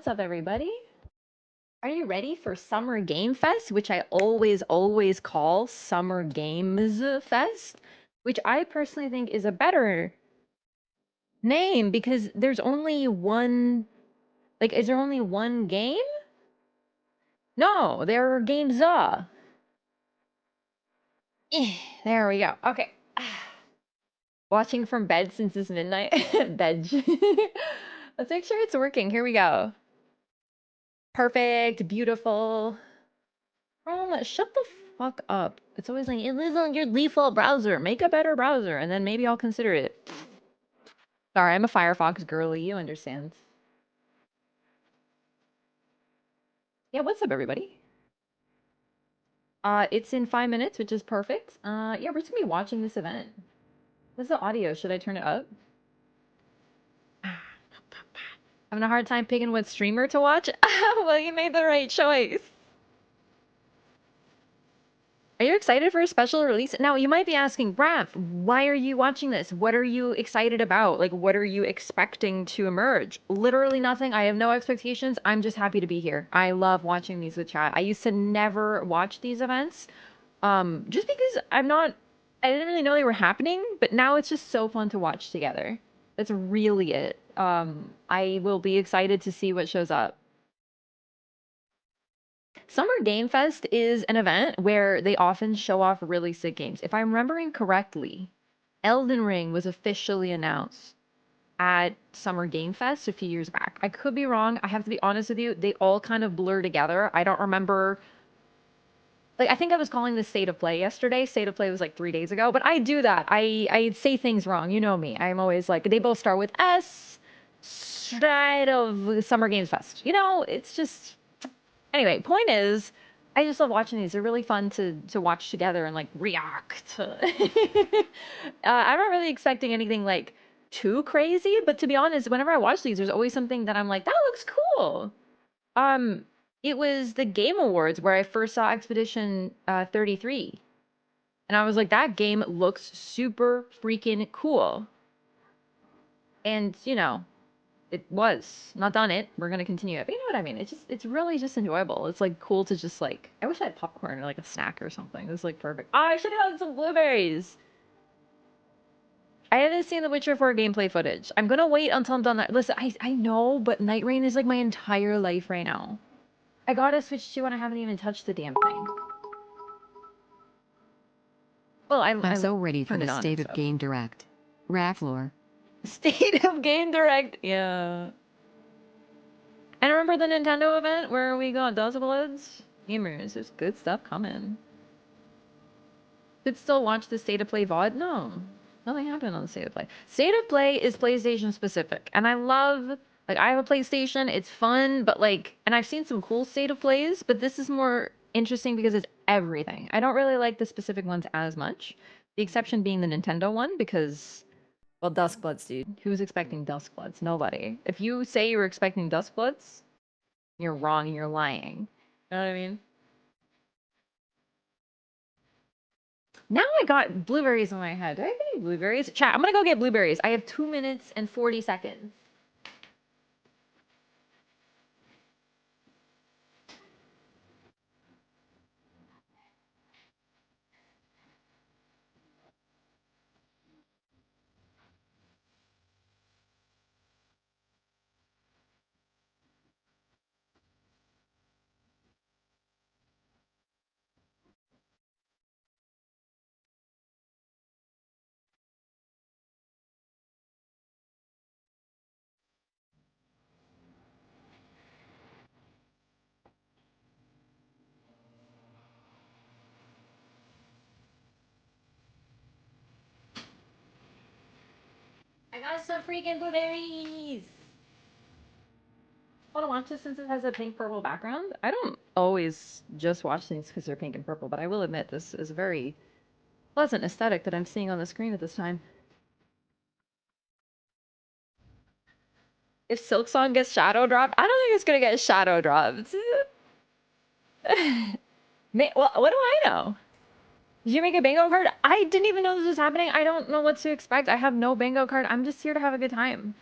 What's up, everybody? Are you ready for Summer Game Fest, which I always call Summer Games Fest, which I personally think is a better name because there's only one, is there only one game? No, there are games. There we go. Okay. Watching from bed since it's midnight. Bed. Let's make sure it's working. Here we go. Perfect. Beautiful. Shut the fuck up. It's always like, it lives on your default browser. Make a better browser, and then maybe I'll consider it. Sorry, I'm a Firefox girly. You understand. Yeah, what's up, everybody? It's in 5 minutes, which is perfect. Yeah, we're just gonna be watching this event. What's the audio? Should I turn it up? Having a hard time picking what streamer to watch? Well, you made the right choice. Are you excited for a special release? Now, you might be asking, Raph, why are you watching this? What are you excited about? Like, what are you expecting to emerge? Literally nothing. I have no expectations. I'm just happy to be here. I love watching these with chat. I used to never watch these events, just because I didn't really know they were happening, but now it's just so fun to watch together. That's really it. I will be excited to see what shows up. Summer Game Fest is an event where they often show off really sick games. If I'm remembering correctly, Elden Ring was officially announced at Summer Game Fest a few years back. I could be wrong. I have to be honest with you. They all kind of blur together. I don't remember. Like, I think I was calling this State of Play yesterday. State of Play was like 3 days ago, but I do that. I say things wrong. You know me. I'm always like, they both start with S. Stride of Summer Games Fest. It's just. Anyway, point is, I just love watching these. They're really fun to watch together and like react. I'm not really expecting anything like too crazy, but to be honest, whenever I watch these, there's always something that I'm like, that looks cool. Um, it was the Game Awards where I first saw Expedition 33, and I was like, that game looks super freaking cool. And it was not done it. We're gonna continue it. But you know what I mean? It's really just enjoyable. It's like cool to just like I wish I had popcorn or like a snack or something. It's like perfect. Oh, I should have had some blueberries. I haven't seen the Witcher 4 gameplay footage. I'm gonna wait until I'm done that. Listen, I know, but Night Rain is like my entire life right now. I got a Switch 2 and I haven't even touched the damn thing. Well, I'm I so ready for turned the it on State and of stuff. Game Direct. Rafflor. State of Game Direct, yeah. And remember the Nintendo event where we got Dozbloods? Gamers, there's good stuff coming. Could still watch the State of Play VOD? No. Nothing happened on the State of Play. State of Play is PlayStation specific. And I love, like, I have a PlayStation. It's fun, but, like, and I've seen some cool State of Plays, but this is more interesting because it's everything. I don't really like the specific ones as much. The exception being the Nintendo one because, well, Duskbloods, dude. Who's expecting Duskbloods? Nobody. If you say you were expecting Duskbloods, you're wrong and you're lying. You know what I mean? Now I got blueberries in my head. Do I have any blueberries? Chat, I'm gonna go get blueberries. I have 2 minutes and 40 seconds. I got some freaking blueberries! I want to watch this since it has a pink purple background. I don't always just watch things because they're pink and purple, but I will admit this is a very pleasant aesthetic that I'm seeing on the screen at this time. If Silk Song gets shadow dropped, I don't think it's gonna get shadow dropped. Well, what do I know? Did you make a bingo card? I didn't even know this was happening. I don't know what to expect. I have no bingo card. I'm just here to have a good time.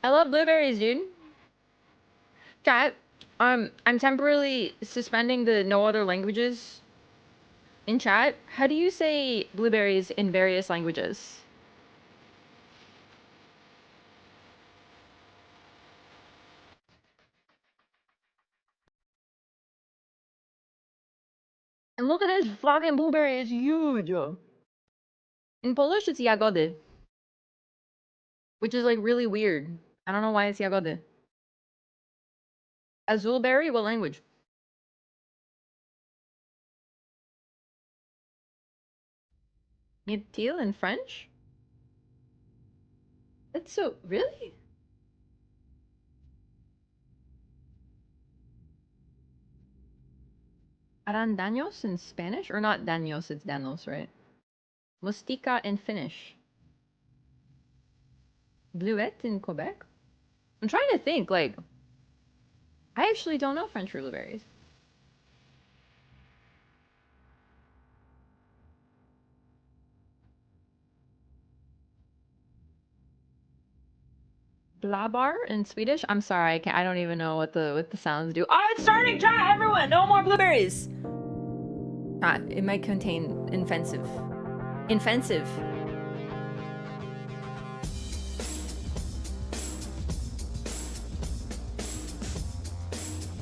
I love blueberries, dude. Chat. I'm temporarily suspending the no other languages in chat. How do you say blueberries in various languages? And look at this fucking blueberry, it's huge. In Polish, it's jagody, which is like really weird. I don't know why it's jagody. Azulberry, what language? Myrtille in French? That's so really? Arandaños in Spanish? Or not daños, it's danos, right? Mustica in Finnish. Bleuette in Quebec? I'm trying to think, like, I actually don't know French for blueberries. Blabar in Swedish? I'm sorry, I don't even know what the sounds do. Oh, it's starting! Try everyone! No more blueberries! It might contain offensive. Offensive.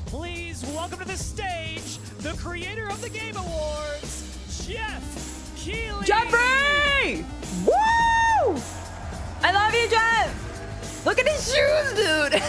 Please welcome to the stage the creator of the Game Awards, Jeff Keighley. Jeffrey! Woo! I love you, Jeff! Look at his shoes, dude!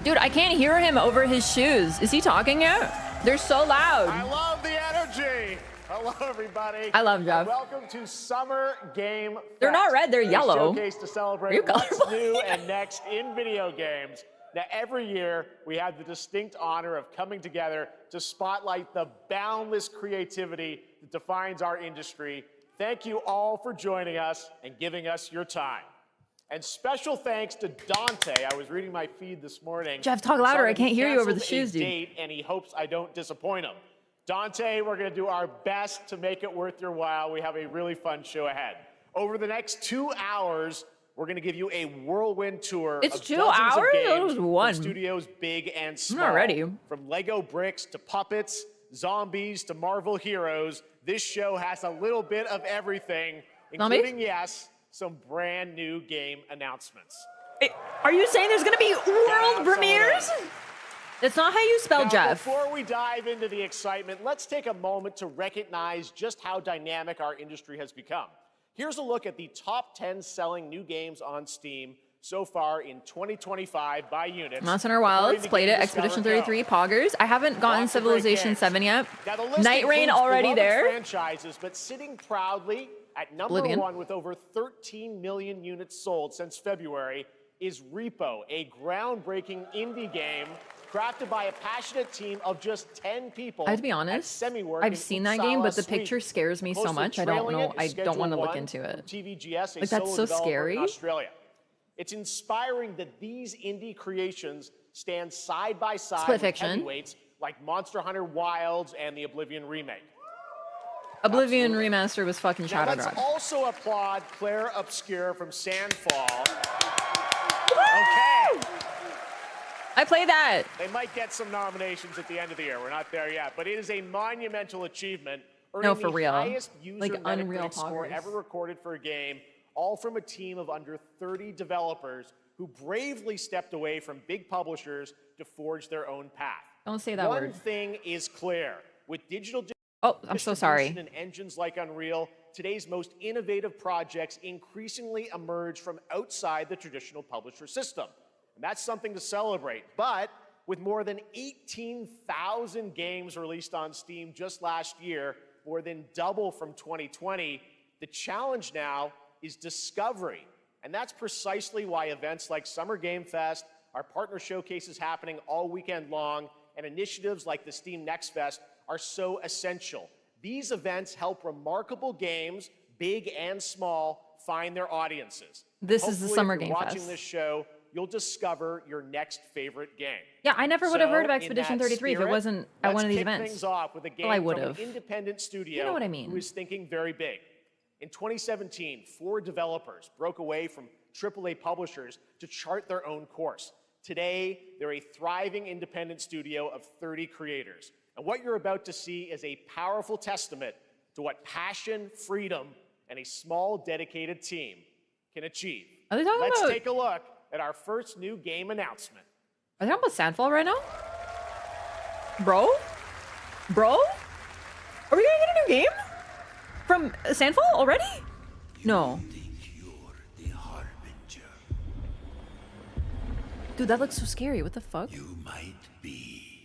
Dude, I can't hear him over his shoes. Is he talking yet? They're so loud. I love the energy. Hello, everybody. I love Jeff. Welcome to Summer Game Fest. They're not red, they're a yellow. Showcase to Are you celebrate what's colorblind? new and next in video games. Now, every year, we have the distinct honor of coming together to spotlight the boundless creativity that defines our industry. Thank you all for joining us and giving us your time. And special thanks to Dante. I was reading my feed this morning. Jeff, talk and saw louder. that I can't he hear you over the canceled a shoes, dude. date, and he hopes I don't disappoint him. Dante, we're going to do our best to make it worth your while. We have a really fun show ahead. Over the next 2 hours, we're going to give you a whirlwind tour It's of 2 dozens hours? of I games thought it was one. from studios big and small. not ready. From Lego bricks to puppets, zombies to Marvel heroes, this show has a little bit of everything, Zombies? including, yes, some brand new game announcements. Are you saying there's gonna be world some of premieres? those. That's not how you spell Now, Jeff. before we dive into the excitement, let's take a moment to recognize just how dynamic our industry has become. Here's a look at the top 10 selling new games on Steam so far in 2025 by units. Monster Hunter according Wilds, to played it, Game Expedition Discover 33, Poggers. I haven't gotten Lots of great Civilization games. 7 yet. Now, the list Night Rain includes already beloved there. franchises, but sitting proudly at number Oblivion. 1 with over 13 million units sold since February is Repo, a groundbreaking indie game crafted by a passionate team of just 10 people. I have to be at honest, Semiwork I've in seen that game, but the Uppsala, picture Sweden. scares me so Closely much. I don't trailing know. it I is don't Schedule want to look 1 into from it. TVGS, a Like, that's solo so developer scary. in Australia. It's inspiring that these indie creations stand side by side Split with fiction. heavyweights like Monster Hunter Wilds and the Oblivion remake. Oblivion Absolutely. Remaster was fucking Now Shadow let's Drop. also applaud Claire Obscure from Sandfall. Okay, I played that. they might get some nominations at the end of the year. We're not there yet, but it is a monumental achievement, No, earning for the real. highest user Like, Unreal Metacritic score poggers. ever recorded for a game, all from a team of under 30 developers who bravely stepped away from big publishers to forge their own path. Don't say that One word. thing is clear: with digital Oh, I'm so sorry. distribution and engines like Unreal, today's most innovative projects increasingly emerge from outside the traditional publisher system. And that's something to celebrate. But with more than 18,000 games released on Steam just last year, more than double from 2020, the challenge now is discovery. And that's precisely why events like Summer Game Fest, our partner showcases happening all weekend long, and initiatives like the Steam Next Fest are so essential. These events help remarkable games, big and small, find their audiences. This is the Hopefully, Summer if you're Game watching Fest. this show, you'll discover your next favorite game. Yeah, I never would have heard of So, Expedition in that 33 if it spirit, wasn't at one let's of these kick events. things off with a game I from an would've. independent studio You know what I mean. who is thinking very big. In 2017, 4 developers broke away from AAA publishers to chart their own course. Today, they're a thriving independent studio of 30 creators. And what you're about to see is a powerful testament to what passion, freedom, and a small, dedicated team can achieve. Are they talking Let's about... take a look at our first new game announcement. Are they talking about Sandfall right now? Bro? Bro? Are we gonna get a new game? From Sandfall already? No. Dude, that looks so scary. What the fuck? You might be.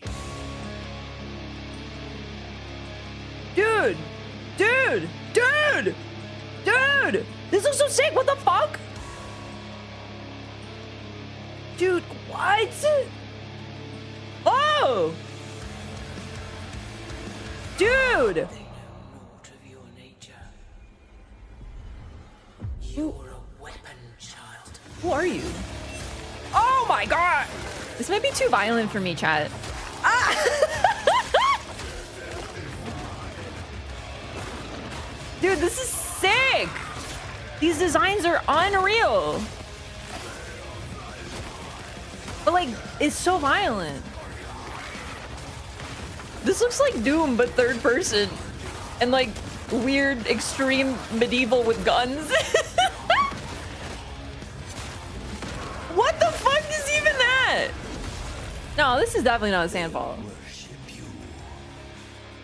Dude! Dude! Dude! Dude! This looks so sick! What the fuck? Dude, what? Oh! Dude! They know naught of your nature. You're a weapon, child. Who are you? Oh my god! This might be too violent for me, chat. Ah! Dude, this is sick! These designs are unreal. But like, it's so violent. This looks like Doom, but third person. And like, weird, extreme medieval with guns. What the fuck is even that? No, this is definitely not a Sandfall. Worship you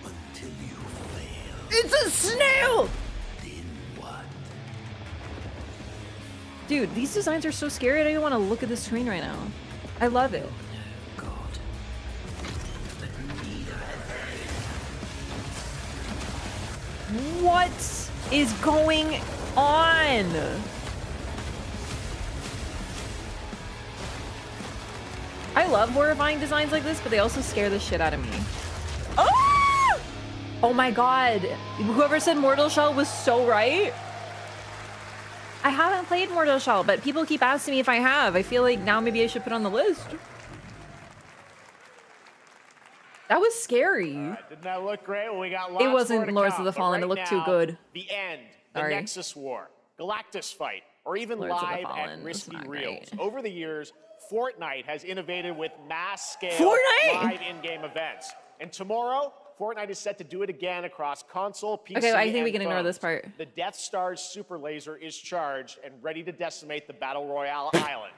until you fail. It's a snail! Then what? Dude, these designs are so scary. I don't even want to look at the screen right now. I love it. God. But neither have What is going on? I love horrifying designs like this, but they also scare the shit out of me. Oh! Oh my god. Whoever said Mortal Shell was so right. I haven't played Mortal Shell, but people keep asking me if I have. I feel like now maybe I should put it on the list. That was scary. Didn't that look great? Well, we got lots It wasn't more to Lords come, of the but Fallen. right It looked too now, good. The end, the Sorry. Nexus War, Galactus Fight, or even Lords of the live Fallen. and That's risky not reels. great. Over the years, Fortnite has innovated with mass-scale Fortnite? live in-game events. And tomorrow, Fortnite is set to do it again across console, PC, Okay, I think we and can ignore phones. this part. The Death Star's super laser is charged and ready to decimate the Battle Royale island.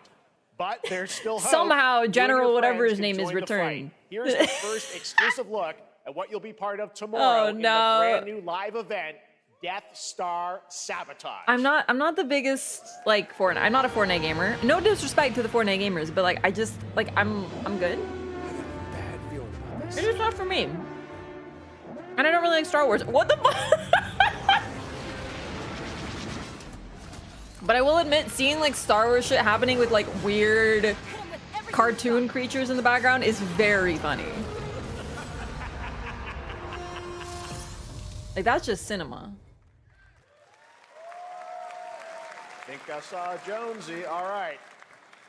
But there's still hope. Somehow, You and General your whatever friends his can name is join the fight. returned. Here's the first exclusive look at what you'll be part of tomorrow Oh, in no. the brand new live event, Death Star Sabotage. I'm not the biggest like Fortnite. I'm not a Fortnite gamer. No disrespect to the Fortnite gamers, but like I just like I'm good. It's just not for me. And I don't really like Star Wars. What the fuck? But I will admit, seeing like Star Wars shit happening with like weird cartoon creatures in the background is very funny. Like that's just cinema. Think I saw Jonesy. All right.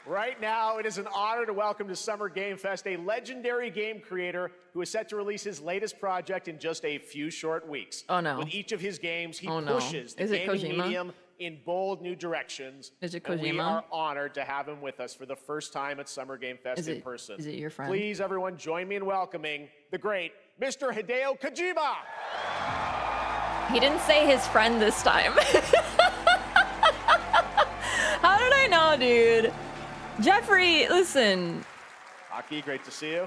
Right now, it is an honor to welcome to Summer Game Fest a legendary game creator who is set to release his latest project in just a few short weeks. Oh, no. With each of his games, he Oh, no. pushes the Is it gaming Kojima? medium in bold new directions. Is it And we Kojima? are honored to have him with us for the first time at Summer Game Fest Is in it- person. is it your friend? Please, everyone, join me in welcoming the great Mr. Hideo Kojima. He didn't say his friend this time. How did I know, dude? Jeffrey, listen. Aki, great to see you.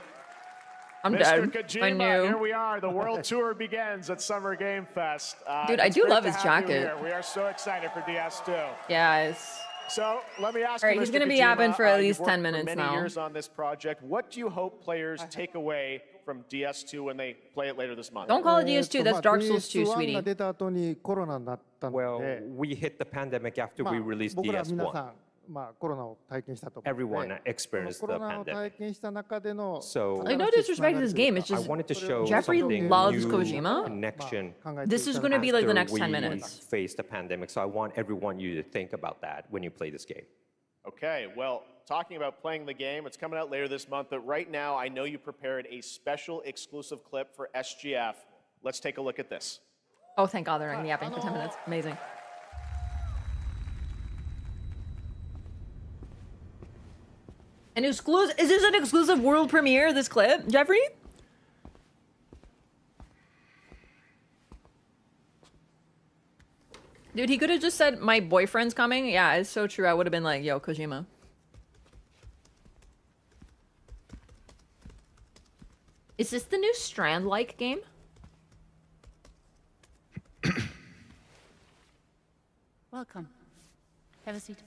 I'm Mr. dead. Kojima, I here knew. we are. The world tour begins at Summer Game Fest. Dude, I it's do great love to his have you jacket. here. We are so excited for DS2. Yes. So let me ask All right, you, he's Mr. gonna be Kojima, yapping for at you've least worked 10 for minutes many now. years on this project. What do you hope players take away from DS2 when they play it later this month? Don't call it DS2. That's Dark Souls 2, DS1 が sweetie. 出た後にコロナになったの Well, で、 we hit the pandemic after まあ we released 僕ら皆さ DS1. ん、まあ、コロナを体験したと思うので、 Everyone experienced そのコロ the ナを pandemic. 体験した中での So- Like, no disrespect to this game. It's I just wanted to show Jeffrey something loves new, Kojima. connection. This is gonna be like the next after 10 we minutes. faced the pandemic. So I want everyone you to think about that when you play this game. Okay, well, talking about playing the game, it's coming out later this month, but right now I know you prepared a special exclusive clip for SGF. Let's take a look at this. Oh, thank God they're not yapping for 10 minutes. Amazing. An exclusive? Is this an exclusive world premiere? This clip, Jeffrey? Dude, he could have just said, "My boyfriend's coming." Yeah, it's so true. I would have been like, "Yo, Kojima." Is this the new Strand-like game? Welcome. Have a seat.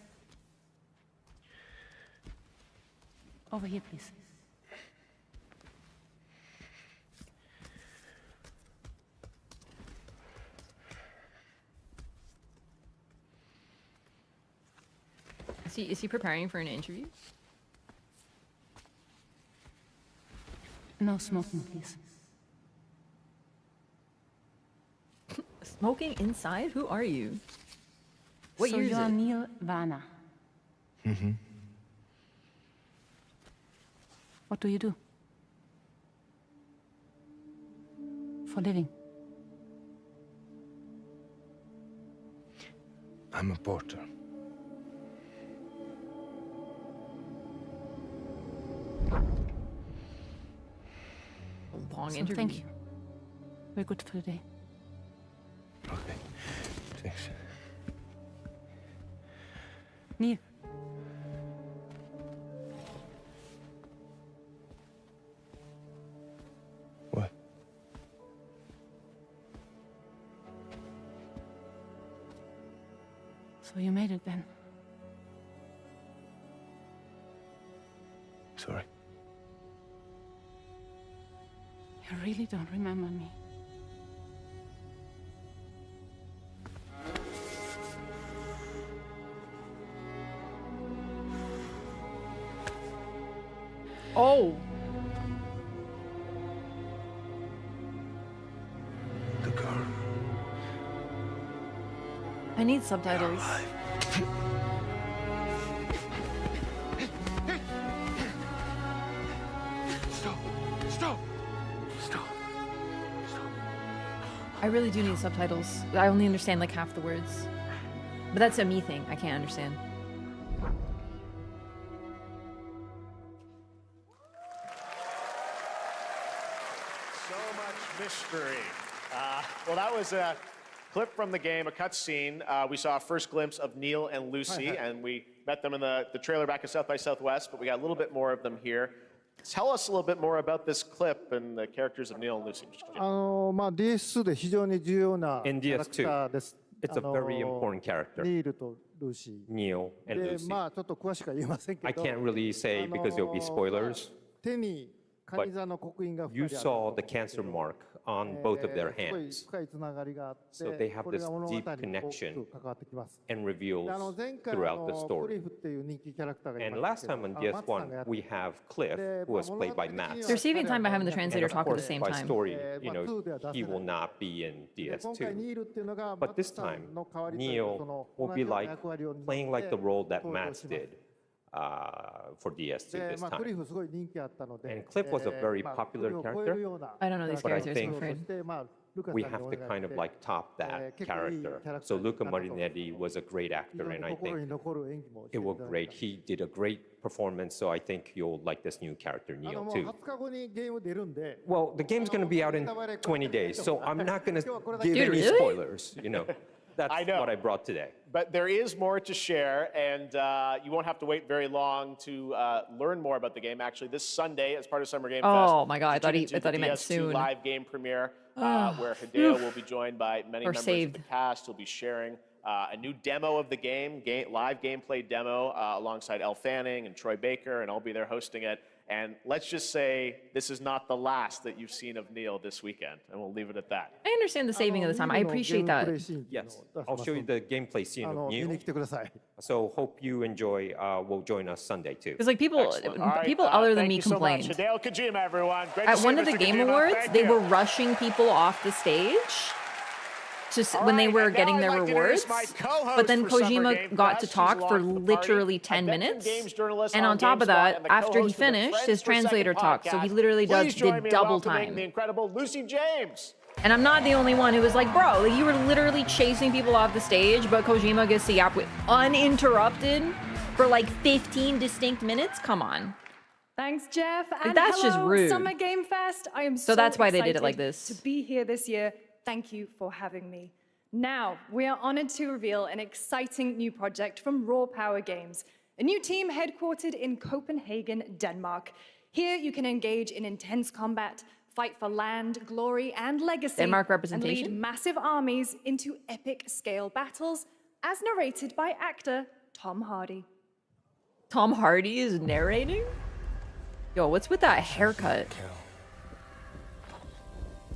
Over here, please. Is he preparing for an interview? No smoking, please. Smoking inside? Who are you? What So year is you're it? Neil Vanna. Mm-hmm. What do you do? For living? I'm a porter. Long So interview. thank you. We're good for the day. Okay. Thanks. Neil. What? So you made it then? Sorry. You really don't remember me. Oh, The girl. I need subtitles. Stop! Stop! Stop! I really do need subtitles. I only understand like half the words. But that's a me thing. I can't understand. So much mystery. Well, that was a clip from the game, a cutscene. We saw a first glimpse of Neil and Lucy, and we met them in the trailer back at South by Southwest, but we got a little bit more of them here. Tell us a little bit more about this clip and the characters of Neil and Lucy. DS2 で非常に重要なキ In ャラクターです。 It's a very important character, ニールとルーシ Neil ー。 and で、 Lucy. まあちょっと詳しくは言えませんけ I ど、 can't really say because there'll be spoilers. 手にカニ座の刻印が2人 You ある saw the cancer mark on both of their すごい hands 深いつながりがあって So they have これが this 物語に deep 大き connection く関わってきます。 and で reveals 前回 throughout the クリ story. フっていう人気キャラクターがい And まし last たけ time ど on マツさんがや DS1, って we have Cliff, で who was まあ played by 物語的に Max. は They're saving time by having the 彼は translator And of talk at the course, same by time. story,まあ 2では出せない。 he will not be in で今回ニ DS2. ールっていうのが But マツ this さ time, んの代わりというかそ Neil の will 同 be じような like 役割を担って playing like the role that 登場 Max します。 did for DS2 で this まあクリ time. フすごい人気あったので And Cliff was a very まあ popular クリフを超えるような I don't know these But I characters, think I'm afraid. そしてまあルカさん We に have お to 願い kind し of て like top that 結構いい character. キャラクタ So ーになったと Luca Marinetti was a great 非 actor, 常に and I 心 think に残る演技もし it てい will ただ great. いた He did a great performance, so I think you'll like this new character, も Neil, う too. 20日後にゲーム出るんで Well, the game's going to be out in 20 days, so I'm not going to give Dude, any really? spoilers, you know. That's I know. what I brought today. But there is more to share, and you won't have to wait very long to learn more about the game. Actually, this Sunday, as part of Summer Game Fest, Oh my God, I you thought tune he- into I thought the he meant DS2 soon. live game premiere, where Hideo will be joined by many Or members saved. of the cast. He'll be sharing a new demo of the game, live gameplay demo, alongside Elle Fanning and Troy Baker, and I'll be there hosting it. And let's just say this is not the last that you've seen of Neil this weekend, and we'll leave it at that. I understand the saving of the time. I appreciate ゲームプレイ that. シーンっていうの Yes, を出し I'll ます show you ので the gameplay scene 見 of に Neil. 来てください。 So hope you enjoy. Will join us Sunday too. Because like people, Excellent. All right, people other than thank me you so much. complained. Hideo Kojima, everyone. Great to At see one you, of the Mr. Game Kojima. Awards, Thank they you. were rushing people off the stage just All when they right, were and now getting I'd their like to rewards. introduce my co-host But then for Summer Kojima Game got Fest. to She's talk along for with the party, literally a 10 veteran minutes. games journalist And on top of GameSpot that, and the after he co-host of the finished, Friends his per Second translator talked. So he podcast. literally Please join did me in double welcoming time. the incredible Lucy James. And I'm not the only one who was like, bro, like, you were literally chasing people off the stage, but Kojima gets to yap with uninterrupted for like 15 distinct minutes? Come on. Thanks, Jeff. And that's just hello, rude. Summer Game Fest. I am so that's why they did it like excited this. to be here this year. Thank you for having me. Now, we are honored to reveal an exciting new project from Raw Power Games, a new team headquartered in Copenhagen, Denmark. Here, you can engage in intense combat, fight for land, glory, and legacy, Denmark and representation. lead massive armies into epic scale battles, as narrated by actor Tom Hardy. Tom Hardy is narrating? Yo, what's with that haircut?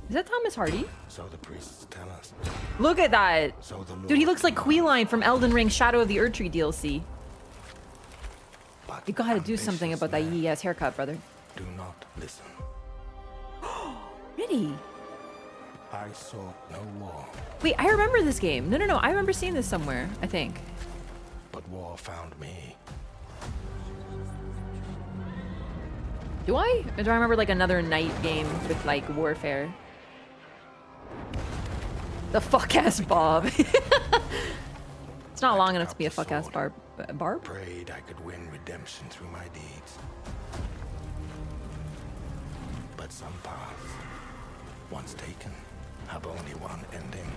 Is that Thomas Hardy? So the priests tell us. Look at that. So the Dude, he Lord looks like Queeline from Elden Ring Shadow of the Erdtree DLC. but You gotta do something ambitious about that men yee ass haircut, brother. Do not listen. Really? I saw no war, Wait, I remember this game. No. I remember seeing this somewhere, I think. but war found me. Do I? Or do I remember like another night game with like warfare? The fuck ass Bob. It's not long enough to be a fuck ass Barb. Barb? Prayed I could win redemption through my deeds. But some paths, once taken, have only one ending.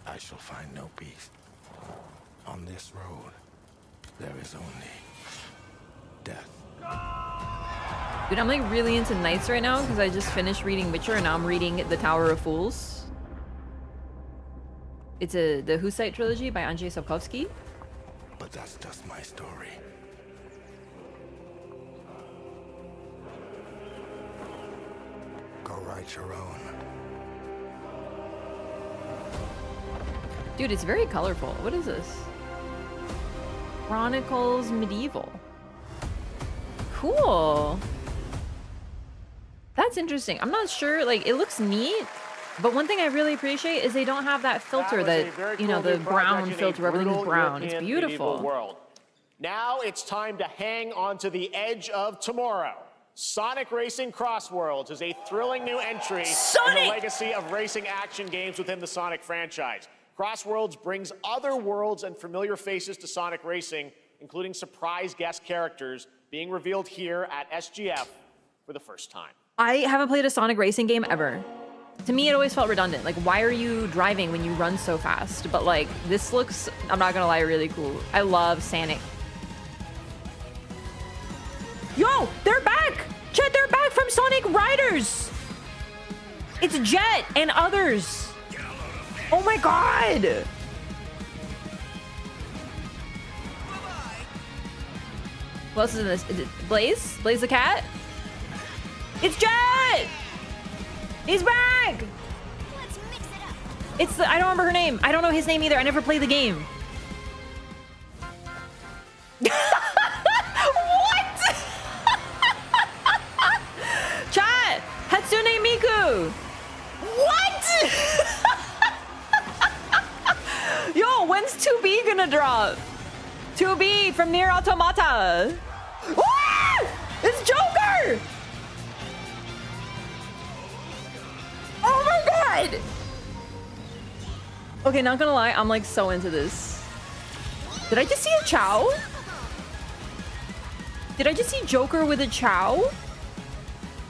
I shall find no peace. On this road, there is only death. Dude, I'm like really into Knights right now because I just finished reading Witcher and now I'm reading The Tower of Fools. It's the Hussite trilogy by Andrzej Sapkowski. But that's just my story. Go write your own. Dude, it's very colorful. What is this? Chronicles Medieval. Cool. That's interesting. I'm not sure, like, it looks neat, but one thing I really appreciate is they don't have that filter that, you know, the brown filter where everything's brown. It's beautiful. World. Now it's time to hang on to the edge of tomorrow. Sonic Racing Cross Worlds is a thrilling new entry in the legacy of racing action games within the Sonic franchise. Cross Worlds brings other worlds and familiar faces to Sonic Racing, including surprise guest characters being revealed here at SGF for the first time. I haven't played a Sonic racing game ever. To me, it always felt redundant. Like, why are you driving when you run so fast? But like, this looks, I'm not gonna lie, really cool. I love Sonic. Yo, they're back! Chet, they're back from Sonic Riders! It's Jet and others. Oh my god! What else is in this? Is it Blaze? Blaze the cat? It's Jet! He's back! Let's mix it up. It's the, I don't remember her name. I don't know his name either. I never played the game. What? Chat! Hatsune Miku! What? Yo, when's 2B gonna drop? 2B from Nier Automata. Ah! It's Joker! Oh my god! Okay, not gonna lie, I'm like so into this. Did I just see a Chow? Did I just see Joker with a Chow?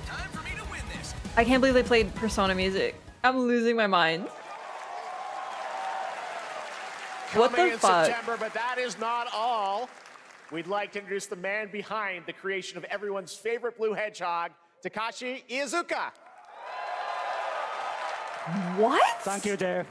Time for me to win this. I can't believe they played Persona music. I'm losing my mind. What Coming the in fuck? September, but that is not all. We'd like to introduce the man behind the creation of everyone's favorite blue hedgehog, Takashi Iizuka. What? Thank you, Jeff.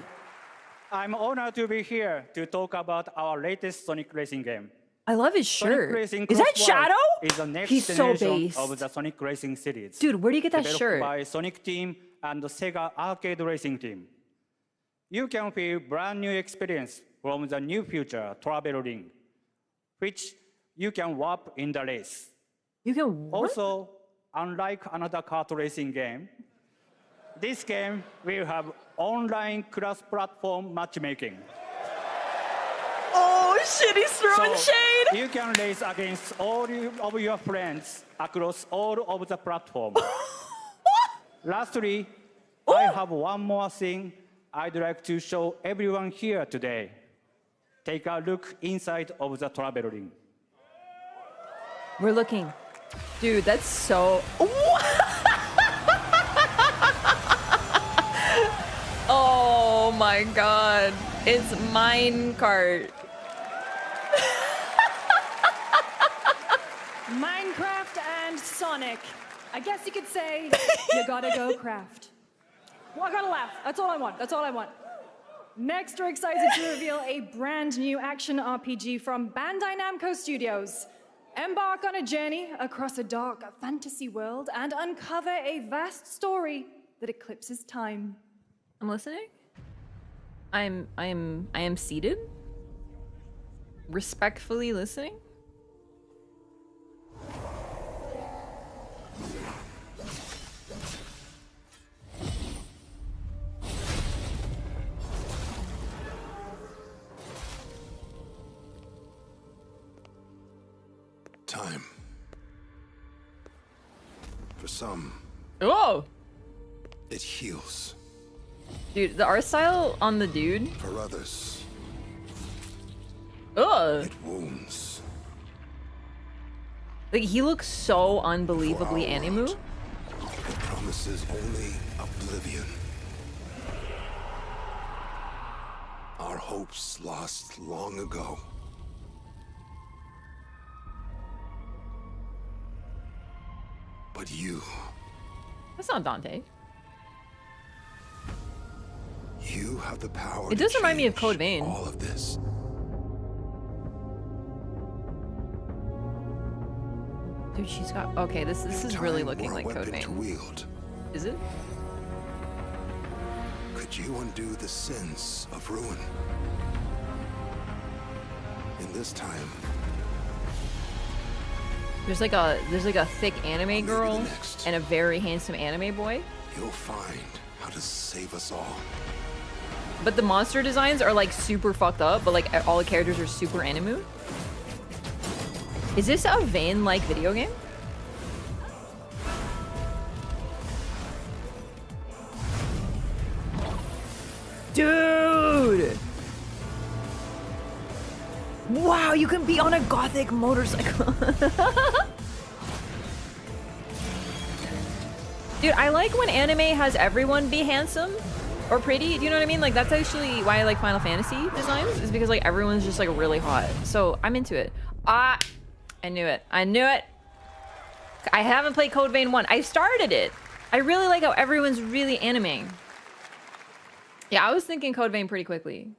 I'm honored to be here to talk about our latest Sonic racing game. I love his Sonic shirt. Racing Is that Cross Shadow? Worlds is the next He's so generation based. of the Sonic racing series. Dude, where do you get that developed shirt? by Sonic Team and the Sega Arcade Racing Team. You can feel brand new experience from the new future travel ring, which you can warp in the race. You can what? Also, unlike another kart racing game, this game will have online cross-platform matchmaking. Oh Oh shit, he's throwing So shade. you can race against all of your friends across all of the platforms. Lastly, I have one more thing I'd like to show everyone here today. Take a look inside of the travel ring. We're looking. Dude, that's so... Oh my god. It's minecart. Minecraft and Sonic. I guess you could say you gotta go craft. Well, I gotta laugh. That's all I want. That's all I want. Next, we're excited to reveal a brand new action RPG from Bandai Namco Studios. Embark on a journey across a dark fantasy world and uncover a vast story that eclipses time. I'm listening. I am seated. Respectfully listening. Time. For some, Oh! it heals. Dude, the art style on the dude. For others, Ugh. it wounds. Like, he looks so unbelievably For our anime. world, it promises only oblivion. Our hopes lost long ago. But you, That's not Dante. you have the power. It to does remind me of change Code Vein. all of this. Dude, she's got... Okay, this is really Time looking were a like Code weapon to Vein. wield. Is it? Could you undo the sins of ruin? In this time, There's like a thick anime girl next. and a very handsome anime boy. you'll find how to save us all. But the monster designs are like super fucked up, but like all the characters are super anime. Is this a Vane-like video game? Dude! Wow, you can be on a gothic motorcycle. Dude, I like when anime has everyone be handsome or pretty. Do you know what I mean? Like, that's actually why I like Final Fantasy designs, is because like everyone's just like really hot. So I'm into it. I knew it. I knew it. I haven't played Code Vein 1. I started it. I really like how everyone's really anime. Yeah, I was thinking Code Vein pretty quickly.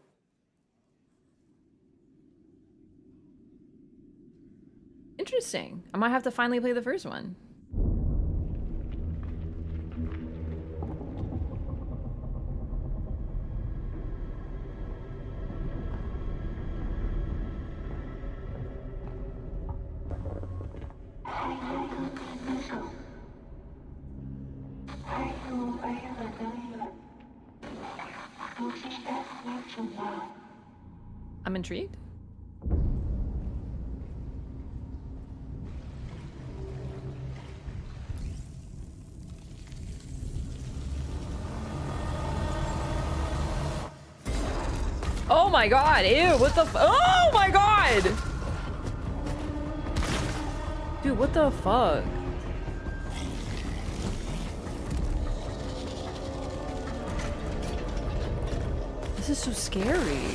Interesting. I might have to finally play the first one. I'm intrigued. Oh my god, ew, what the oh my god! Dude, what the fuck? This is so scary.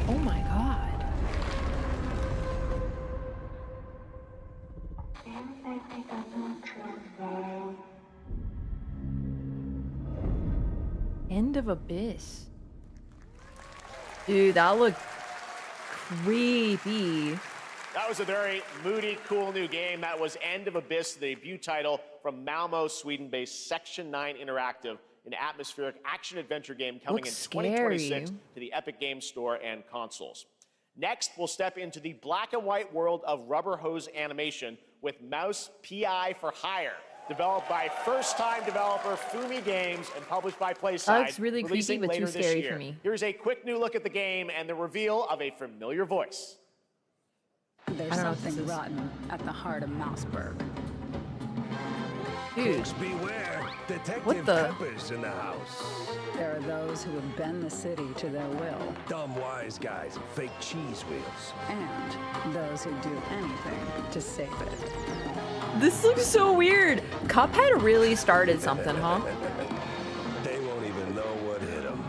Oh my god. End of Abyss. Dude, that looked creepy. That was a very moody, cool new game. That was End of Abyss, the debut title from Malmo, Sweden-based Section 9 Interactive, an atmospheric action-adventure game coming Looks in 2026 scary. to the Epic Games Store and consoles. Next, we'll step into the black and white world of rubber hose animation with Mouse PI for Hire. developed by first-time developer Fumi Games and published by PlaySide. Looks really creepy, releasing but too later this scary year. for me. Here's a quick new look at the game and the reveal of a familiar voice. There's I don't know what something this is. rotten at the heart of Mouseburg. Dude, Cooks beware. Detective What the- Pepper's in the house. There are those who would bend the city to their will, Dumb wise guys and fake cheese wheels. and those who do anything to save it. this looks so weird. Cuphead really started something, huh? They won't even know what hit them.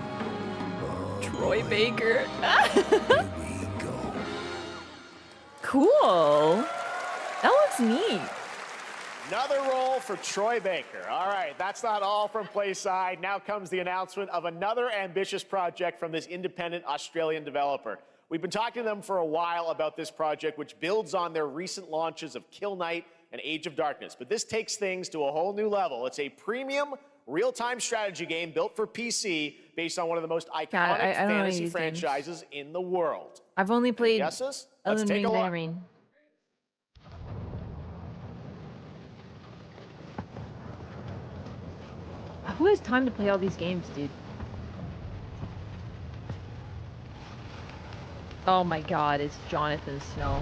Troy Baker. Here we go. Cool. That looks neat. Another role for Troy Baker. All right, that's not all from PlaySide. Now comes the announcement of another ambitious project from this independent Australian developer. We've been talking to them for a while about this project, which builds on their recent launches of Kill Knight and Age of Darkness. But this takes things to a whole new level. It's a premium real-time strategy game built for PC based on one of the most iconic I don't know fantasy these games. franchises in the world. I've only played Guesses? Let's Elden take Ring, a look. Bannerine. Who has time to play all these games, dude? Oh my god, it's Jonathan Snow.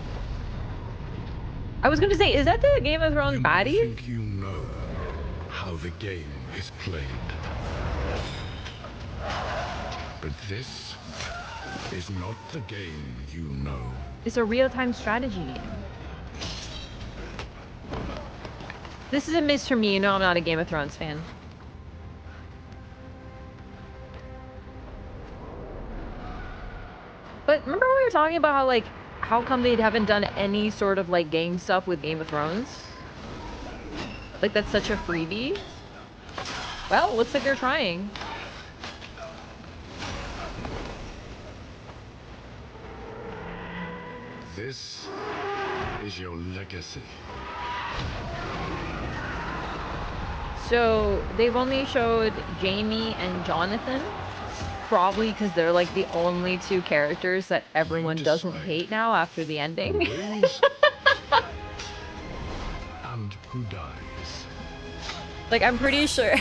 I was gonna say, is that the Game of Thrones baddie? think you know how the game is played. But this is not the game you know. It's a real-time strategy game. This is a miss for me. You know I'm not a Game of Thrones fan. But remember when we were talking about how, like, how come they haven't done any sort of, like, game stuff with Game of Thrones? Like, that's such a freebie? Well, looks like they're trying. This is your legacy. So, they've only showed Jamie and Jonathan. Probably because they're, like, the only two characters that everyone doesn't hate now after the ending. Lives and who dies. Like, I'm pretty sure.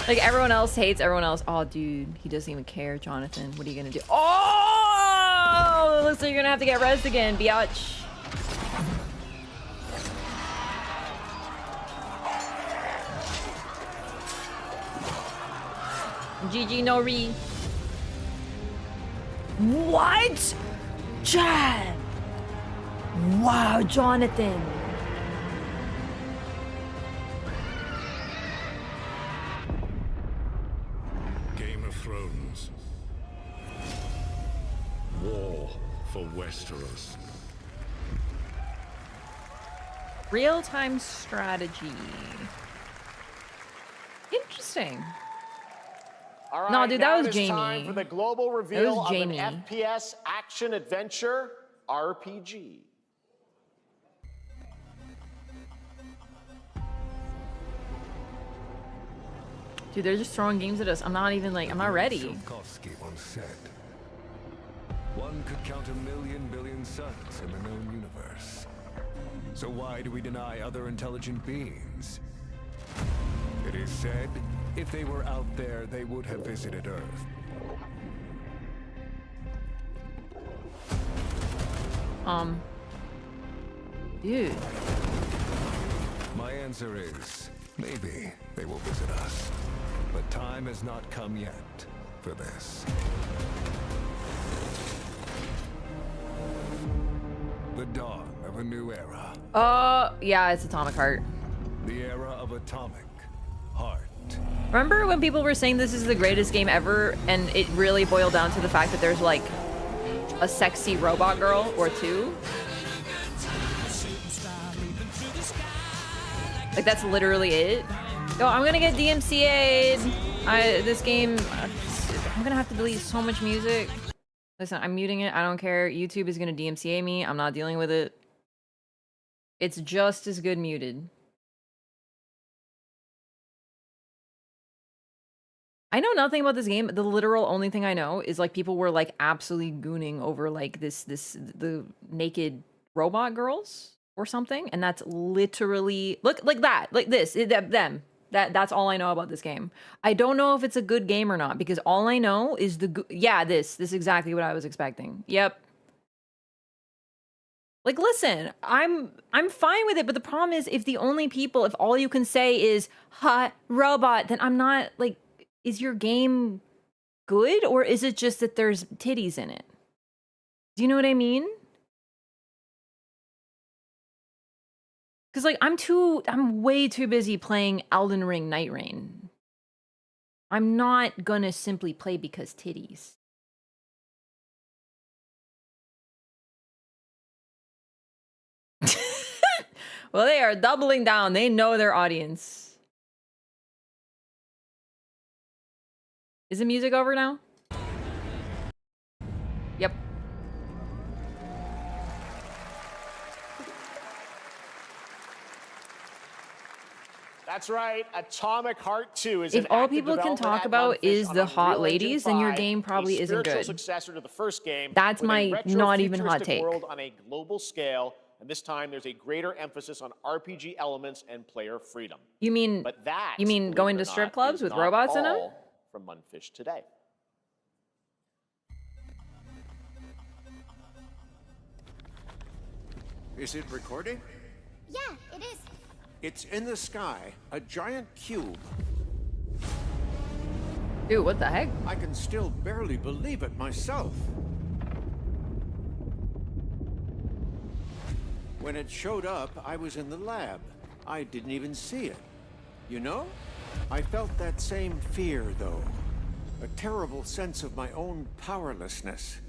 Like, everyone else hates everyone else. Oh, dude, he doesn't even care, Jonathan. What are you gonna do? Oh! Looks like you're gonna have to get res again, biatch. GG no re. What? Chad! Wow, Jonathan. Game of Thrones. War for Westeros. Real-time strategy. Interesting. All right, No, dude, that now was it is time Jamie. for the global reveal of Jamie. an FPS action adventure RPG. Dude, they're just throwing games at us. I'm not even like, I'm not ready. Tsiolkovsky once said, one could count 1,000,000 billion suns in the known universe. So why do we deny other intelligent beings? It is said, if they were out there, they would have visited Earth. Dude. My answer is, maybe they will visit us. But time has not come yet for this. The dawn of a new era. Yeah, it's Atomic Heart. The era of Atomic Heart. Remember when people were saying this is the greatest game ever, and it really boiled down to the fact that there's like a sexy robot girl or two? Like, that's literally it. Yo, I'm gonna get DMCA'd. This game, I'm gonna have to delete so much music. Listen, I'm muting it. I don't care. YouTube is gonna DMCA me. I'm not dealing with it. It's just as good muted. I know nothing about this game. The literal only thing I know is like people were like absolutely gooning over like the naked robot girls. or something, and that's literally look like that, like this, them. That's all I know about this game. I don't know if it's a good game or not because all I know is this is exactly what I was expecting. Yep. Like, listen, I'm fine with it, but the problem is if all you can say is hot robot, then I'm not like, is your game good or is it just that there's titties in it? Do you know what I mean? Because like I'm way too busy playing Elden Ring Night Rain. I'm not gonna simply play because titties. Well, they are doubling down. They know their audience. Is the music over now? Yep. That's right. Atomic Heart 2 is if in all active people can development talk at about Mundfish is on the hot Unreal Engine ladies, then your 5, game probably a isn't spiritual good. successor to the first game. That's with a my retro not even hot futuristic take. world on a global scale, and this time there's a greater emphasis on RPG elements and player freedom. You mean But that, going believe it to or strip not, clubs is with not robots in them? all from Mundfish today. Is it recording? Yeah, it is. It's in the sky, a giant cube. Dude, what the heck? I can still barely believe it myself. When it showed up, I was in the lab. I didn't even see it. You know? I felt that same fear, though. A terrible sense of my own powerlessness.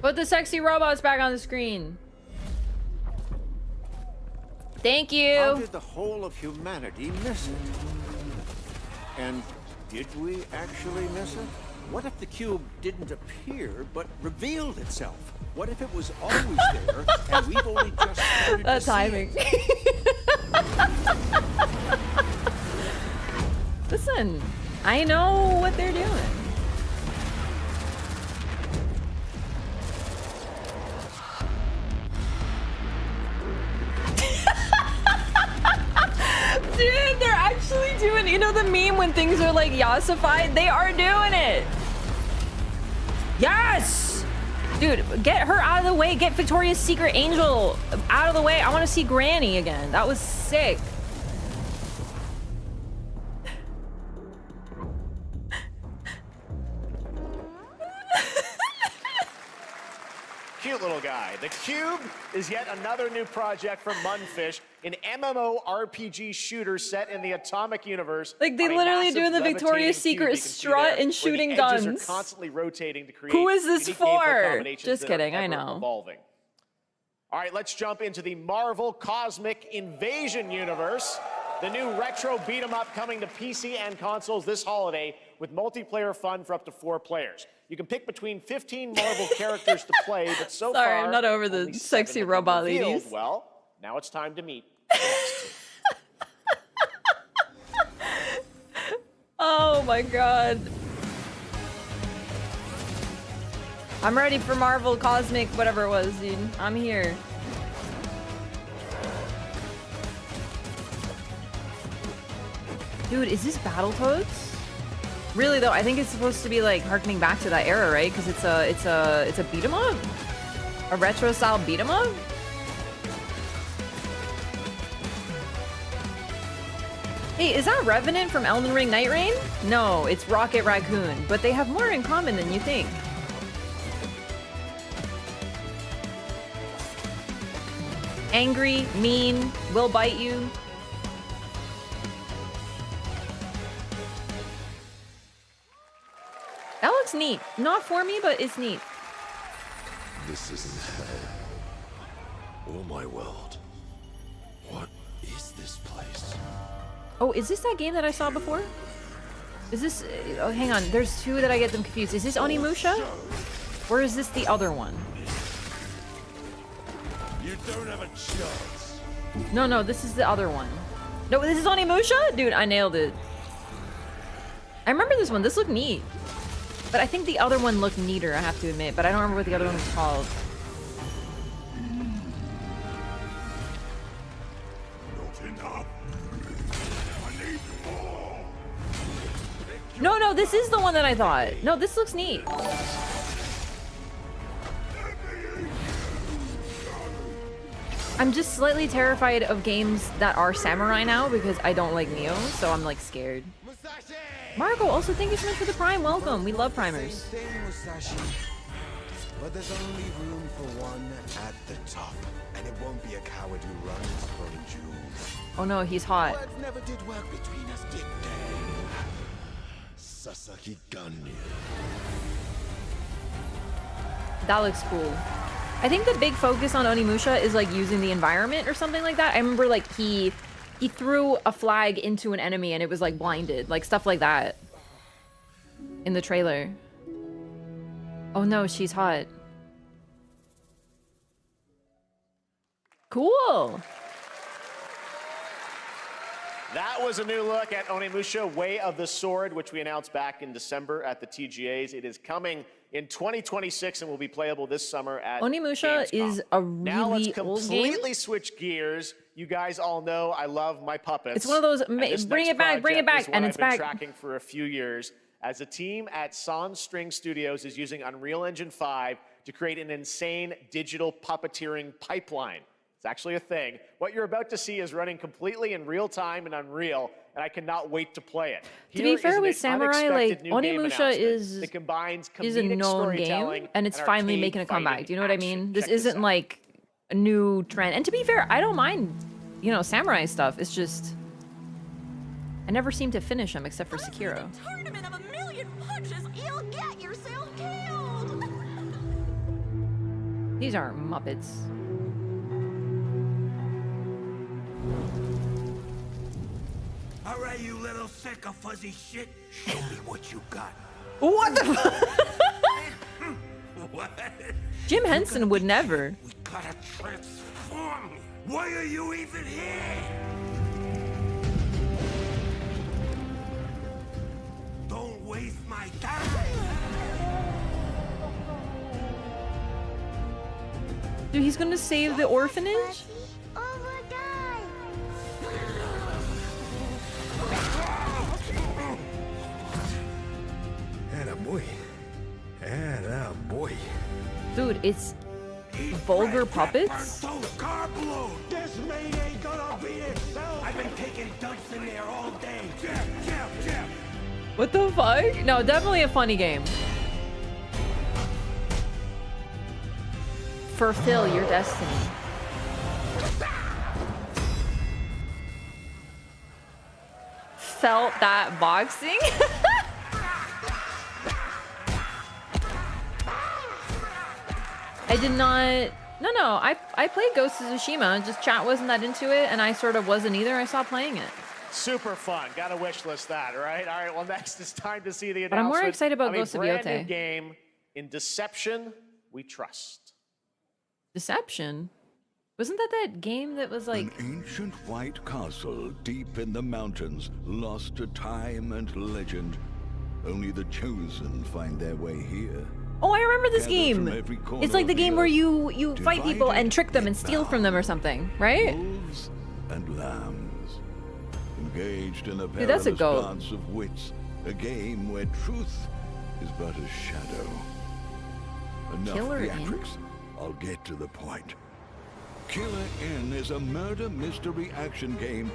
Put the sexy robots back on the screen. Thank you. How did the whole of humanity miss it? And did we actually miss it? What if the cube didn't appear, but revealed itself? What if it was always there, and we've only just started That to timing. see it? Listen, I know what they're doing. Dude, they're actually doing, you know the meme when things are like yassified? They are doing it. Yes! Dude, get her out of the way. Get Victoria's Secret Angel out of the way. I want to see Granny again. That was sick. Cute little guy. The Cube is yet another new project from Mundfish, an MMORPG shooter set in the Atomic Universe. Like, they literally doing the Victoria's Secret strut and shooting guns. Are constantly rotating to create Who is this unique gameplay for? combinations Just that kidding, are I ever know. Evolving. All right, let's jump into the Marvel Cosmic Invasion universe. The new retro beat 'em up coming to PC and consoles this holiday with multiplayer fun for up to 4 players. You can pick between 15 Marvel characters to play, but so Sorry, far, I'm not over the only 7 sexy have been robot revealed. ladies. Well, now it's time to meet the next two. Oh my god. I'm ready for Marvel Cosmic, whatever it was, dude. I'm here. Dude, is this Battletoads? Really though, I think it's supposed to be like harkening back to that era, right? Because it's a beat 'em up, a retro style beat 'em up. Hey, is that Revenant from Elden Ring Night Rain? No, it's Rocket Raccoon, but they have more in common than you think. Angry, mean, will bite you. That looks neat. Not for me, but it's neat. This isn't hell. Or my world. What is this place? Oh, is this that game that I saw before? Is this... Oh, hang on. There's 2 that I get them confused. Is this Onimusha? Or is this the other one? You don't have a chance. No, this is the other one. No, this is Onimusha? Dude, I nailed it. I remember this one. This looked neat. But I think the other one looked neater, I have to admit. But I don't remember what the other one was called. No, this is the one that I thought. No, this looks neat. I'm just slightly terrified of games that are samurai now because I don't like Neo, so I'm like scared. Marco, also thank you so much for the Prime. Welcome. We love primers. But there's only room for one at the top, and it won't be a coward who runs from jewels. Oh no, he's hot. Words never did work between us, did they? Sasaki Ganya. That looks cool. I think the big focus on Onimusha is like using the environment or something like that. I remember like he threw a flag into an enemy and it was like blinded, like stuff like that in the trailer. Oh no, she's hot. Cool. That was a new look at Onimusha Way of the Sword, which we announced back in December at the TGAs. It is coming in 2026 and will be playable this summer at Onimusha Gamescom. is a Now let's really old game. completely switch gears. You guys all know I love my puppets. It's one of those, And this bring next it back, project is one and I've it's been back. tracking for a few years, as a team at String Studios is using Unreal Engine 5 to create an insane digital puppeteering pipeline. It's actually a thing. What you're about to see is running completely in real time in Unreal, and I cannot wait to play it. To be fair an with Samurai, like unexpected new game Onimusha announcement that combines is a comedic known game, storytelling and it's finally arcade making a comeback. fighting Do you know what I action. mean? This Check this isn't out. like a new trend. And to be fair, I don't mind, you know, samurai stuff. It's just I never seem to finish them except for Sekiro. Tournament of a million punches, you'll get yourself killed. These are Muppets. All right, you little sick of fuzzy shit. Show me what you got. What the fuck? What? Jim Henson would never. We gotta transform. Why are you even here? Don't waste my time. Dude, he's gonna save the orphanage? Atta boy. Atta boy. Dude, it's vulgar puppets? This maid ain't gonna beat itself. I've been taking dumps in there all day. Jeff. What the fuck? No, definitely a funny game. Fulfill your destiny. Felt that boxing? I did not. No. I played Ghost of Tsushima. Just chat wasn't that into it, and I sort of wasn't either. I stopped playing it. Super fun. Gotta wish list that, right? All right, well, next it's time to see the But I'm announcement more excited about of a Ghost of brand Yotei. new game in Deception We Trust. Deception? Wasn't that game that was like... An ancient white castle deep in the mountains, lost to time and legend. Only the chosen find their way here. Oh, I remember this Gathered game. from every corner It's like the of game the where earth, you fight people divided and trick them and steal from them or something, right? Wolves and lambs, engaged in a Dude, that's a perilous goat. dance of wits, a game where truth is but a shadow. Enough Killer Inn? theatrics. I'll get to the point. Killer Inn is a murder mystery action game.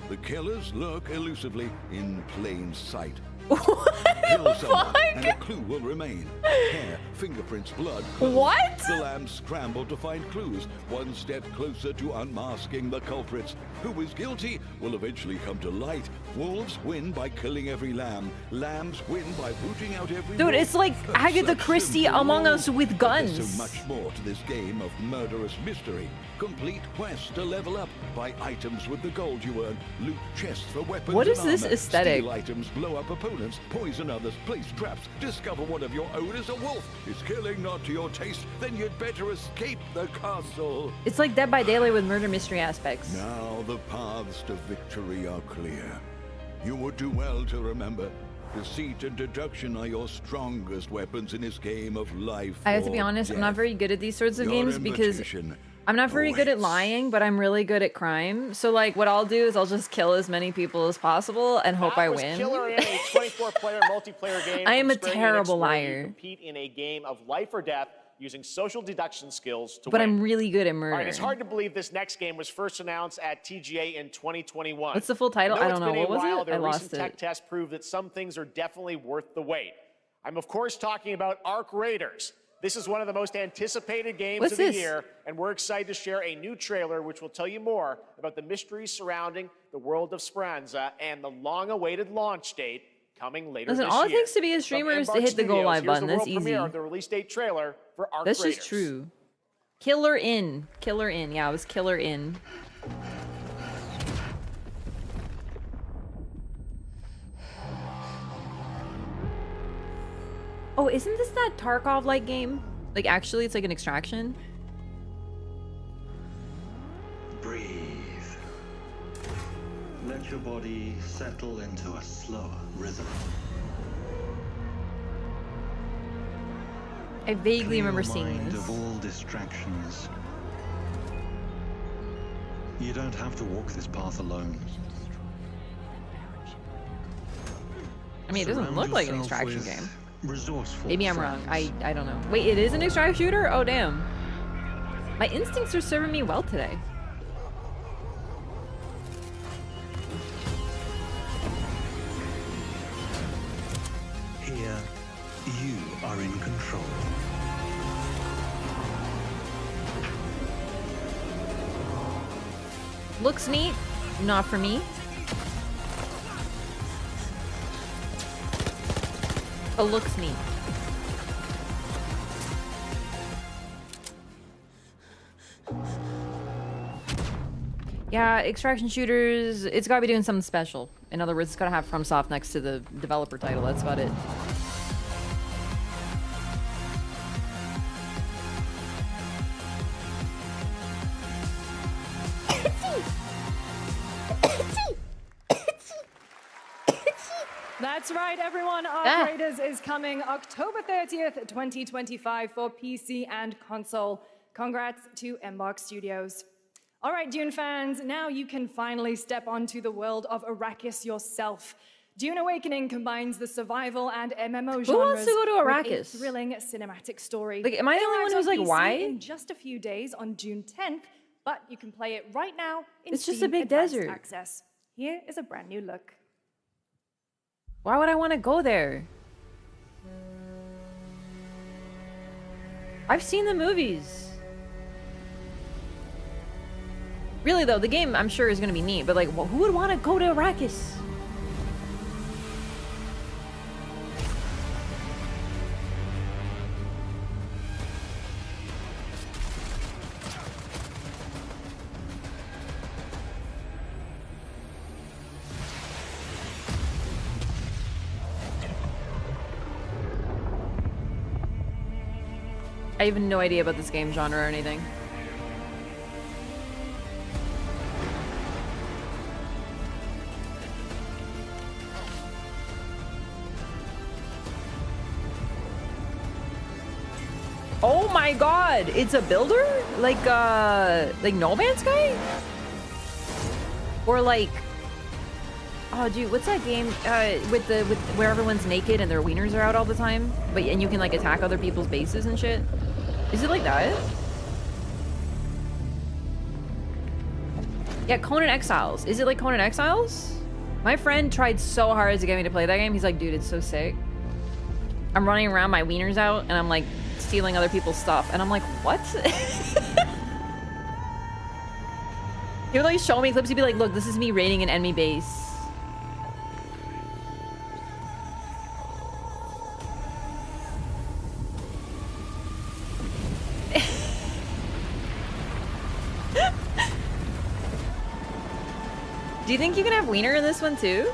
The killers lurk elusively in plain sight. Kill someone, and a clue will remain. Hair, fingerprints, blood, clothes. What? The lambs scramble to find clues, one step closer to unmasking the culprits. Who is guilty will eventually come to light. Wolves win by killing every lamb. Lambs win by rooting out every Dude, wolf. it's like Agatha Such Christie simple Among rules, Us with but there's guns. so much more to this game of murderous mystery. Complete quests to level up, buy items with the gold you earn, loot chests for weapons What and is this armor, aesthetic? steal items, blow up opponents, poison others, place traps, discover one of your own is a wolf. Is killing not to your taste? Then you'd better escape the castle. It's like Dead by Daylight with murder mystery aspects. Now the paths to victory are clear. You would do well to remember, deceit and deduction are your strongest weapons in this game of life. I have to be or honest, I'm not death. very good at these sorts of Your games because invitation I'm not very good at lying, but I'm really good at crime. So like what I'll do is I'll just kill as many people as possible and hope I win. Killer in a 24-player multiplayer game. I am from a Stranding terrible where you liar. compete in a game of life or death using social deduction skills to But win. I'm really good at murder. All right, it's hard to believe this next game was first announced at TGA in 2021. What's the full title? I don't know. What was it? Their I lost recent tech it. tests prove that some things are definitely worth the wait. I'm of course talking about Ark Raiders. This is one of the most anticipated games What's of the this? year, and we're excited to share a new trailer which will tell you more about the mysteries surrounding the world of Speranza and the long-awaited launch date coming later Listen, this all it year. takes to be a streamer is to From hit the go Embark live Studios, button. here's That's the world premiere easy. of the release date trailer for Ark That's Raiders. just true. Killer in. Killer in. Yeah, it was killer in. Oh, isn't this that Tarkov-like game? Like, actually, it's like an extraction? Breathe. Let your body settle into a slower rhythm. I vaguely Clear remember your seeing mind this. of all distractions. You don't have to walk this path alone. I mean, it doesn't Surround look like an yourself extraction with game. resourceful Maybe I'm wrong. friends. I don't know. Wait, it is an extraction shooter? Oh, damn. My instincts are serving me well today. Here, you are in control. Looks neat. Not for me. But looks neat. Yeah, extraction shooters, it's gotta be doing something special. In other words, it's gotta have FromSoft next to the developer title. That's about it. That's right, everyone. Ark Raiders is coming October 30th, 2025 for PC and console. Congrats to Embark Studios. All right, Dune fans, now you can finally step onto the world of Arrakis yourself. Dune Awakening combines the survival and MMO genres. Who wants to go to with Arrakis? a thrilling cinematic story. Like, am I the only one who's like, PC why? In just a few days on June 10th, but you can play it right now in It's just Steam a big Advanced desert. Access. Here is a brand new look. Why would I want to go there? I've seen the movies. Really though, the game I'm sure is going to be neat, but like, who would want to go to Arrakis? I have no idea about this game genre or anything. Oh my god, it's a builder? Like No Man's Sky? Or like, oh dude, what's that game with where everyone's naked and their wieners are out all the time? And you can like attack other people's bases and shit? Is it like that? Yeah, Conan Exiles. Is it like Conan Exiles? My friend tried so hard to get me to play that game. He's like, dude, it's so sick. I'm running around, my wiener's out, and I'm like stealing other people's stuff. And I'm like, what? He would like show me clips, he'd be like, look, this is me raiding an enemy base. Do you think you can have wiener in this one too?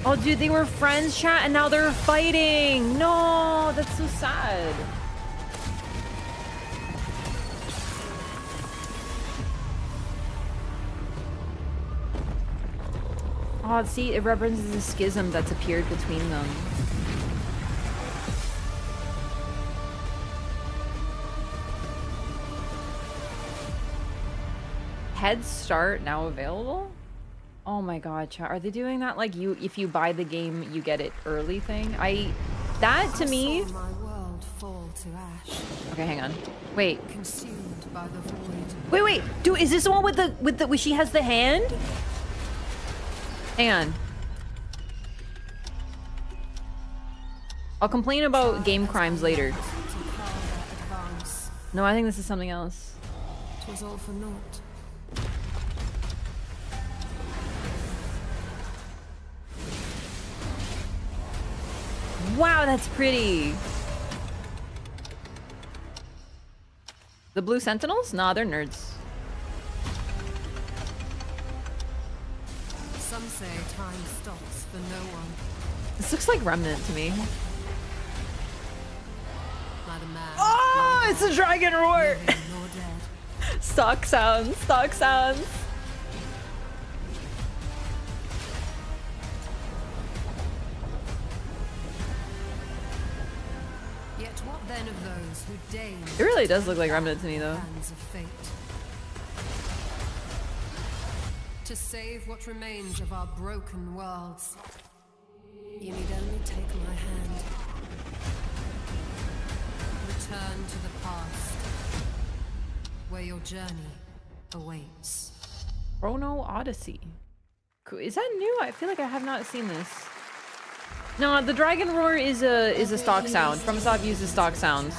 Oh, dude, they were friends, chat, and now they're fighting. No, that's so sad. Oh, see, it represents the schism that's appeared between them. Head Start now available? Oh my god, chat. Are they doing that like if you buy the game, you get it early thing? That to me. My world fall to ash. Okay, hang on. Wait. Consumed by the void. Wait. Dude, is this the one with the where she has the hand? Hang on. I'll complain about game crimes later. No, I think this is something else. It was all for naught. Wow, that's pretty. The Blue Sentinels? Nah, they're nerds. Some say time stops for no one. This looks like Remnant to me. Neither man, Oh, it's a dragon roar! nor dead. Stock sounds, stock sounds. Yet what then of those who deign It really does look like Remnant to me, though. hands of fate? To save what remains of our broken worlds, you need only take my hand. Return to the past, where your journey awaits. Chrono Odyssey. Cool. Is that new? I feel like I have not seen this. No, the Dragon Roar is a stock sound. FromSoft uses stock sounds.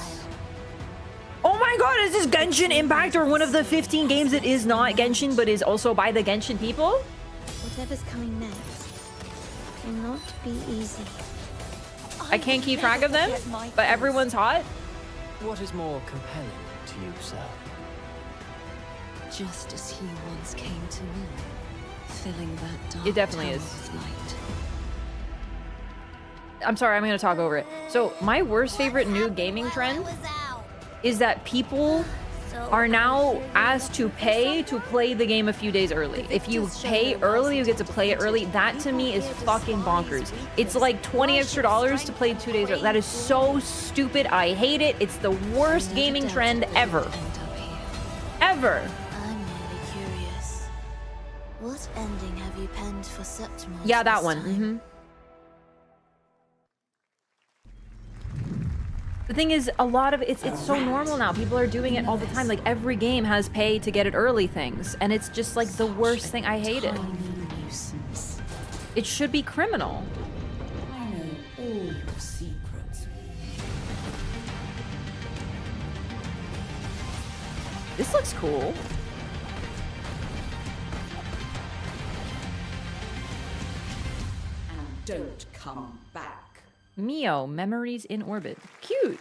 Oh my god, is this Genshin Impact or one of the 15 games that is not Genshin but is also by the Genshin people? Whatever's coming next will not be easy. I can't keep track of them, but everyone's hot. What is more compelling to you, sir? Just as he once came to me, filling that dark It definitely tower is. with light. I'm sorry, I'm gonna talk over it. So my worst favorite new gaming trend is that people are now asked to pay to play the game a few days early. If you pay early, you get to play it early. That to me is fucking bonkers. It's like $20 extra to play 2 days early. That is so stupid. I hate it. It's the worst gaming trend ever. Ever. I'm really curious. What ending have you penned for Septimus? Yeah, that this one. time? The thing is, a lot of it's so normal now. People are doing it all the time. Like every game has pay to get it early things, and it's just like the worst thing. I hate it. It should be criminal. I know all your secrets. This looks cool. And don't come back. Mio, Memories in Orbit. Cute.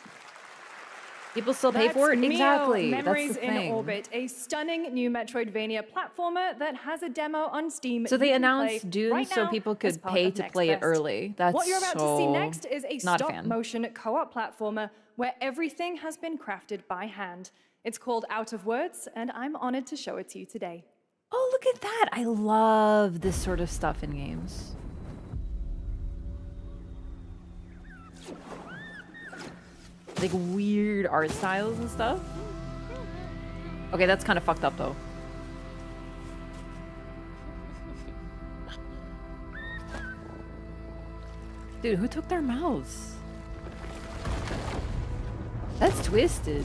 People still pay That's for it? Mio, Exactly. Memories That's the in thing. Orbit, a stunning new Metroidvania platformer that has a demo on Steam. So they you can announced play Dune right so now people as could part pay of to Next play it Fest. early. That's What you're about to see next is a not a fan. stop-motion co-op platformer where everything has been crafted by hand. It's called Out of Words, and I'm honored to show it to you today. Oh, look at that. I love this sort of stuff in games. Like weird art styles and stuff. Okay, that's kind of fucked up though. Dude, who took their mouse? That's twisted.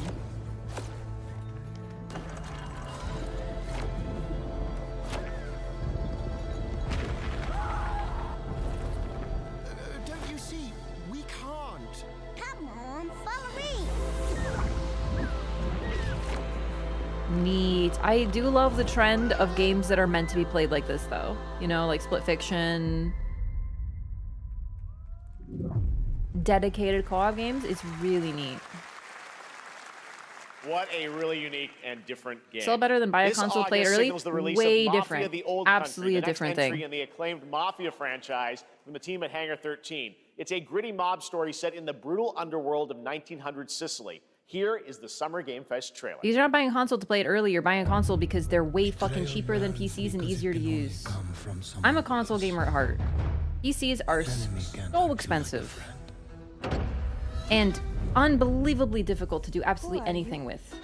Don't you see? We can't. Come on, follow me. Neat. I do love the trend of games that are meant to be played like this though. You know, like Split Fiction. Dedicated co-op games. It's really neat. What a really unique and different game. Still better than buy a This console played August early? signals the release Way of Mafia: different. The Old Absolutely Country, a the next different entry thing. in the acclaimed Mafia franchise from the team at Hangar 13. It's a gritty mob story set in the brutal underworld of 1900 Sicily. Here is the Summer Game Fest trailer. You're not buying a console to play it early. You're buying a console because they're way fucking cheaper than PCs and easier to use. I'm a console gamer at heart. PCs are so expensive. And unbelievably difficult to do absolutely anything with.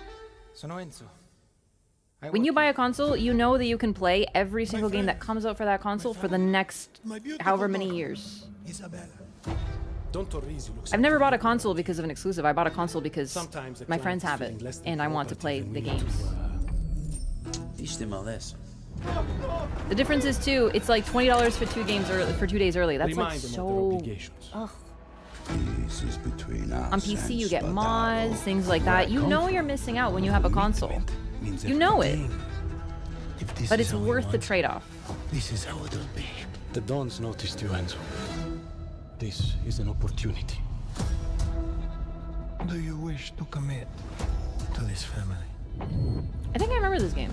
When you buy a console, you know that you can play every single game that comes out for that console for the next however many years. I've never bought a console because of an exclusive. I bought a console because my friends have it, and I want to play the games. The difference is too, it's like $20 for 2 games early, for 2 days early. That's like so. Ugh. On PC, you get mods, things like that. You know you're missing out when you have a console. You know it. But it's worth the trade-off. This is how it'll be. The Dons noticed you, Enzo. This is an opportunity. Do you wish to commit to this family? I think I remember this game.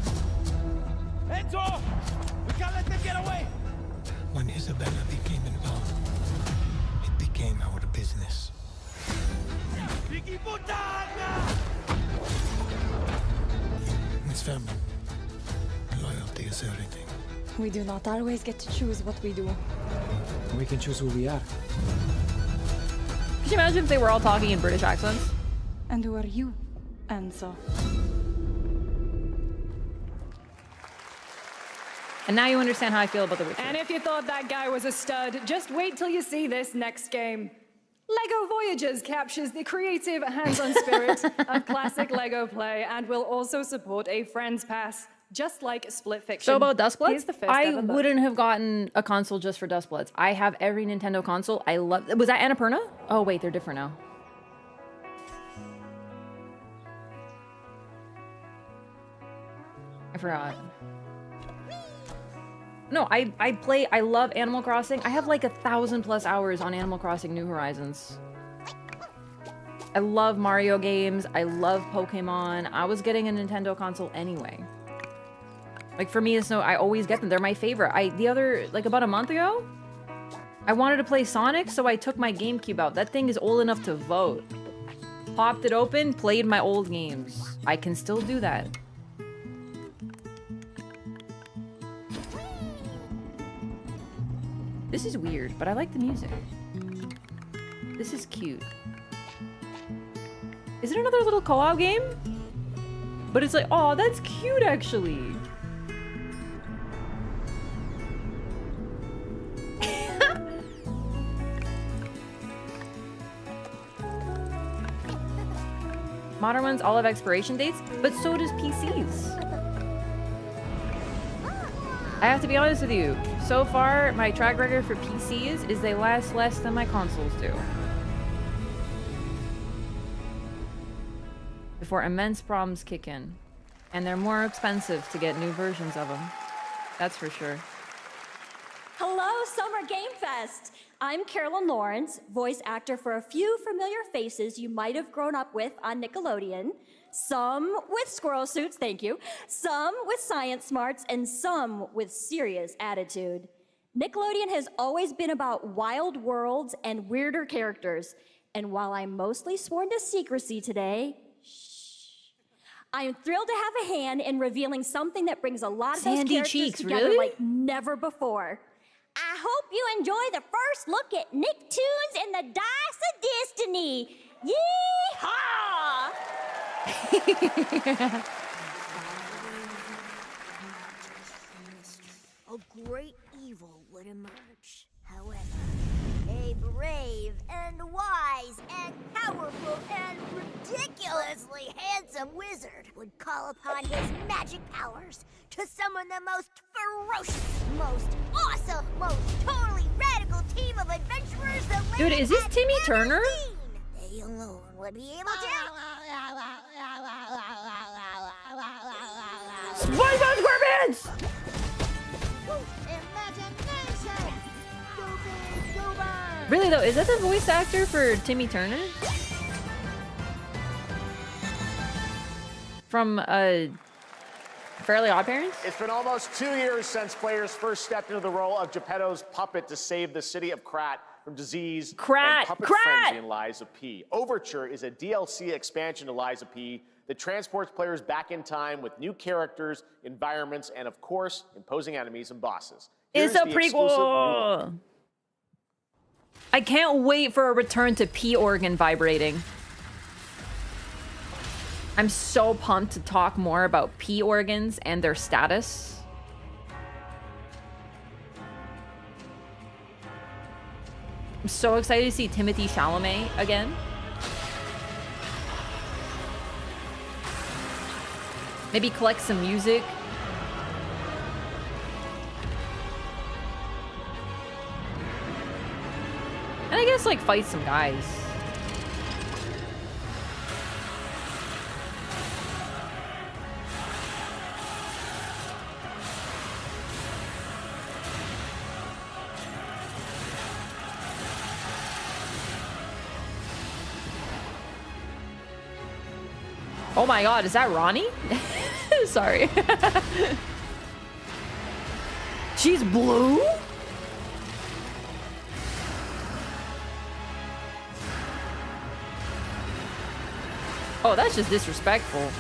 Enzo! We can't let them get away! When Isabella became involved, it became our business. Piggy puttana! This family, loyalty is everything. We do not always get to choose what we do. We can choose who we are. Could you imagine if they were all talking in British accents? And who are you, Enzo? And now you understand how I feel about The Witcher. And if you thought that guy was a stud, just wait till you see this next game. LEGO Voyagers captures the creative, hands-on spirit of classic LEGO play and will also support a Friends Pass, just like Split Fiction. So about Dustbloods, Here's the first I ever look. wouldn't have gotten a console just for Dustbloods. I have every Nintendo console. I love. Was that Annapurna? Oh wait, they're different now. I forgot. No, I love Animal Crossing. I have like 1,000+ hours on Animal Crossing New Horizons. I love Mario games. I love Pokemon. I was getting a Nintendo console anyway. Like for me, it's no, I always get them. They're my favorite. Like about a month ago, I wanted to play Sonic, so I took my GameCube out. That thing is old enough to vote. Popped it open, played my old games. I can still do that. This is weird, but I like the music. This is cute. Is it another little co-op game? But it's like, oh, that's cute actually. Modern ones all have expiration dates, but so does PCs. I have to be honest with you. So far, my track record for PCs is they last less than my consoles do. Before immense problems kick in. And they're more expensive to get new versions of them. That's for sure. Hello, Summer Game Fest! I'm Carolyn Lawrence, voice actor for a few familiar faces you might have grown up with on Nickelodeon. Some with squirrel suits, thank you. Some with science smarts, and some with serious attitude. Nickelodeon has always been about wild worlds and weirder characters. And while I'm mostly sworn to secrecy today, I am thrilled to have a hand in revealing something that brings a lot of those Sandy characters cheeks, together really? like never before. I hope you enjoy the first look at Nicktoons and the Dice of Destiny. Yee-haw! A great evil would emerge. However, a brave and wise and powerful and ridiculously handsome wizard would call upon his magic powers to summon the most ferocious, most awesome, most totally radical team of adventurers the Dude, land is this has Timmy ever Turner? seen. They alone would be able to... SpongeBob SquarePants! Really though, is that the voice actor for Timmy Turner? from Fairly Odd Parents? It's been almost 2 years since players first stepped into the role of Geppetto's puppet to save the city of Krat from disease and puppet frenzy in Lies of P. Overture is a DLC expansion to Lies of P that transports players back in time with new characters, environments, and of course, imposing enemies and bosses. It's a prequel! I can't wait for a return to P organ vibrating. I'm so pumped to talk more about P organs and their status. I'm so excited to see Timothée Chalamet again. Maybe collect some music. And I guess, like, fight some guys. Oh my god, is that Ronnie? Sorry. She's blue? Oh, that's just disrespectful.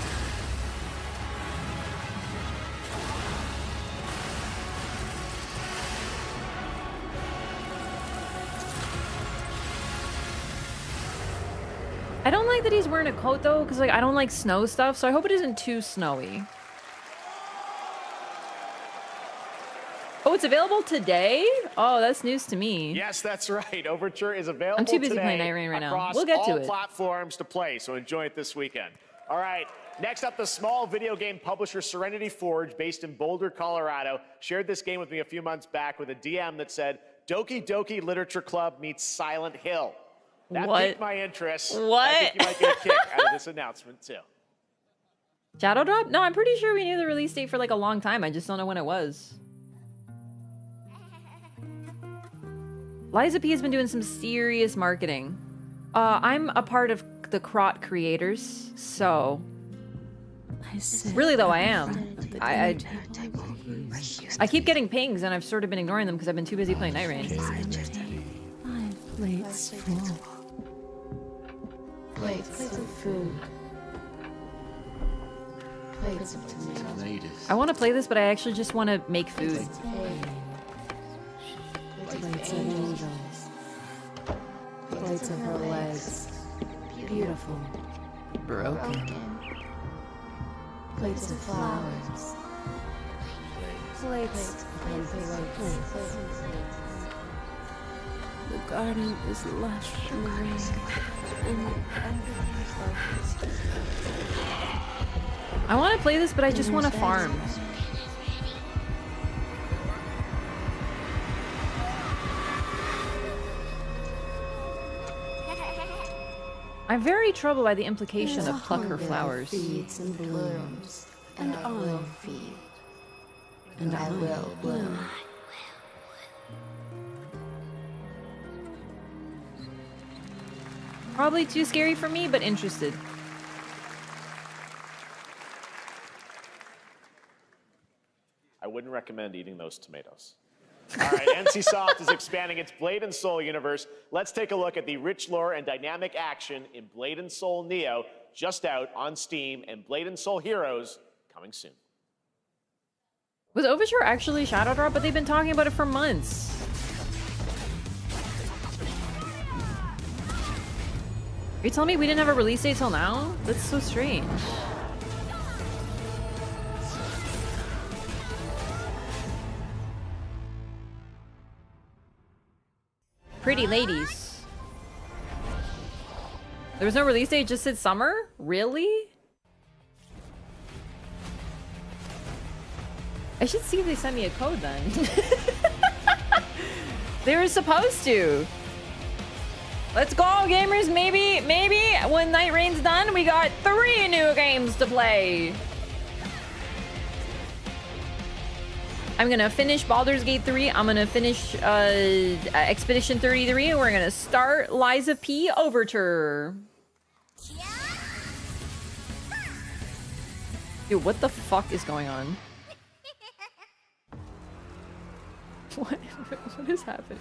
I don't like that he's wearing a coat though, because like I don't like snow stuff, so I hope it isn't too snowy. Oh, it's available today? Oh, that's news to me. Yes, that's right. Overture is available I'm too busy today playing Night Rain right now. across We'll get to all it. platforms to play, so enjoy it this weekend. All right, next up, the small video game publisher Serenity Forge, based in Boulder, Colorado, shared this game with me a few months back with a DM that said, Doki Doki Literature Club meets Silent Hill. That piqued my interest. What? I think you might get a kick out of this announcement, too. Shadow Drop? No, I'm pretty sure we knew the release date for like a long time. I just don't know when it was. Liza P has been doing some serious marketing. I'm a part of the Krot creators, so... Really though, I am. I keep getting pings and I've sort of been ignoring them because I've been too busy playing Night Rain. Plates full. Plates of food. Plates of tomatoes. I want to play this, but I actually just want to make food. Plates of angels. Plates of her legs. Beautiful. Broken. Plates of flowers. Plates and plates. The garden is lush and green, and I want to play this, but I just want to farm. I'm very troubled by the implication of pluck her flowers. feeds and blooms, and I will feed, and I will bloom. Probably too scary for me, but interested. I wouldn't recommend eating those tomatoes. All right, NCSoft is expanding its Blade and Soul universe. Let's take a look at the rich lore and dynamic action in Blade and Soul Neo, just out on Steam, and Blade and Soul Heroes coming soon. Was Overture actually Shadow Drop? But they've been talking about it for months. Are you telling me we didn't have a release date till now? That's so strange. Pretty ladies. There was no release date, just said summer? Really? I should see if they sent me a code then. They were supposed to. Let's go, gamers. Maybe when Night Rain's done, we got 3 new games to play. I'm gonna finish Baldur's Gate 3. I'm gonna finish Expedition 33, and we're gonna start Liza P. Overture. Dude, what the fuck is going on? What is happening?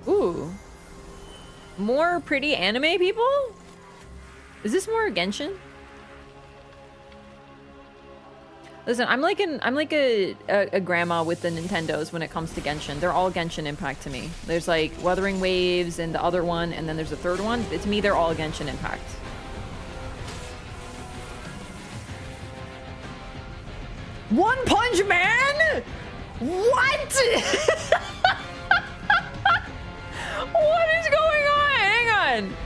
Ooh. More pretty anime people? Is this more Genshin? Listen, I'm like a grandma with the Nintendos when it comes to Genshin. They're all Genshin Impact to me. There's like Wuthering Waves and the other one, and then there's a third one. To me, they're all Genshin Impact. One Punch Man? What? What is going on? Hang on.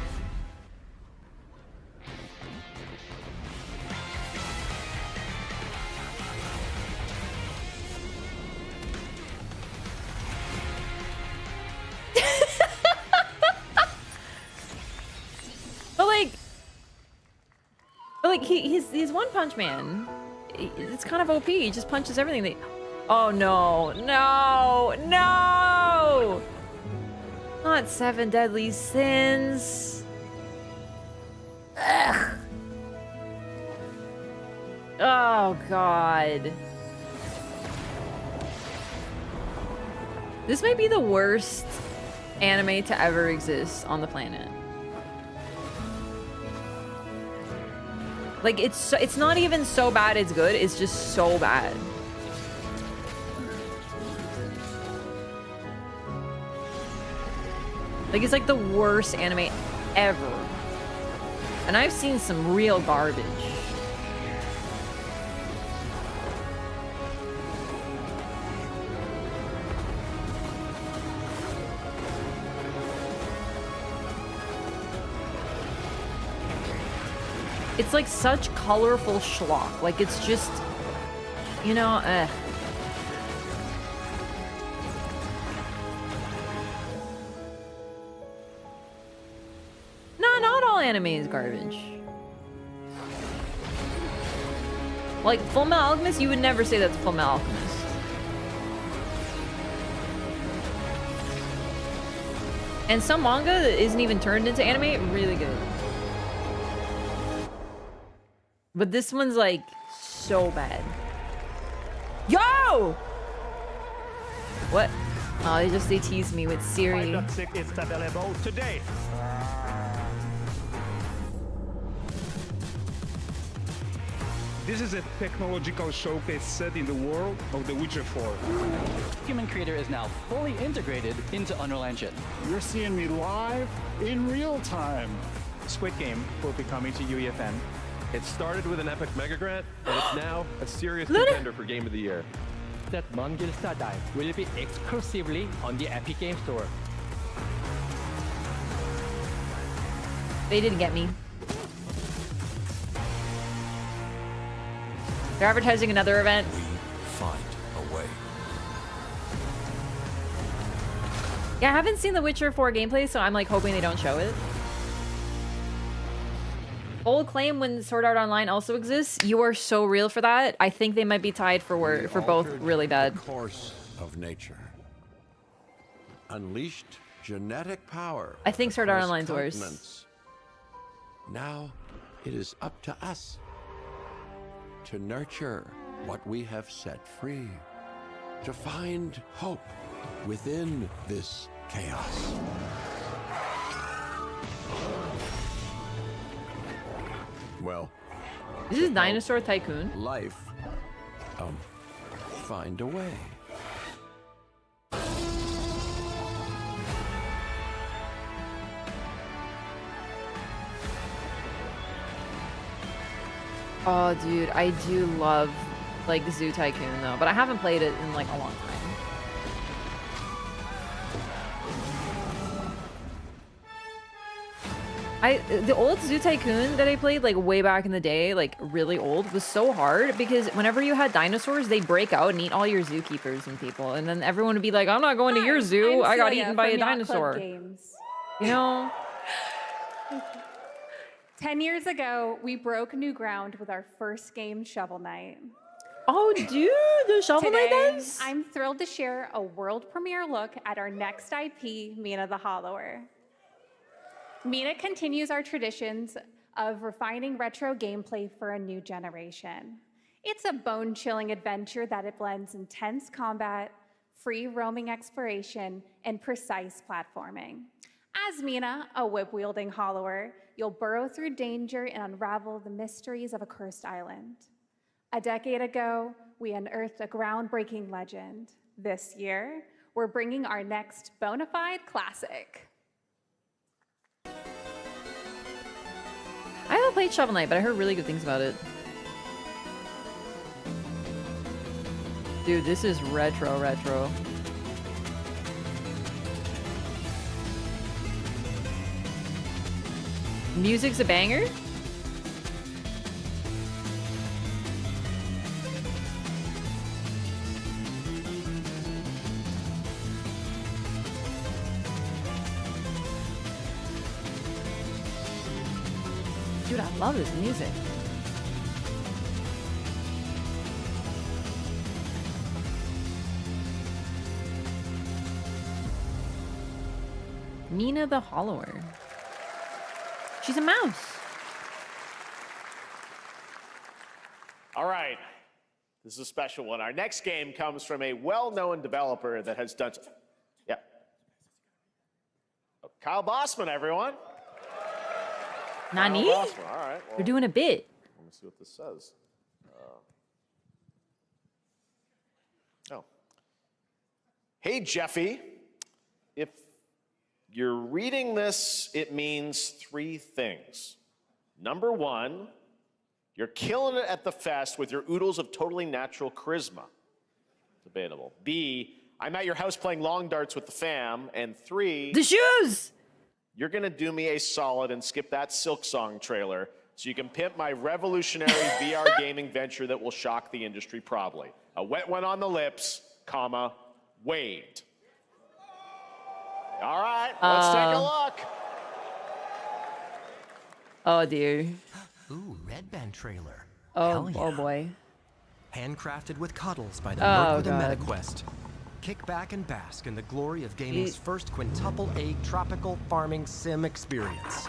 But like he's One Punch Man. It's kind of OP. He just punches everything. Oh no, no, no! Not 7 Deadly Sins. Ugh. Oh god. This might be the worst anime to ever exist on the planet. Like it's not even so bad it's good, it's just so bad. Like it's like the worst anime ever. And I've seen some real garbage. It's like such colorful schlock. Like it's just, you know, No, not all anime is garbage. Like Full Metal Alchemist, you would never say that's Full Metal Alchemist. And some manga that isn't even turned into anime, really good. But this one's like so bad. Yo! What? Oh, they tease me with Siri. 5.6 is available today. This is a technological showcase set in the world of The Witcher 4. Human Creator is now fully integrated into Unreal Engine. You're seeing me live in real time. Squid Game will be coming to UEFN. It started with an epic mega grant, and it's now a serious contender for Game of the Year. That Mongilsta Dive will be exclusively on the Epic Game Store. They didn't get me. They're advertising another event. We find a way. Yeah, I haven't seen The Witcher 4 gameplay, so I'm like hoping they don't show it. Full claim when Sword Art Online also exists. You are so real for that. I think they might be tied for both really bad. The course of nature. Unleashed genetic power. I think Sword Art across Online's worse. continents. Now it is up to us to nurture what we have set free, to find hope within this chaos. Well, This is Dinosaur Tycoon. Life, find a way. Oh, dude, I do love like Zoo Tycoon though, but I haven't played it in like a long time. The old Zoo Tycoon that I played like way back in the day, like really old, was so hard because whenever you had dinosaurs, they'd break out and eat all your zookeepers and people, and then everyone would be like, "I'm not going to your zoo. I got eaten by a dinosaur." You know. 10 years ago, we broke new ground with our first game, Shovel Knight. Oh, dude, the Shovel Knight does? I'm thrilled to share a world premiere look at our next IP, Mina the Hollower. Mina continues our traditions of refining retro gameplay for a new generation. It's a bone-chilling adventure that it blends intense combat, free roaming exploration, and precise platforming. As Mina, a whip-wielding hollower, you'll burrow through danger and unravel the mysteries of a cursed island. A decade ago, we unearthed a groundbreaking legend. This year, we're bringing our next bona fide classic. I haven't played Shovel Knight, but I heard really good things about it. Dude, this is retro. Music's a banger? Dude, I love this music. Mina the Hollower. She's a mouse. All right. This is a special one. Our next game comes from a well-known developer that has done... Yeah. Kyle Bossman, everyone. Nani? Kyle Bossman. All right. Well, They're doing a bit. let me see what this says. Oh. Hey, Jeffy. If you're reading this, it means 3 things. Number 1, you're killing it at the fest with your oodles of totally natural charisma. Debatable. B, I'm at your house playing long darts with the fam. And 3, the shoes! You're gonna do me a solid and skip that Silk Song trailer so you can pimp my revolutionary VR gaming venture that will shock the industry probably. A wet one on the lips, comma, waved. All right, let's take a look. Oh dear. Ooh, Red Band trailer. Oh, Hell yeah. oh boy. Handcrafted with cuddles by the Oh, Merc with a God. MetaQuest. Kick back and bask in the glory of gaming's first quintuple A tropical farming sim experience.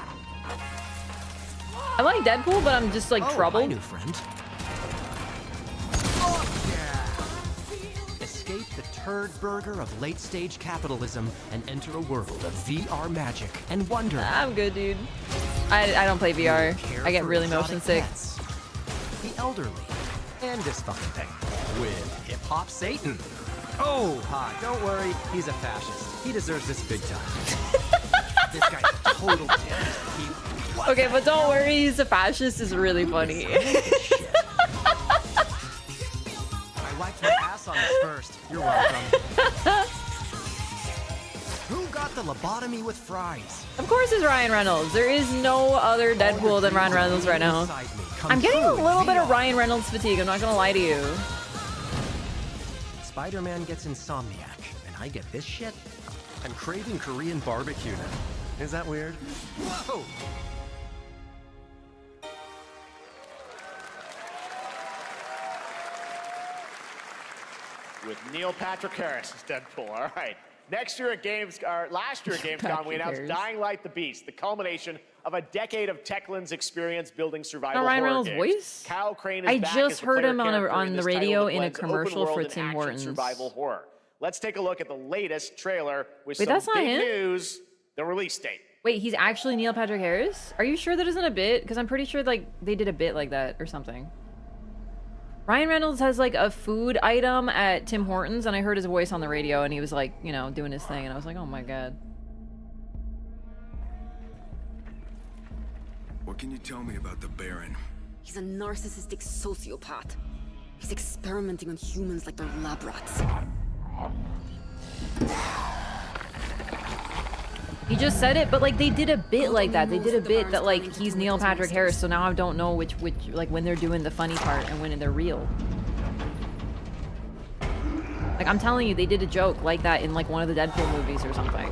I like Deadpool, but I'm just like troubled. Hi, new friend. Escape the turd burger of late-stage capitalism and enter a world of VR magic and wonder. I'm good, dude. I don't play VR. Care I get for really exotic motion sick. pets, the elderly, and this fucking thing with Hip Hop Satan. Oh, ha, don't worry, he's a fascist. He deserves this big time. This guy's a total dick. Okay, but don't worry, he's a fascist is really funny. I wiped my ass on this first. You're welcome. Who got the lobotomy with fries? Of course it's Ryan Reynolds. There is no other Deadpool than Ryan Reynolds right now. I'm getting a little bit of Ryan Reynolds fatigue, I'm not gonna lie to you. Spider-Man gets Insomniac, and I get this shit? I'm craving Korean barbecue now. Is that weird? Whoa! With Neil Patrick Harris as Deadpool. All right. Next year at last year at Gamescom, we announced Harris. Dying Light: The Beast, the culmination of a decade of Techland's experience building survival Ryan horror Reynolds' games. voice? Kyle Crane is I back just as the heard player him on character on in the this title radio that in a blends open commercial world for and Tim action Hortons. survival horror. Let's take a look at the latest trailer with Wait, some that's not big him? news: the release date. Wait, he's actually Neil Patrick Harris? Are you sure that isn't a bit? Because I'm pretty sure like they did a bit like that or something. Ryan Reynolds has like a food item at Tim Hortons, and I heard his voice on the radio, and he was like, you know, doing his thing, and I was like, oh my god. What can you tell me about the Baron? He's a narcissistic sociopath. He's experimenting on humans like they're lab rats. He just said it, but like they did a bit like that. They did a bit that like he's Neil Patrick Harris, so now I don't know which like when they're doing the funny part and when they're real. Like I'm telling you, they did a joke like that in like one of the Deadpool movies or something.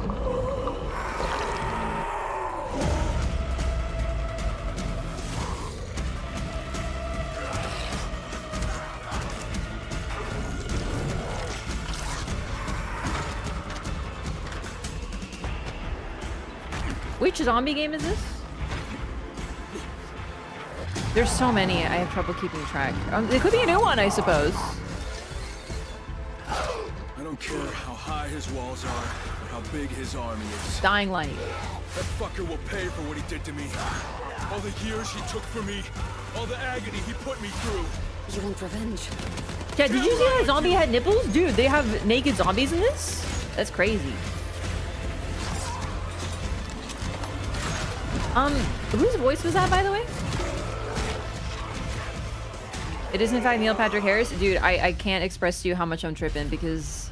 Which zombie game is this? There's so many, I have trouble keeping track. It could be a new one, I suppose. I don't care how high his walls are or how big his army is. Dying Light. That fucker will pay for what he did to me. All the years he took from me. All the agony he put me through. You want revenge? Yeah, did you see that zombie had nipples? Dude, they have naked zombies in this? That's crazy. Whose voice was that, by the way? It is in fact Neil Patrick Harris. Dude, I can't express to you how much I'm tripping because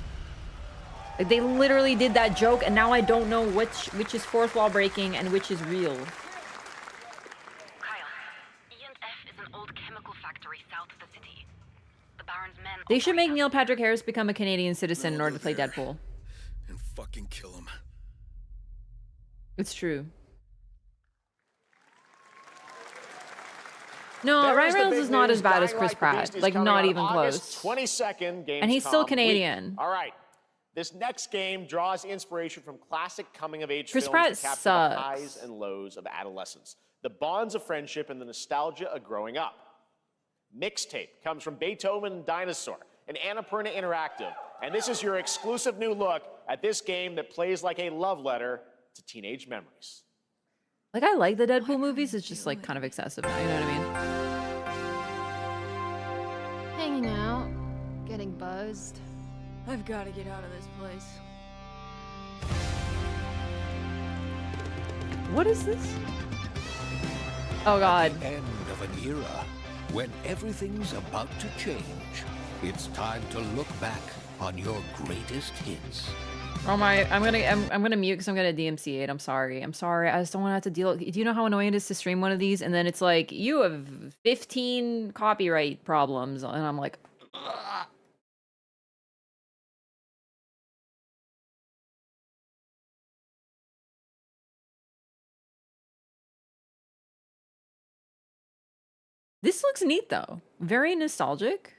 they literally did that joke and now I don't know which is fourth wall breaking and which is real. They should make Neil Patrick Harris become a Canadian citizen in order to play Deadpool. And fucking kill him. It's true. No, There's Ryan the Reynolds big is not news. as bad as Dying Chris Light, the Pratt. Beast is Like, coming not out even August close. 22nd, And he's still Gamescom Canadian. week. All right. This next game draws inspiration from classic coming-of-age Chris films Pratt that capture sucks. the highs and lows of adolescence, the bonds of friendship, and the nostalgia of growing up. Mixtape comes from Beethoven and Dinosaur and Annapurna Interactive, and this is your exclusive new look at this game that plays like a love letter to teenage memories. Like, I like the Deadpool movies. It's just, like, kind of excessive now, you know what I mean? Hanging out, getting buzzed. I've got to get out of this place. What is this? Oh, God. End of an era when everything's about to change. It's time to look back on your greatest hits. Oh my, I'm gonna mute because I'm gonna DMCA it. I'm sorry. I just don't want to have to deal. Do you know how annoying it is to stream one of these and then it's like you have 15 copyright problems and I'm like, ugh. This looks neat though. Very nostalgic.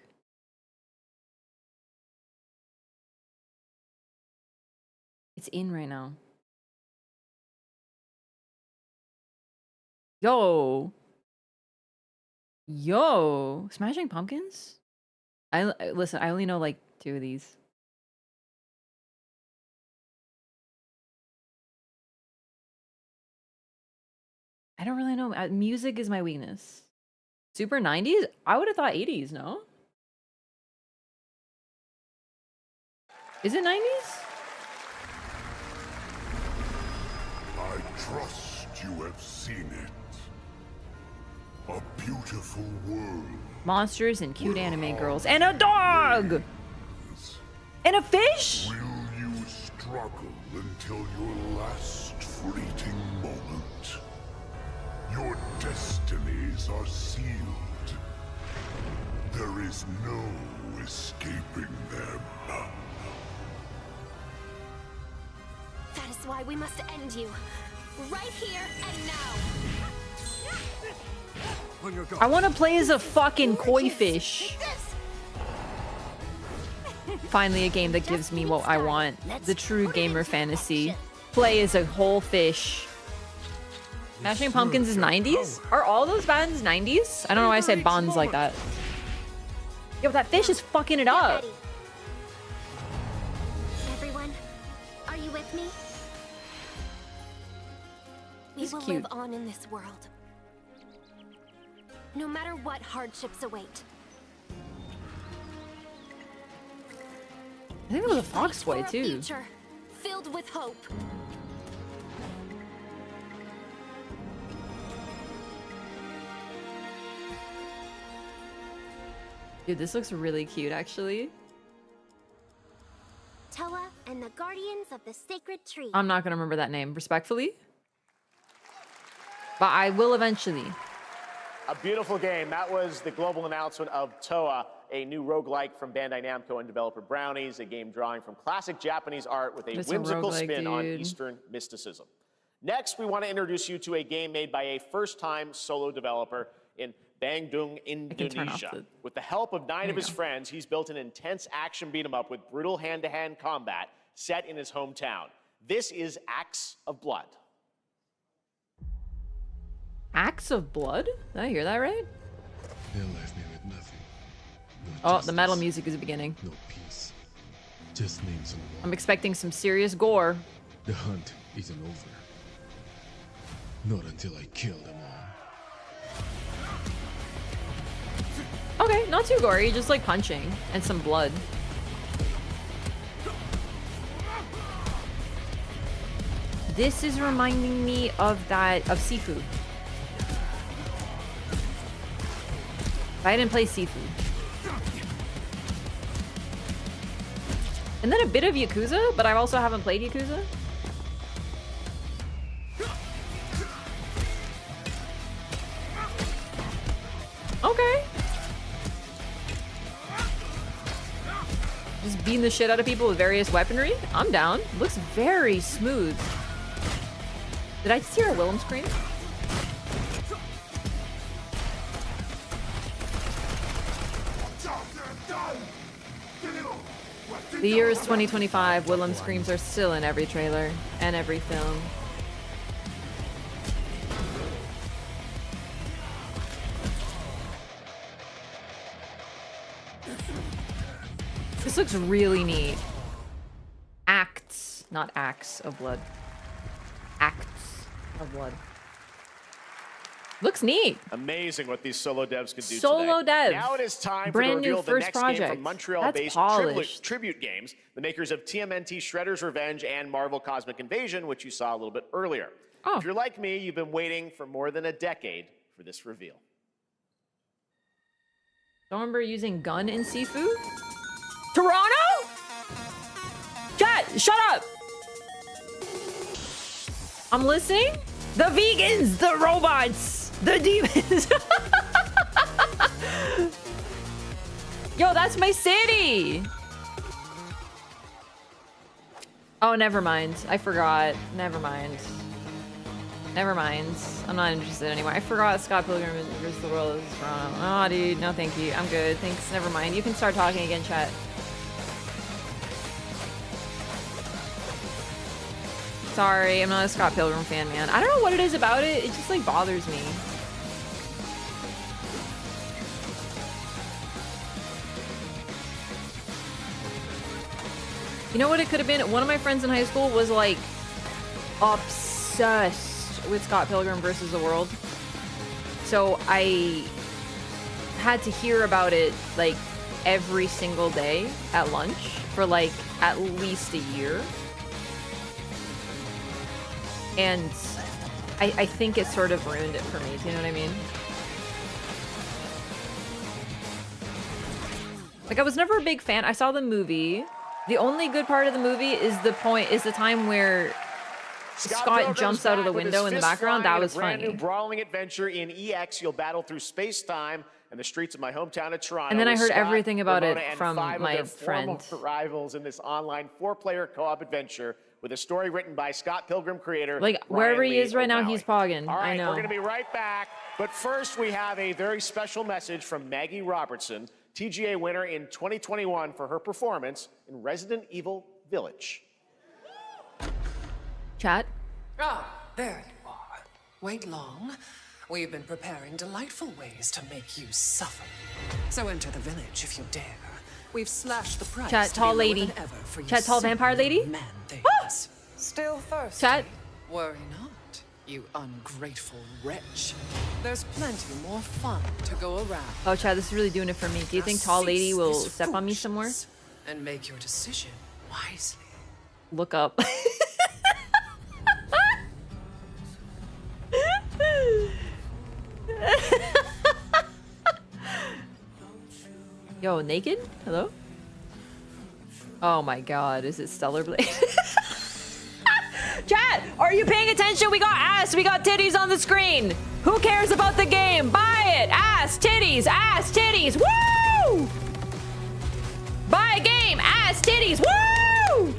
It's in right now. Yo, Smashing Pumpkins? Listen, I only know like 2 of these. I don't really know. Music is my weakness. Super 90s? I would have thought 80s, no? Is it 90s? I trust you have seen it. A beautiful world. Monsters and cute anime girls. And a dog! And a fish? Will you struggle until your last fleeting moment? Your destinies are sealed. There is no escaping them. That is why we must end you. Right here and now. I want to play as a fucking koi fish. Finally, a game that gives me what I want. The true gamer fantasy. Play as a whole fish. Smashing Pumpkins is 90s? Are all those bands 90s? I don't know why I said bonds like that. Yo, that fish is fucking it up. Everyone, are you with me? We He's will cute. live on in this world. No matter what hardships await. I think it was a fox For boy a too. future filled with hope. Dude, this looks really cute actually. Toa and the Guardians of the Sacred Tree. I'm not gonna remember that name, respectfully. But I will eventually. A beautiful game. That was the global announcement of Toa, a new roguelike from Bandai Namco and developer Brownies, a game drawing from classic Japanese art with a It's a whimsical roguelike, spin on dude. Eastern mysticism. Next, we want to introduce you to a game made by a first-time solo developer in Bandung, Indonesia. With the help of 9 of his friends, he's built an intense action beat-em-up with brutal hand-to-hand combat set in his hometown. This is Acts of Blood. Acts of blood? Did I hear that right? They left me with nothing. No Oh, justice, the metal music is beginning. no peace. Just names on the wall. I'm expecting some serious gore. The hunt isn't over. Not until I kill them all. Okay, not too gory, just like punching and some blood. This is reminding me of Sifu. I didn't play Sifu. And then a bit of Yakuza, but I also haven't played Yakuza. Okay. Just beating the shit out of people with various weaponry. I'm down. Looks very smooth. Did I just hear a Willem scream? The year is 2025. Willem screams are still in every trailer and every film. This looks really neat. Acts, not acts of blood. Acts of blood. Looks neat. Amazing what these solo devs can do Solo today. dev. Now it is time Brand to new reveal the first next project. game from Montreal-based Polished. Tribute Games, the makers of TMNT Shredder's Revenge and Marvel Cosmic Invasion, which you saw a little bit earlier. Oh. If you're like me, you've been waiting for more than a decade for this reveal. Don't remember using gun in Sifu? Toronto? Chat, shut up! I'm listening. The vegans, the robots, the demons. Yo, that's my city. Oh, never mind. I forgot. Never mind. Never mind. I'm not interested anymore. I forgot Scott Pilgrim vs. the World is Toronto. Oh, dude. No, thank you. I'm good. Thanks. Never mind. You can start talking again, chat. Sorry, I'm not a Scott Pilgrim fan, man. I don't know what it is about it. It just, like, bothers me. You know what it could have been? One of my friends in high school was, like, obsessed with Scott Pilgrim versus the World. So I had to hear about it, like, every single day at lunch for, like, at least a year. And I think it sort of ruined it for me. Do you know what I mean? Like, I was never a big fan. I saw the movie. The only good part of the movie is the time where Scott jumps out of the window in the background. That was funny. Brand new brawling adventure in EX. You'll battle through space-time and the streets of my hometown of Toronto. And then I heard Scott, everything about Ramona, it and from 5 of my their friend. former rivals in this online 4-player co-op adventure with a story written by Scott Pilgrim creator Like, wherever he is right now, he's pogging. All right, I know. we're going to be right back. But first, we have a very special message from Maggie Robertson, TGA winner in 2021 for her performance in Resident Evil Village. Chat. Ah, there you are. Wait long. We've been preparing delightful ways to make you suffer. So enter the village if you dare. We've slashed the price. Chat, to tall be lower lady. than ever for you Chat, tall vampire lady. man things. Still thirsty? Chat. Worry not, you ungrateful wretch. There's plenty more fun to go around. Oh, Chad, this is really doing it for me. Do you think tall lady will Cease this step on me some more? and make your decision wisely. Look up. Yo, naked? Hello? Oh my god, is it Stellar Blade? Chat, are you paying attention? We got ass, we got titties on the screen. Who cares about the game? Buy it! Ass, titties, woo! Buy a game, ass, titties, woo!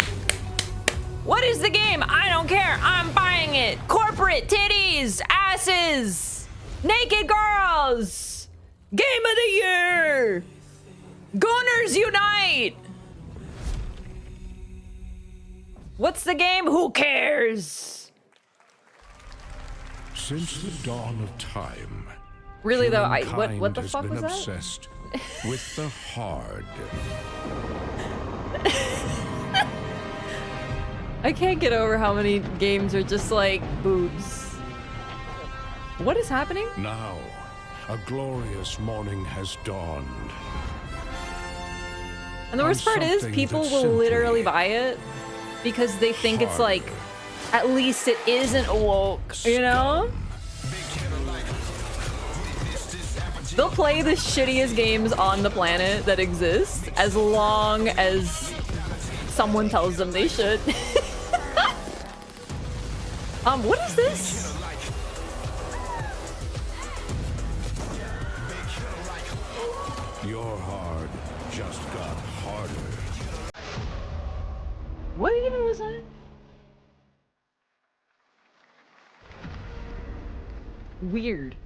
What is the game? I don't care, I'm buying it. Corporate titties, asses, naked girls. Game of the year. Gunners unite! What's the game? Who cares? Since the dawn of time, Really though, humankind what the has fuck been was that? obsessed with the hard. I can't get over how many games are just like boobs. What is happening? Now, a glorious morning has dawned. And the worst part is, people will literally buy it because they think it's like, at least it isn't woke, you know? They'll play the shittiest games on the planet that exist as long as someone tells them they should. What is this? Your hard just got harder. What even was that? Weird.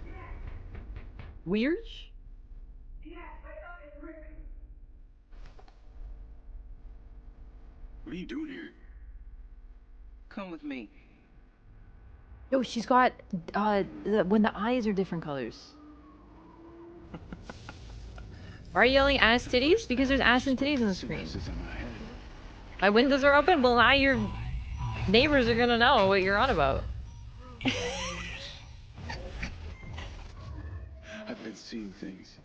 Weird? What are you doing here? Come with me. Yo, she's got, when the eyes are different colors. Why are you yelling ass titties? Because there's ass and titties on the screen. My windows are open? Well, now your neighbors are gonna know what you're on about. I've been seeing things.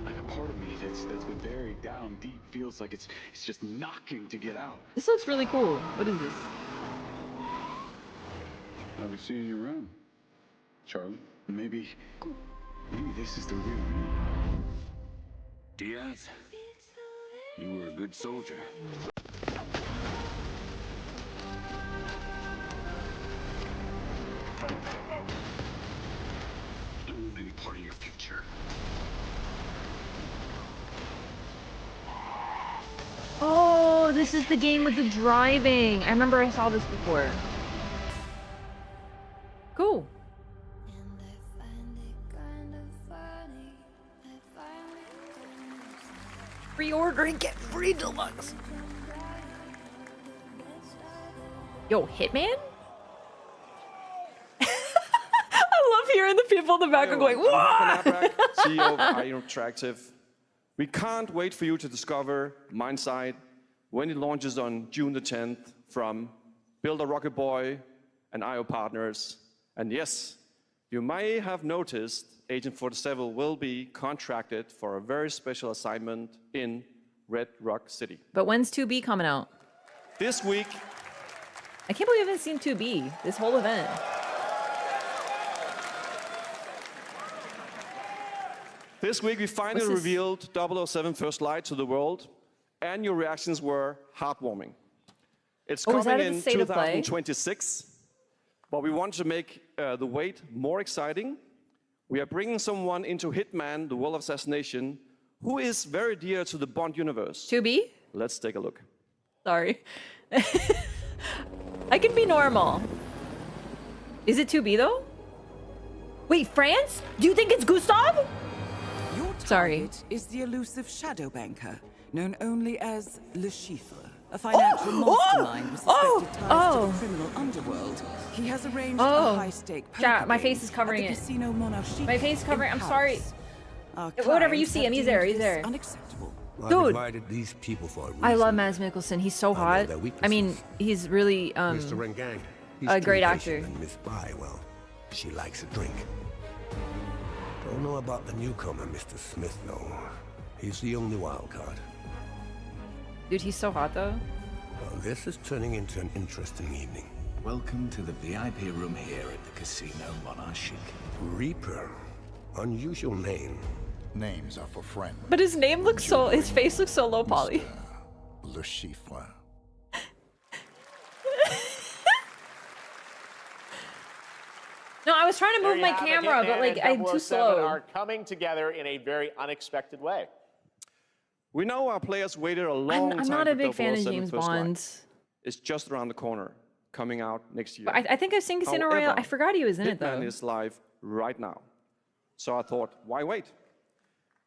Like a part of me that's been buried down deep feels like it's just knocking to get out. This looks really cool. What is this? I'll be seeing you around, Charlie. Maybe this is the real me. Diaz, you were a good soldier. I don't want any part of your future. Oh, this is the game with the driving. I remember I saw this before. Cool. Pre-order and get free deluxe. Yo, Hitman? I love hearing the people in the back are going, "What?" CEO of IO Interactive. We can't wait for you to discover Mindside when it launches on June the 10th from Builder Rocket Boy and IO partners. And yes, you may have noticed Agent 47 will be contracted for a very special assignment in Red Rock City. But when's 2B coming out? This week. I can't believe I haven't seen 2B this whole event. This week we finally revealed 007 First Light to the world, and your reactions were heartwarming. It's coming in 2026, but we want to make the wait more exciting. We are bringing someone into Hitman, the World of Assassination, who is very dear to the Bond universe. 2B? Let's take a look. Sorry. I can be normal. Is it 2B though? Wait, France? Do you think it's Gustav? Your target is the elusive shadow banker, known only as Le Chiffre, a financial mastermind with suspected ties to the criminal underworld. He has arranged a high-stake poker Chat, my game face is covering at the it. Casino Monarchique My face covering. I'm in sorry. Paris. Whatever you clients see have him, he's deemed there. He's this there. Unacceptable. Dude. I've invited these people for a reason. I love Mads Mikkelsen. He's so hot. I mean, he's really Mr. Rengang, he's a great too actor. patient, and Miss Bai, well, she likes a drink. Don't know about the newcomer, Mr. Smith, though. He's the only wild card. Dude, he's so hot though. Well, this is turning into an interesting evening. Welcome to the VIP room here at the Casino Monarchique. Reaper. Unusual name. Names are for friends. But his name looks so, his face looks so low poly. Le Chiffre. No, I was trying to There move you my have it. camera, but Hitman like and I'm too 007 slow. are coming together in a very unexpected way. We know our players waited a long time. I'm not a big fan of 007 James First Light. Bond. It's just around the corner, coming out next year. But I think I've seen Casino Royale. I forgot he was in it though. Hitman is live right now. So I thought, why wait?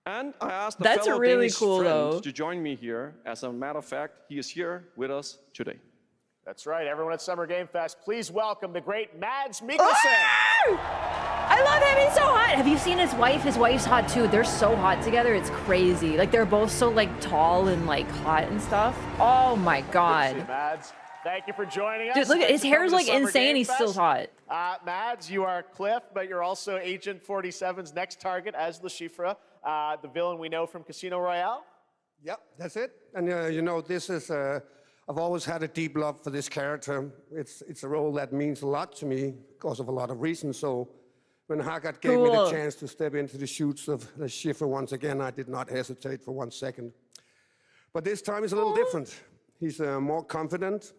And I asked a That's fellow really Danish cool, friend though. to join me here. As a matter of fact, he is here with us today. That's right. Everyone at Summer Game Fest, please welcome the great Mads Mikkelsen. I love him. He's so hot. Have you seen his wife? His wife's hot too. They're so hot together. It's crazy. Like they're both so like tall and like hot and stuff. Oh my God. Good to see you, Mads. Thank you for joining us. Dude, look at his hair's like insane. He's still hot. Mads, you are Cliff, but you're also Agent 47's next target as Le Chiffre, the villain we know from Casino Royale. Yep, that's it. And you know, this is, I've always had a deep love for this character. It's a role that means a lot to me because of a lot of reasons. So when Haggard gave me the chance to step into the shoes of Le Chiffre once again, I did not hesitate for 1 second. But this time is a little different. He's more confident.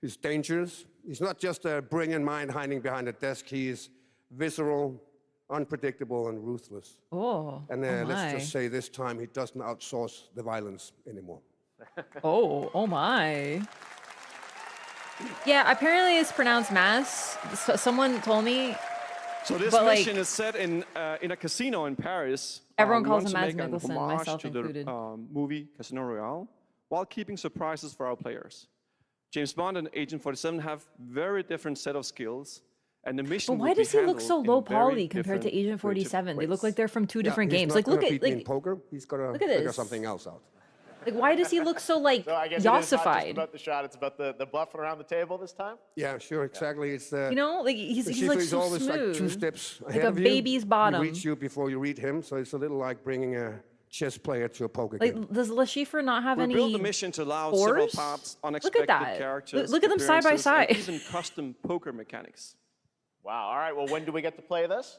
He's dangerous. He's not just a brilliant mind hiding behind a desk. He is visceral, unpredictable, and ruthless. And let's just say this time he doesn't outsource the violence anymore. Oh my. Yeah, apparently it's pronounced mass. Someone told me. So this mission is set in a casino in Paris. Everyone We calls want him to Mads make an Mikkelsen, homage myself to included. the movie Casino Royale, while keeping surprises for our players. James Bond and Agent 47 have very different set of skills, and the mission. But why does he look so low poly compared to Agent 47? They look like they're from two different games. Like look at in poker. He's gonna figure this. something else out. Like why does he look so like So I guess it is not just yassified? about the shot, it's about the bluffing around the table this time? Yeah, sure, exactly. It's You know, like he's Schiffer like is so always smooth. like 2 steps Like ahead a of you. baby's bottom. He reads you before you read him, so it's a little like bringing a chess player to a poker Like game. does Le Chiffre not have We any built the mission to allow several force? parts, Look unexpected at that. characters, Look at them side by appearances, and side. even custom poker mechanics. Wow. All right. Well, when do we get to play this?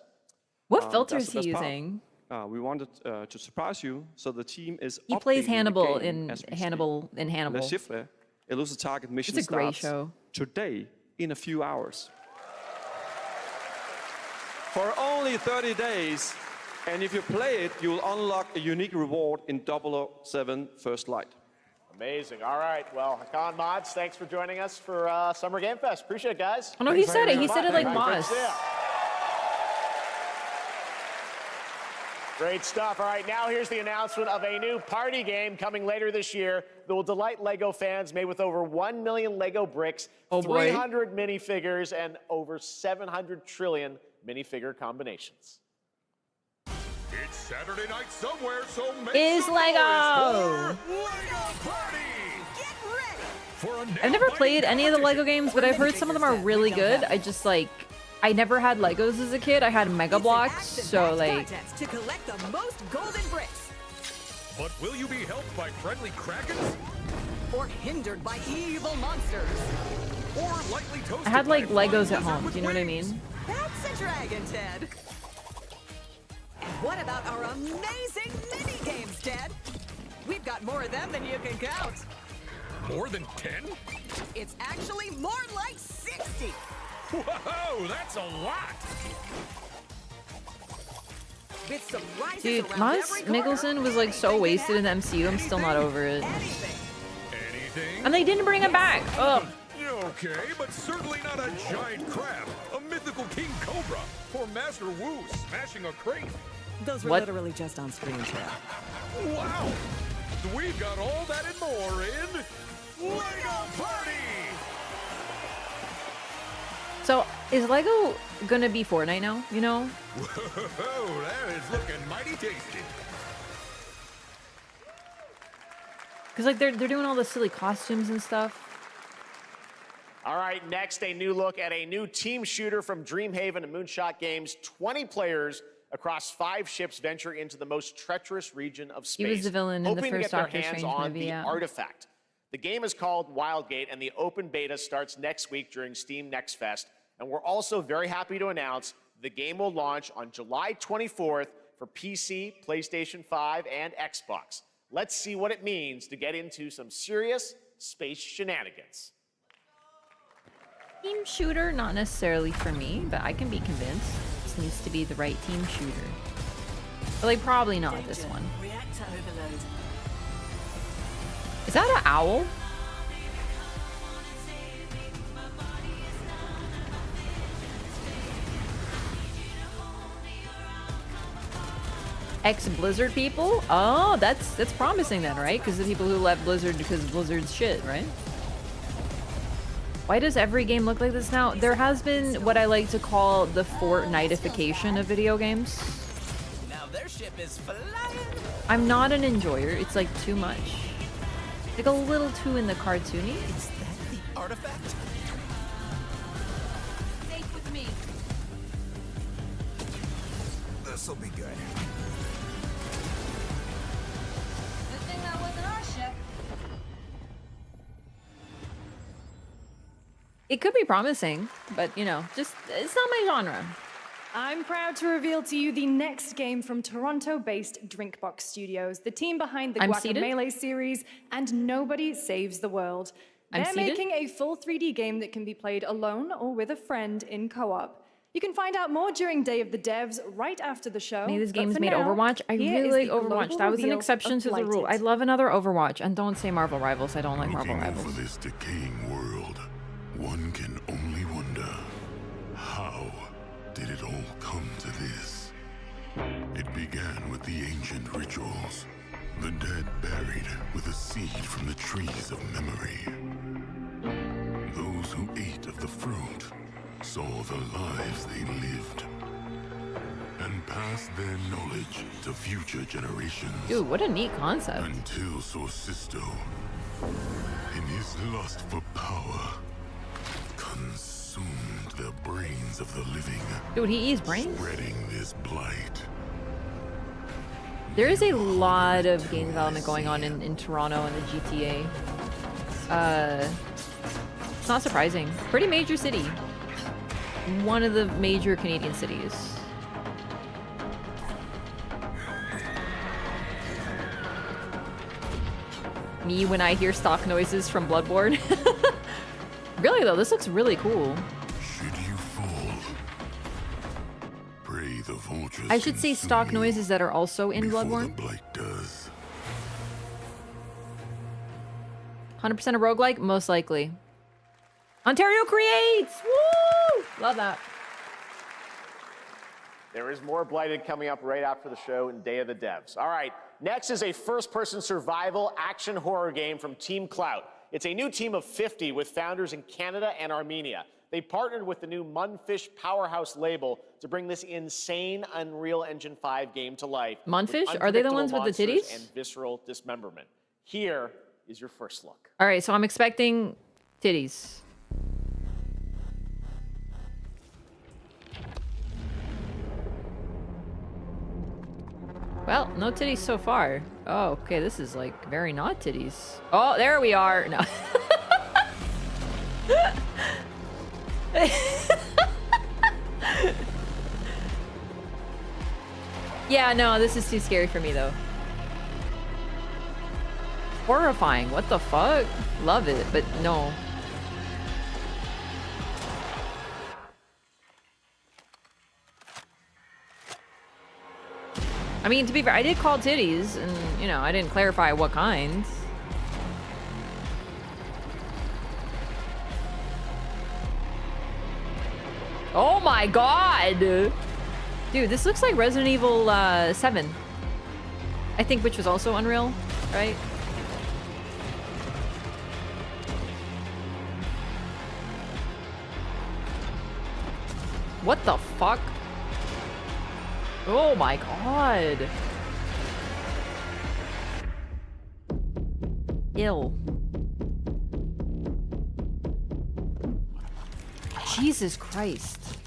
What filter That's is the he best part. using? We wanted to surprise you, so the team is. He plays updating the Hannibal game in as we Hannibal in speak. Hannibal. Le Chiffre, elusive target mission It's a great starts show. today in a few hours. For only 30 days, and if you play it, you will unlock a unique reward in 007 First Light. Amazing. All right. Well, Hakan Mods, thanks for joining us for Summer Game Fest. Appreciate it, guys. Oh no, he Thanks said it. very He much. said it like All right, great Moss. to see ya. Great stuff. All right, now here's the announcement of a new party game coming later this year that will delight LEGO fans, made with over 1 million LEGO bricks, Oh, boy. 300 minifigures, and over 700 trillion minifigure combinations. It's Saturday night somewhere, so make Is some Lego. noise for Lego Party! For a I've never played any of the Lego games, but I've heard some of them are really good. I never had Legos as a kid. I had Mega Blocks, so like. To collect the most golden bricks, But will you be helped by friendly krakens? or hindered by evil monsters. Or lightly toasted I had like by a Legos flying at home. lizard with Do you know what I wings? mean? That's a dragon, Ted. And what about our amazing mini games, Ted? We've got more of them than you can count. More than 10? It's actually more like 60. Whoa, that's a lot! With surprises Dude, around Mads every corner. Mikkelsen was like so wasted in the MCU. I'm still not over it. Anything? And they didn't bring him back. Ugh. Okay, but certainly not a giant crab, a mythical king cobra, or Master Wu smashing a crate. Those were What? literally just on screen, Ted. Wow! We've got all that and more in Lego Party! So is Lego gonna be Fortnite now? You know? Whoa, that is looking mighty tasty. Because like they're doing all the silly costumes and stuff. All right, next, a new look at a new team shooter from Dreamhaven and Moonshot Games. 20 players across 5 ships venture into the most treacherous region of space. He was the villain in the hoping to first get their Doctor hands Strange on movie, the yeah. artifact. The game is called Wildgate, and the open beta starts next week during Steam Next Fest. And we're also very happy to announce the game will launch on July 24th for PC, PlayStation 5, and Xbox. Let's see what it means to get into some serious space shenanigans. Team shooter, not necessarily for me, but I can be convinced. This needs to be the right team shooter. But like probably not this one. Reactor overload. Is that an owl? Ex-Blizzard people? Oh, that's promising then, right? Because the people who left Blizzard because Blizzard's shit, right? Why does every game look like this now? There has been what I like to call the Fortnite-ification of video games. Now their ship is flying. I'm not an enjoyer. It's like too much. Like a little too in the cartoony. Is that the artifact? Stay with me. This'll be good. Good thing that wasn't our ship. It could be promising, but you know, just it's not my genre. I'm proud to reveal to you the next game from Toronto-based Drinkbox Studios, the team behind the I'm seated? Guacamelee series and Nobody Saves the World. I'm They're seated? making a full 3D game that can be played alone or with a friend in co-op. You can find out more during Day of the Devs right after the show. Maybe this but game's for made now, Overwatch. I here really is like the Overwatch. global That was an reveal exception of to the rule. Blighted. I'd love another Overwatch, and don't say Marvel Rivals. I don't like Marvel Looking Rivals. over this decaying world, one can only wonder, how did it all come to this? It began with the ancient rituals, the dead buried with a seed from the trees of memory. Those who ate of the fruit saw the lives they lived and passed their knowledge to future generations. Dude, what a neat concept. Until Sorcisto, in his lust for power, consumed the brains of the living. Dude, he eats brains? Spreading this blight. There is a lot of game development going on in Toronto and the GTA. It's not surprising. Pretty major city. One of the major Canadian cities. Me when I hear stock noises from Bloodborne. Really though, this looks really cool. Should you fall, pray the vultures I should say stock noises that are also in before Bloodborne. the blight does. 100% a roguelike? Most likely. Ontario Creates! Woo! Love that. There is more Blighted coming up right after the show in Day of the Devs. All right, next is a first-person survival action horror game from Team Clout. It's a new team of 50 with founders in Canada and Armenia. They partnered with the new Munfish Powerhouse label to bring this insane Unreal Engine 5 game to life. Munfish? Are they the ones with the titties? And visceral dismemberment. Here is your first look. All right, so I'm expecting titties. Well, no titties so far. Oh, okay, this is like very not titties. Oh, there we are. No. Yeah, no, this is too scary for me though. Horrifying. What the fuck? Love it, but no. I mean, to be fair, I did call titties, and, you know, I didn't clarify what kind. Oh my god! Dude, this looks like Resident Evil 7. I think, which was also Unreal, right? What the fuck? Oh my god. Ill. Jesus Christ.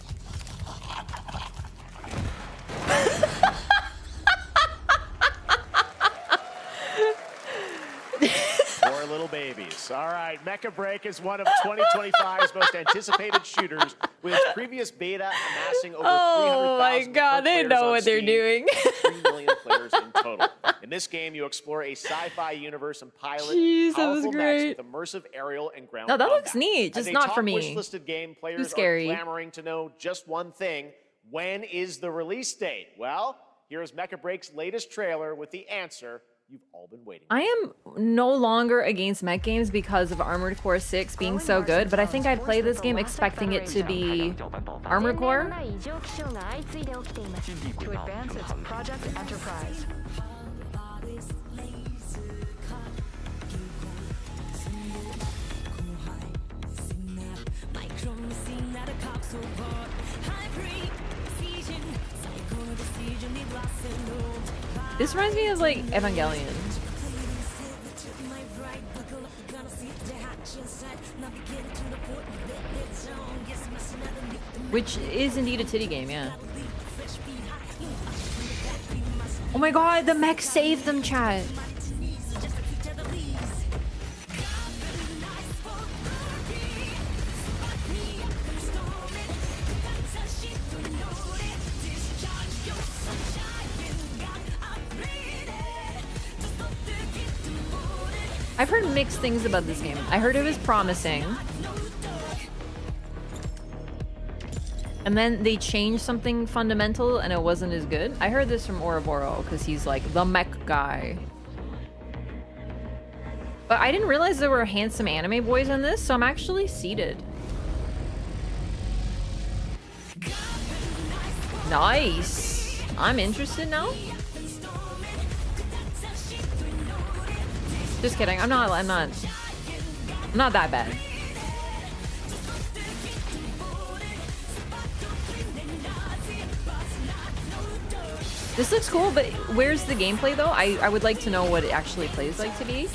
Poor little babies. All right, Mecha Break is one of 2025's most anticipated shooters, with its previous beta amassing over 300,000 Oh my god, they players know on what they're Steam, doing. 3 million players in total. In this game, you explore a sci-fi universe and pilot Jeez, that was powerful great. mechs with immersive aerial and ground No, that combat. looks neat, As just a not top for me. wish-listed game, players are scary. clamoring to know just one thing: when is the release date? Well, here's Mecha Break's latest trailer with the answer you've all been waiting for. I am no longer against mech games because of Armored Core 6 being so good, but I think I'd play this game expecting it to be Armored Core. 異常気象が相次いで起きています To advance its Project Enterprise. This reminds me of like Evangelion. Which is indeed a titty game, yeah. Oh my god, the mech saved them, chat. I've heard mixed things about this game. I heard it was promising. And then they changed something fundamental and it wasn't as good. I heard this from Ouroboros because he's like the mech guy. But I didn't realize there were handsome anime boys in this, so I'm actually seated. Nice. I'm interested now. Just kidding. I'm not that bad. This looks cool, but where's the gameplay though? I would like to know what it actually plays like to be.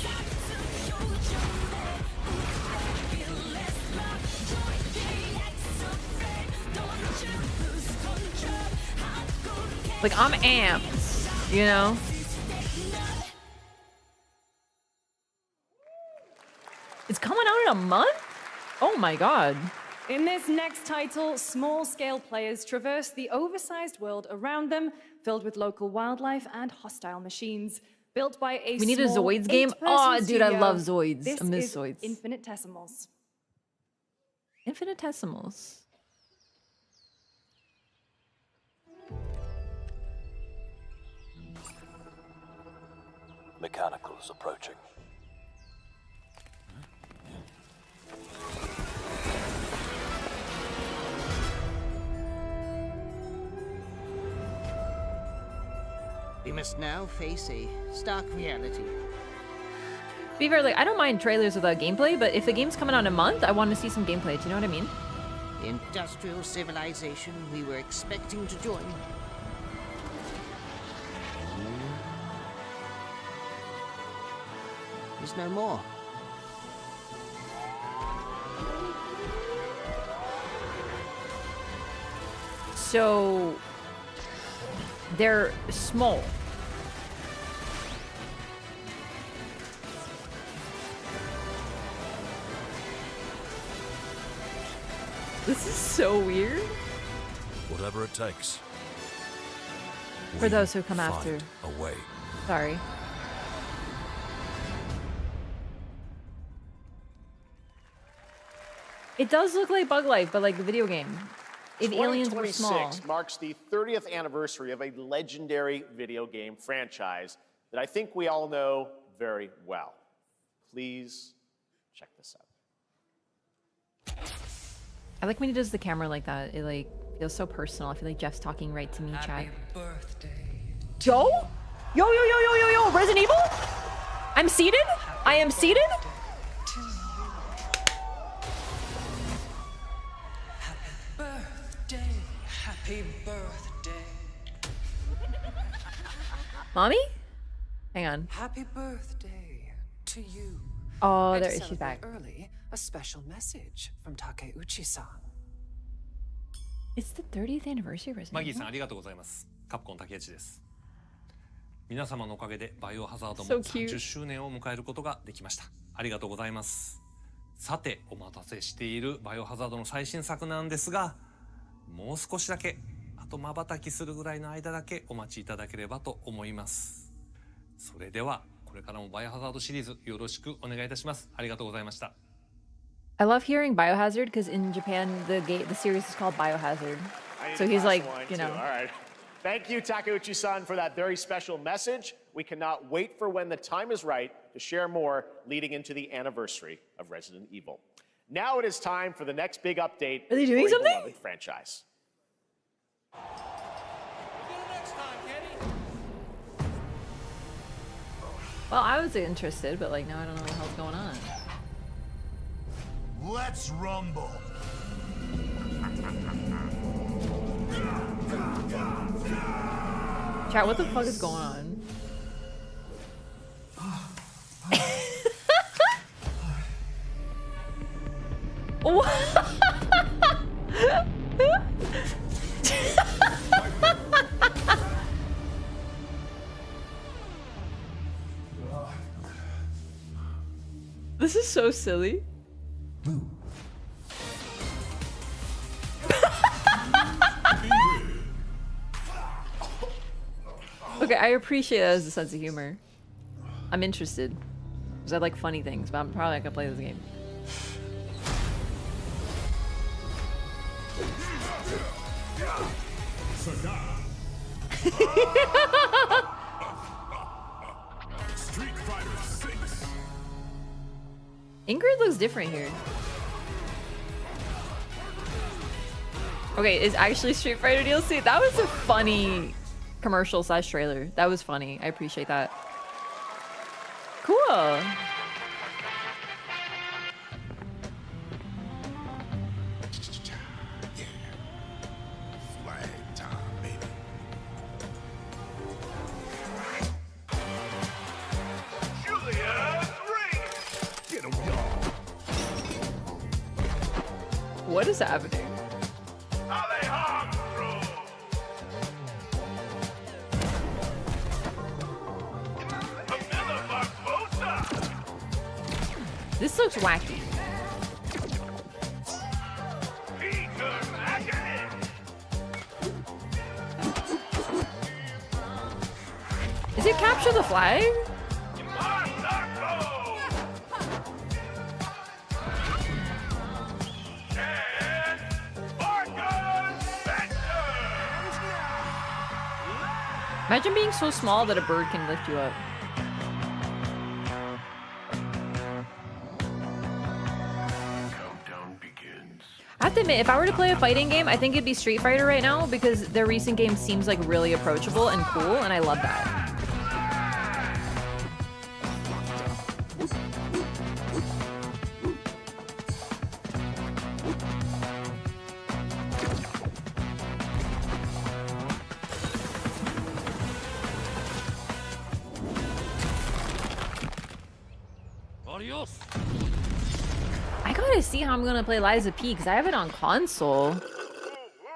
Like, I'm amped, you know? It's coming out in a month? Oh my god. In this next title, small-scale players traverse the oversized world around them, filled with local wildlife and hostile machines. Built by a We need a small Zoids game? 8-person Oh, dude, I studio, love Zoids. This I miss is Zoids. Infinitesimals. Infinitesimals. Mechanicals approaching. We must now face a stark reality. To be fair, like, I don't mind trailers without gameplay, but if the game's coming out in a month, I want to see some gameplay. Do you know what I mean? The industrial civilization we were expecting to join is no more. So they're small. This is so weird. Whatever it takes. For those who come after. A way. Sorry. It does look like Bug Life, but like the video game. If aliens were small. 2026 marks the 30th anniversary of a legendary video game franchise that I think we all know very well. Please check this out. I like when he does the camera like that. It like feels so personal. I feel like Jeff's talking right to me, chat. Joe? Yo, yo, yo, yo, yo, yo, Resident Evil? I'm seated? I am seated? Happy birthday. Mommy? Hang on. Happy birthday to you. Oh, And there to she's celebrate back. Early, a special message from Takeuchi-san. It's the 30th anniversary of マ Resident ギーさん Evil? ありがとうございます。カプコン竹内です。皆様のおかげでバイオハザードも So cute. 30周年を迎えることができました。ありがとうございます。さて、お待たせしているバイオハザードの最新作なんですが、もう少しだけ、あと瞬きするぐらいの間だけお待ちいただければと思います。それでは、これからもバイオハザードシリーズよろしくお願いいたします。ありがとうございました。I love hearing Biohazard because in Japan the series is called Biohazard. I need So a he's glass like, of wine, you too. know. All right. Thank you, Takeuchi-san, for that very special message. We cannot wait for when the time is right to share more leading into the anniversary of Resident Evil. Now it is time for the next big update Are they doing for a something? beloved franchise. Well, I was interested, but like now I don't know what the hell's going on. Let's rumble. Chat, what the fuck is going on? This is so silly. Okay, I appreciate that as a sense of humor. I'm interested. Because I like funny things, but I'm probably not gonna play this game. Street Fighter 6. Ingrid looks different here. Okay, is actually Street Fighter DLC? That was a funny commercial slash trailer. That was funny. I appreciate that. Cool. What is happening? This looks wacky. Is it capture the flag? Imagine being so small that a bird can lift you up. I have to admit, if I were to play a fighting game, I think it'd be Street Fighter right now because their recent game seems like really approachable and cool, and I love that. I gotta see how I'm gonna play Liza P because I have it on console.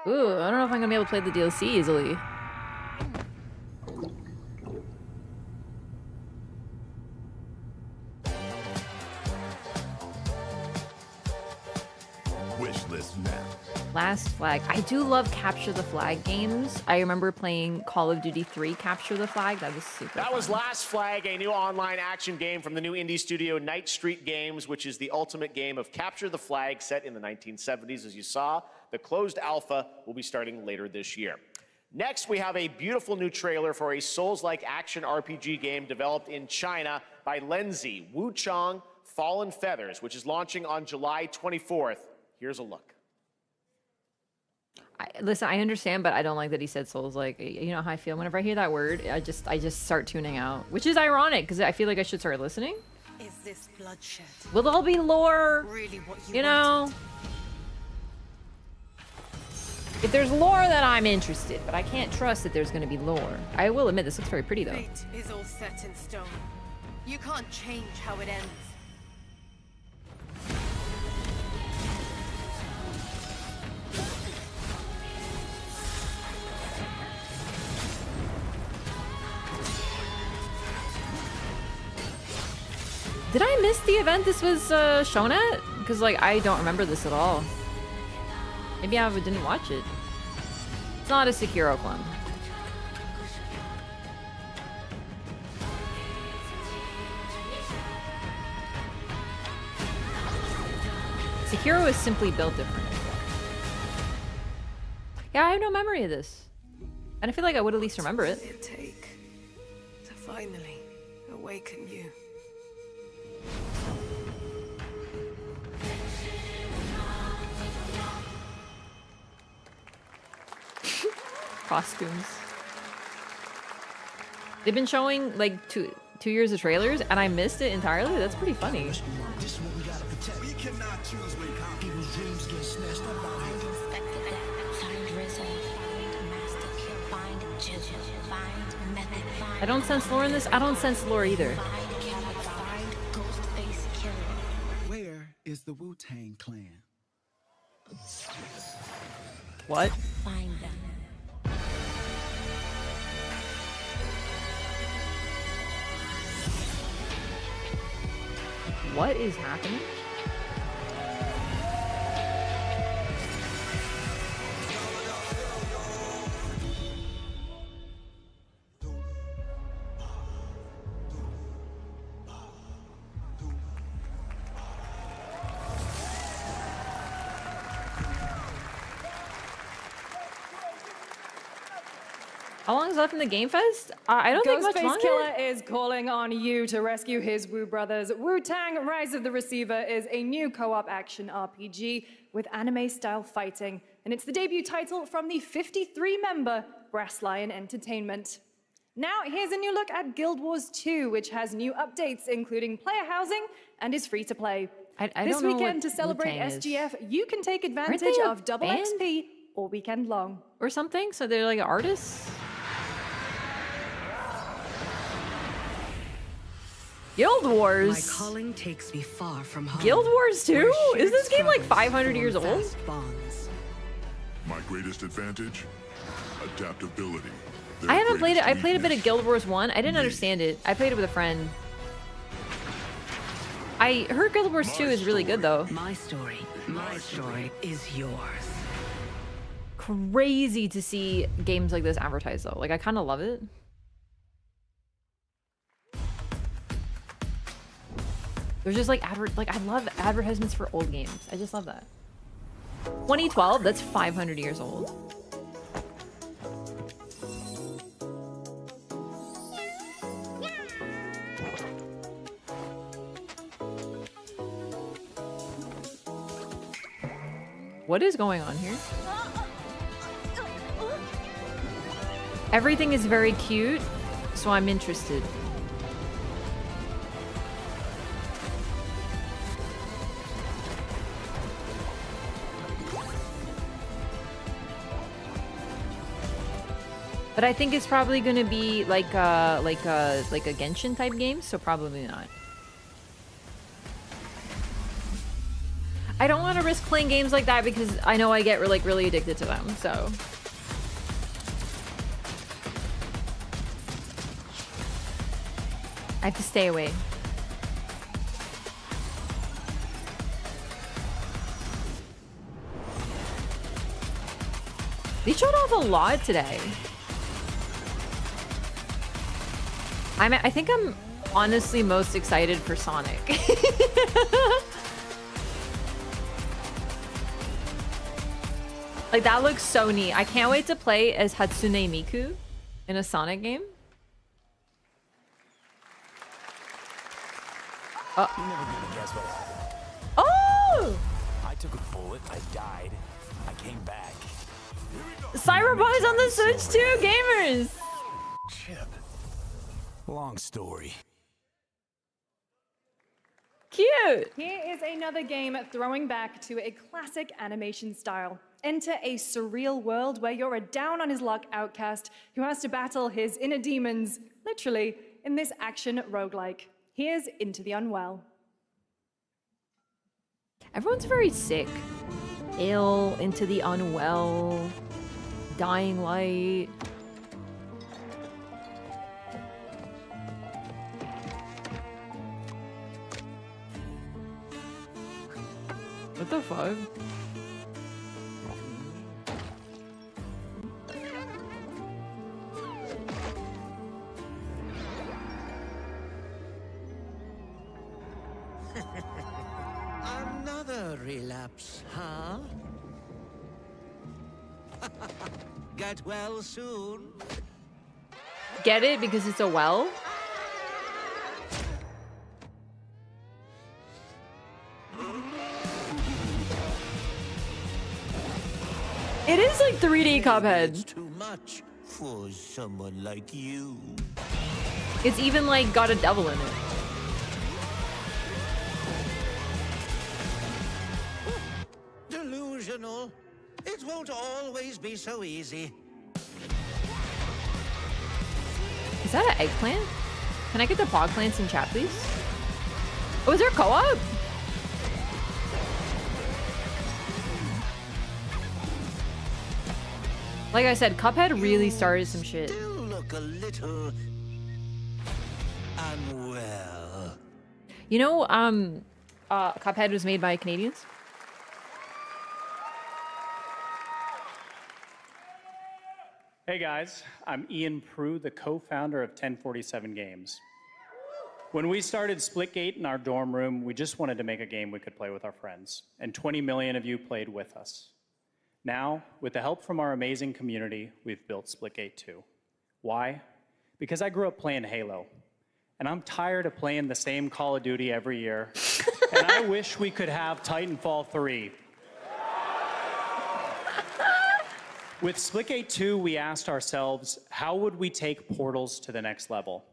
Ooh, I don't know if I'm gonna be able to play the DLC easily. Wishlist now. Last Flag. I do love Capture the Flag games. I remember playing Call of Duty 3 Capture the Flag. That was super That fun. was Last Flag, a new online action game from the new indie studio Night Street Games, which is the ultimate game of Capture the Flag set in the 1970s. As you saw, the closed alpha will be starting later this year. Next, we have a beautiful new trailer for a Souls-like action RPG game developed in China by Lenzi, Wuchang Fallen Feathers, which is launching on July 24th. Here's a look. Listen, I understand, but I don't like that he said Souls. Like, you know how I feel whenever I hear that word. I just start tuning out, which is ironic because I feel like I should start listening. Is this bloodshed Will there all be lore? really what You know, if there's lore, then I'm interested, but I can't trust that there's going to be lore. I will admit, this looks very pretty though. Fate is all set in stone. You can't change how it ends. Did I miss the event this was shown at? Because like I don't remember this at all. Maybe I didn't watch it. It's not a Sekiro clone. Sekiro is simply built different. Yeah, I have no memory of this. And I feel like I would at least remember it. It take to finally awaken you. Costumes. They've been showing like 2 years of trailers and I missed it entirely? That's pretty funny. This is what we gotta protect. We cannot choose when people's dreams get snatched up by him. I don't sense lore in this. I don't sense lore either. Where is the Wu-Tang Clan? What? Find them. What is happening? How long is left in the Game Fest? I don't think much Ghostface longer. Killer is calling on you to rescue his Wu brothers. Wu-Tang Rise of the Receiver is a new co-op action RPG with anime-style fighting, and it's the debut title from the 53-member Brass Lion Entertainment. Now, here's a new look at Guild Wars 2, which has new updates, including player housing, and is free to play. I This don't know weekend, what to celebrate Wu-Tang is. SGF, you can take Aren't advantage they a of double band? XP all weekend long. Or something? So they're like artists? Guild Wars? My calling takes me far from home. Guild Wars 2? Where Is this game like shared 500 years struggles old? form fast bonds. My greatest advantage? Adaptability. I haven't played it. I played a bit of Guild Wars 1. I didn't understand it. I played it with a friend. I heard Guild Wars 2 is really good though. My story is yours. Crazy to see games like this advertised though. Like I kind of love it. There's just like I love advertisements for old games. I just love that. 2012, that's 500 years old. What is going on here? Everything is very cute, so I'm interested. But I think it's probably gonna be like a Genshin type game, so probably not. I don't want to risk playing games like that because I know I get really addicted to them, so. I have to stay away. They showed off a lot today. I think I'm honestly most excited for Sonic. Like that looks so neat. I can't wait to play as Hatsune Miku in a Sonic game. You're never gonna guess what happened. Oh! I took a bullet, I died, I came back. Cyberboy's on the Switch too, gamers! Chip. Long story. Cute! Here is another game throwing back to a classic animation style. Enter a surreal world where you're a down-on-his-luck outcast who has to battle his inner demons, literally, in this action roguelike. Here's Into the Unwell. Everyone's very sick. Ill, into the unwell, dying light. What the fuck? Another relapse, huh? Get well soon. Get it? Because it's a well? It is like 3D Cuphead. Too much for someone like you. It's even like got a devil in it. Delusional. It won't always be so easy. Is that an eggplant? Can I get the pog plants in chat, please? Oh, is there co-op? Like I said, Cuphead really started some shit. Still look a little unwell. You know, Cuphead was made by Canadians. Hey guys, I'm Ian Prue, the co-founder of 1047 Games. When we started Splitgate in our dorm room, we just wanted to make a game we could play with our friends, and 20 million of you played with us. Now, with the help from our amazing community, we've built Splitgate 2. Why? Because I grew up playing Halo, and I'm tired of playing the same Call of Duty every year, and I wish we could have Titanfall 3. With Splitgate 2, we asked ourselves, how would we take portals to the next level?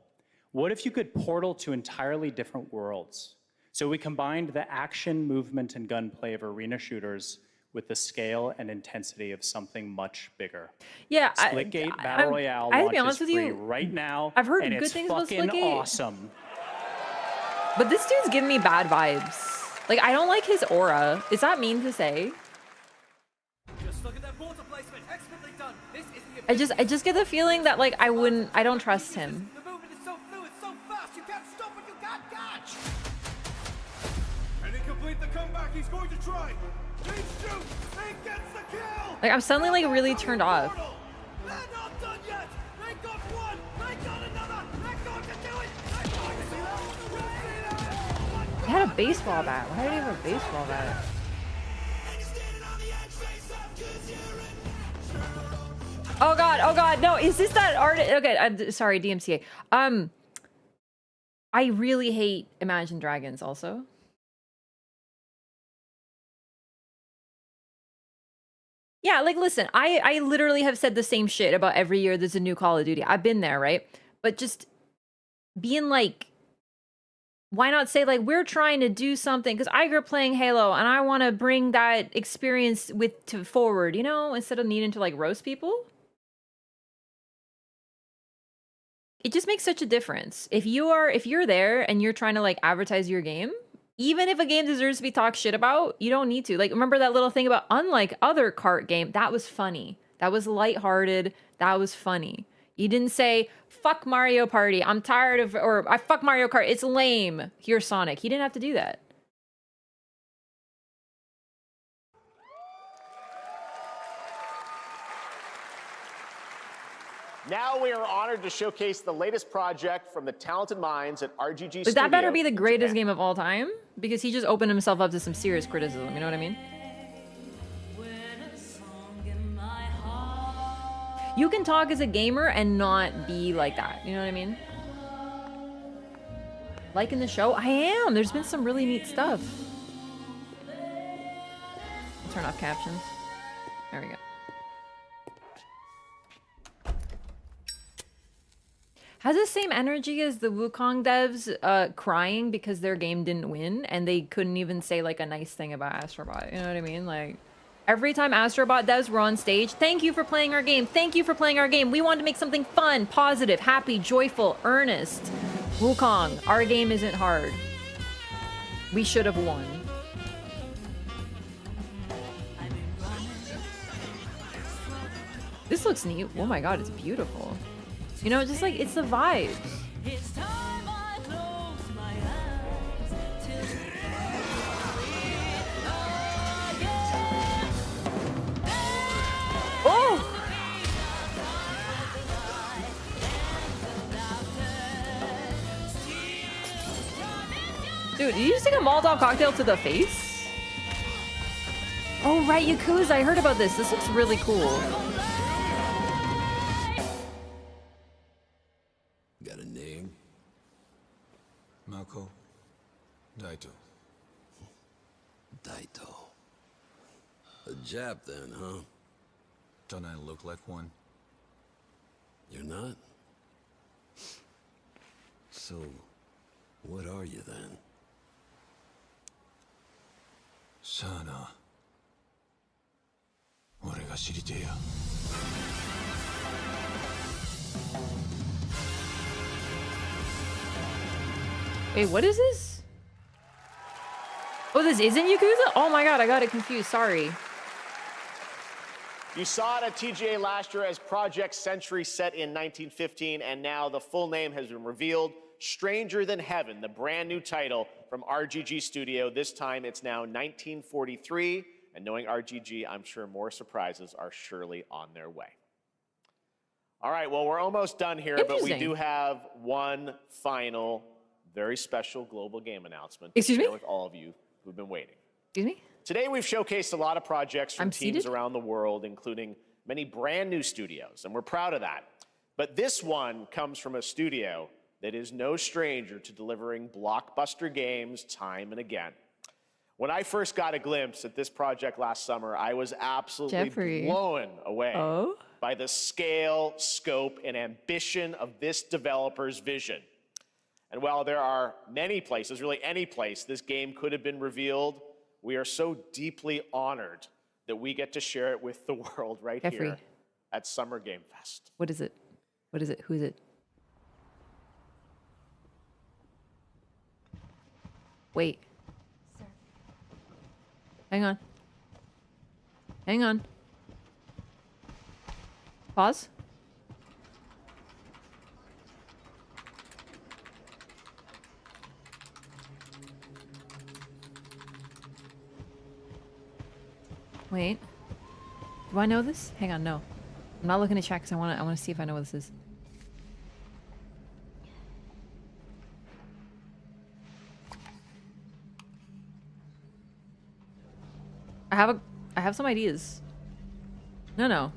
What if you could portal to entirely different worlds? So we combined the action, movement, and gunplay of arena shooters with the scale and intensity of something much bigger. Yeah, Splitgate Battle Royale I have to be launches honest with free you, right now, I've heard and good it's things about fucking Splitgate. awesome. But this dude's giving me bad vibes. Like, I don't like his aura. Is that mean to say? Just look at that water placement. Expertly done. This is the I just get the feeling that like I don't trust him. The movement is so fluid, so fast, you can't stop it, you can't catch. Can he complete the comeback he's going to try? Please shoot! He gets the kill! Like I'm suddenly like really turned off. They're not done yet. They got one. They got another. They're going to do it. They're going to do it. He had a baseball bat. Why did he have a baseball bat? Oh god, no, is this that art? Okay, sorry, DMCA. I really hate Imagine Dragons also. Yeah, like listen, I literally have said the same shit about every year there's a new Call of Duty. I've been there, right? But just being like, why not say like we're trying to do something? Because I grew up playing Halo and I want to bring that experience forward, you know, instead of needing to like roast people. It just makes such a difference. If you're there and you're trying to like advertise your game, even if a game deserves to be talked shit about, you don't need to. Like, remember that little thing about unlike other kart game? That was funny. That was lighthearted. That was funny. You didn't say, fuck Mario Party. I'm tired of, or I fuck Mario Kart. It's lame. Here's Sonic. He didn't have to do that. Now we are honored to showcase the latest project from the talented minds at RGG Like, Studio. that better be the in greatest Japan. game of all time, because he just opened himself up to some serious criticism. You know what I mean? You can talk as a gamer and not be like that. You know what I mean? Liking the show? I am. There's been some really neat stuff. I'll turn off captions. There we go. Has the same energy as the Wukong devs crying because their game didn't win and they couldn't even say like a nice thing about Astrobot. You know what I mean? Like every time Astrobot devs were on stage, thank you for playing our game. Thank you for playing our game. We wanted to make something fun, positive, happy, joyful, earnest. Wukong, our game isn't hard. We should have won. This looks neat. Oh my god, it's beautiful. You know, just like, it's the vibes. Oh! Dude, did you just take a Molotov cocktail to the face? Oh, right, Yakuza. I heard about this. This looks really cool. Got a name? Mako. Daito. Daito. A Jap then, huh? Don't I look like one? You're not? So, what are you then? Sana. 俺が知りてえや。Wait, what is this? Oh, this isn't Yakuza? Oh my god, I got it confused. Sorry. You saw it at TGA last year as Project Century set in 1915, and now the full name has been revealed. Stranger Than Heaven, the brand new title from RGG Studio. This time it's now 1943, and knowing RGG, I'm sure more surprises are surely on their way. All right, well, we're almost done here, but we do have one final, very special global game announcement to share with all of you who've been waiting. Excuse me? Today, we've showcased a lot of projects from teams around the world, including many brand new studios, and we're proud of that. But this one comes from a studio that is no stranger to delivering blockbuster games time and again. When I first got a glimpse at this project last summer, I was absolutely blown away by the scale, scope, and ambition of this developer's vision. And while there are many places, really any place, this game could have been revealed, we are so deeply honored that we get to share it with the world right here at Summer Game Fest. What is it? What is it? Who is it? Wait. Sir. Hang on. Hang on. Pause. Wait. Do I know this? Hang on, no. I'm not looking to check because I wanna see if I know what this is. I have some ideas. No.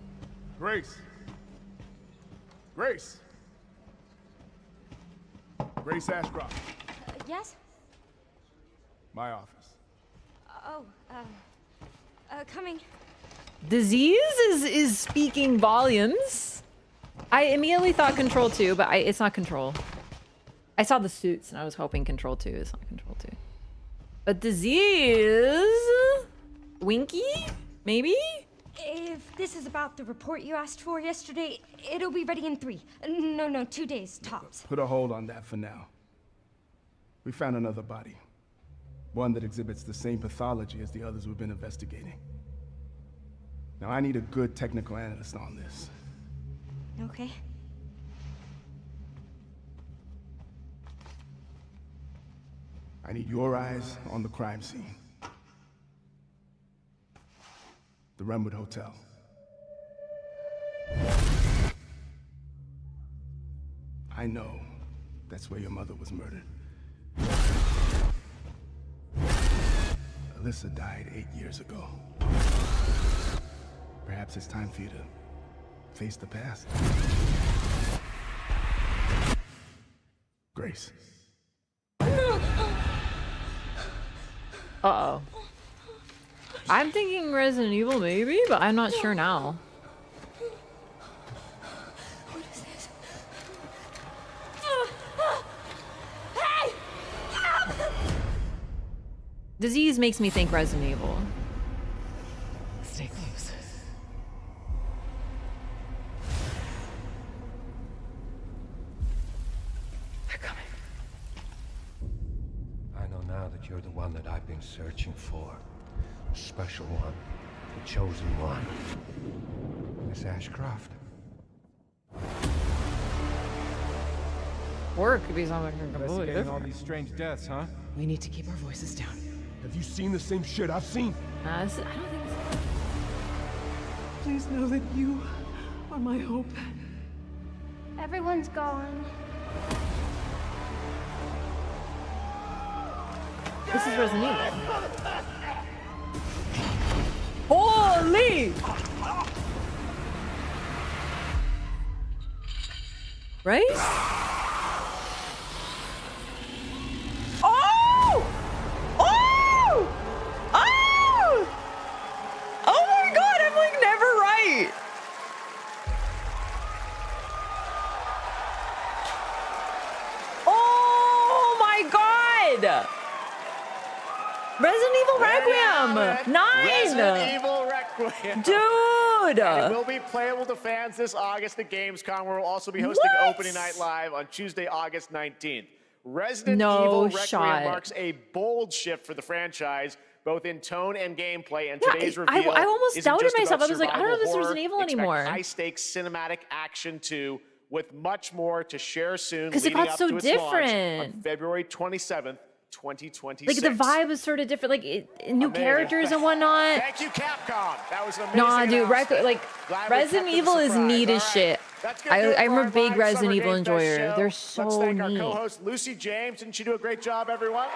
Grace. Grace. Grace Ashcroft. Yes? My office. Oh, coming. Disease is speaking volumes. I immediately thought Control 2, but it's not Control. I saw the suits and I was hoping Control 2 is not Control 2. But Disease... Winky? Maybe? If this is about the report you asked for yesterday, it'll be ready in 2 days, tops. Put a hold on that for now. We found another body. One that exhibits the same pathology as the others we've been investigating. Now I need a good technical analyst on this. Okay. I need your eyes on the crime scene. The Renwood Hotel. I know that's where your mother was murdered. Alyssa died 8 years ago. Perhaps it's time for you to face the past. Grace. Uh-oh. I'm thinking Resident Evil maybe, but I'm not sure now. What is this? Hey! Disease makes me think Resident Evil. Stay close. They're coming. I know now that you're the one that I've been searching for. The special one. The chosen one. Miss Ashcroft. Or it could be something completely Investigating all different. these strange deaths, huh? We need to keep our voices down. Have you seen the same shit I've seen? I don't think so. Please know that you are my hope. Everyone's gone. This is Resident Evil. Holy! Right? Oh! Oh! Oh! Oh my god, I'm like never right. Oh Resident Evil There you have Requiem! it. 9! Resident Evil Requiem. Dude! And it will be playable to fans this August at Gamescom, where we'll also be hosting What? Opening Night Live on Tuesday, August 19th. Resident No Evil Requiem shot. marks a bold shift for the franchise, both in tone and gameplay. And Yeah, today's I reveal almost isn't doubted just myself. about I was like, I don't know if this is survival Resident Evil horror. Expect anymore. high-stakes cinematic action too, with much more to share soon. 'Cause it leading got up so to its launch on different. February 27th, 2026. Like, the vibe was sort of different. Like, new Amazing. characters and whatnot. Thank you, Capcom. That was an amazing Nah, dude, announcement. like, Glad we Resident kept it a Evil is surprise. neat All as right, shit. that's gonna do it I'm for a our big live Resident Summer Evil Game Fest enjoyer. show. They're Let's so thank our neat. co-host, Lucy James. Didn't she do a great job, everyone?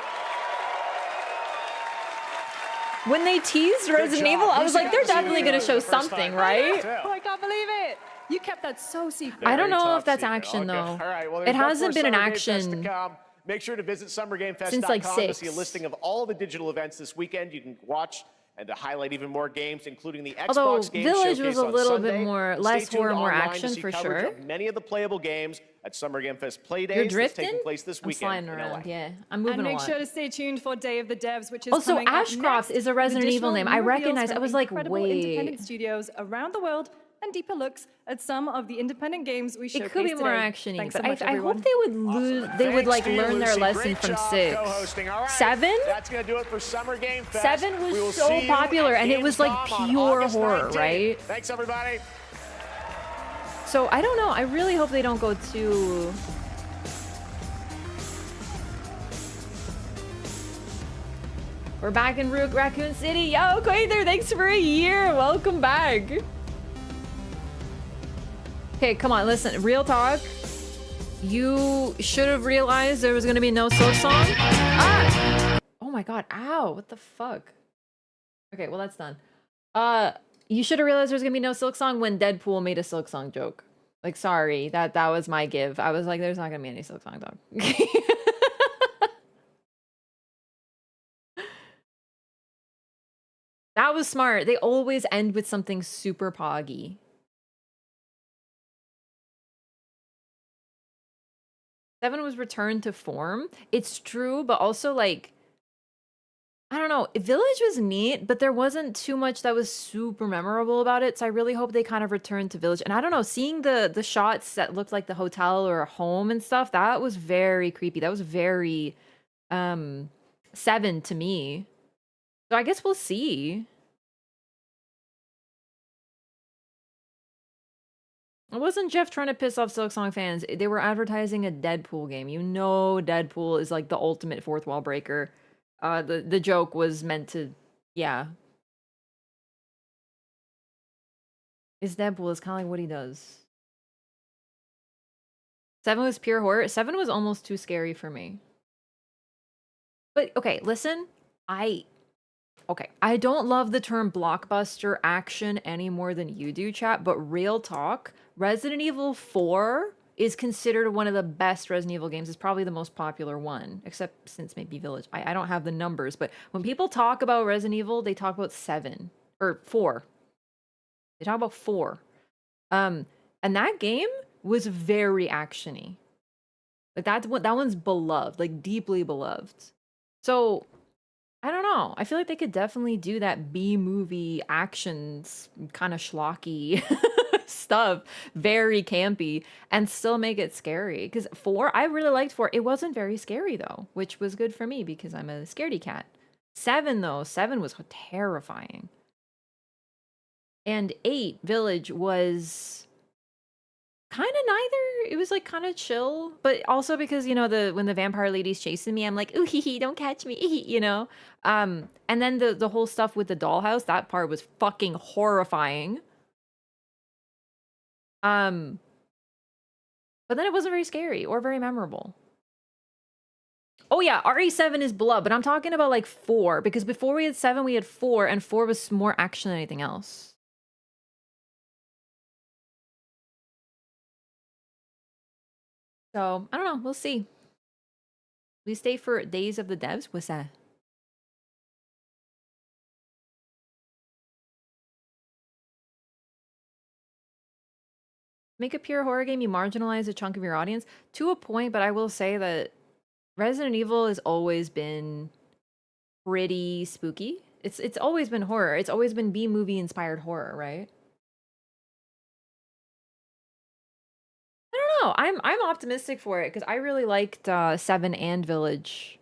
When they teased Resident job. Evil, I was Lucy like, got they're to see definitely you going to for show the first something, time. right? Oh, I can't believe it. You kept that so secret. I don't Very know top if that's secret. action, Okay. though. All right. Well, It there's much hasn't more been an Summer Game Fest to action come. Make sure to visit summergamefest.com since, like, to see a 6. listing of all the digital events this weekend. You can watch and to highlight even more games, including the Xbox Although Game Village Showcase was a on little Sunday. bit more, And less stay horror, tuned more online to action see for coverage sure. of many of the playable games at Summer Game Fest Play You're Days that's drifting? taking place this I'm weekend sliding in around, LA. yeah. I'm moving And a make lot. sure to stay tuned for Day of the Devs, which is Also, coming up Ashcroft next, is a with Resident Evil additional name. I new reveals recognize. I from was like, incredible wait. independent studios around the world and deeper looks at some of the independent games we showcased It could be more today. actiony, Thanks but so much, I everyone. hope they would lose. They would Thanks like to you, learn their Lucy. lesson Great from job 6. co-hosting. All right, 7. That's gonna do it for Summer Game Fest. 7 We will was so see you popular, at and it was like Gamescom on pure August horror, 19th. right? Thanks, everybody. So I don't know. I really hope they don't go too. We're back in Raccoon City. Yo, Quaither, thanks for a year. Welcome back. Okay, come on, listen. Real talk. You should have realized there was going to be no Silk Song. Ah! Oh my god. Ow. What the fuck? Okay, well, that's done. You should have realized there was going to be no Silk Song when Deadpool made a Silk Song joke. Like, sorry. That was my give. I was like, there's not going to be any Silk Song dog. That was smart. They always end with something super poggy. Seven was returned to form. It's true, but also like, I don't know. Village was neat, but there wasn't too much that was super memorable about it. So I really hope they kind of return to Village. And I don't know, seeing the shots that looked like the hotel or a home and stuff, that was very creepy. That was very Seven to me. So I guess we'll see. It wasn't Jeff trying to piss off Silksong fans. They were advertising a Deadpool game. You know Deadpool is like the ultimate fourth wall breaker. The joke was meant to, yeah. It's Deadpool. It's kind of like what he does. 7 was pure horror. 7 was almost too scary for me. But okay, listen. I don't love the term blockbuster action any more than you do, chat, but real talk, Resident Evil 4 is considered one of the best Resident Evil games. It's probably the most popular one, except since maybe Village. I don't have the numbers, but when people talk about Resident Evil, they talk about 7 or 4. They talk about 4. And that game was very actiony. Like that one's beloved, like deeply beloved. So I don't know. I feel like they could definitely do that B-movie actions kind of schlocky stuff, very campy, and still make it scary. Because 4, I really liked 4. It wasn't very scary though, which was good for me because I'm a scaredy cat. 7 though, 7 was terrifying. And 8, Village, was kind of neither. It was like kind of chill, but also because, you know, when the vampire lady's chasing me, I'm like, ooh, hee hee, don't catch me, you know. And then the whole stuff with the dollhouse, that part was fucking horrifying. But then it wasn't very scary or very memorable. Oh yeah, RE7 is beloved, but I'm talking about like 4, because before we had 7, we had 4, and 4 was more action than anything else. So, I don't know. We'll see. We stay for Days of the Devs? What's that? Make a pure horror game, you marginalize a chunk of your audience to a point, but I will say that Resident Evil has always been pretty spooky. It's always been horror. It's always been B-movie inspired horror, right? I don't know. I'm optimistic for it because I really liked 7 and Village.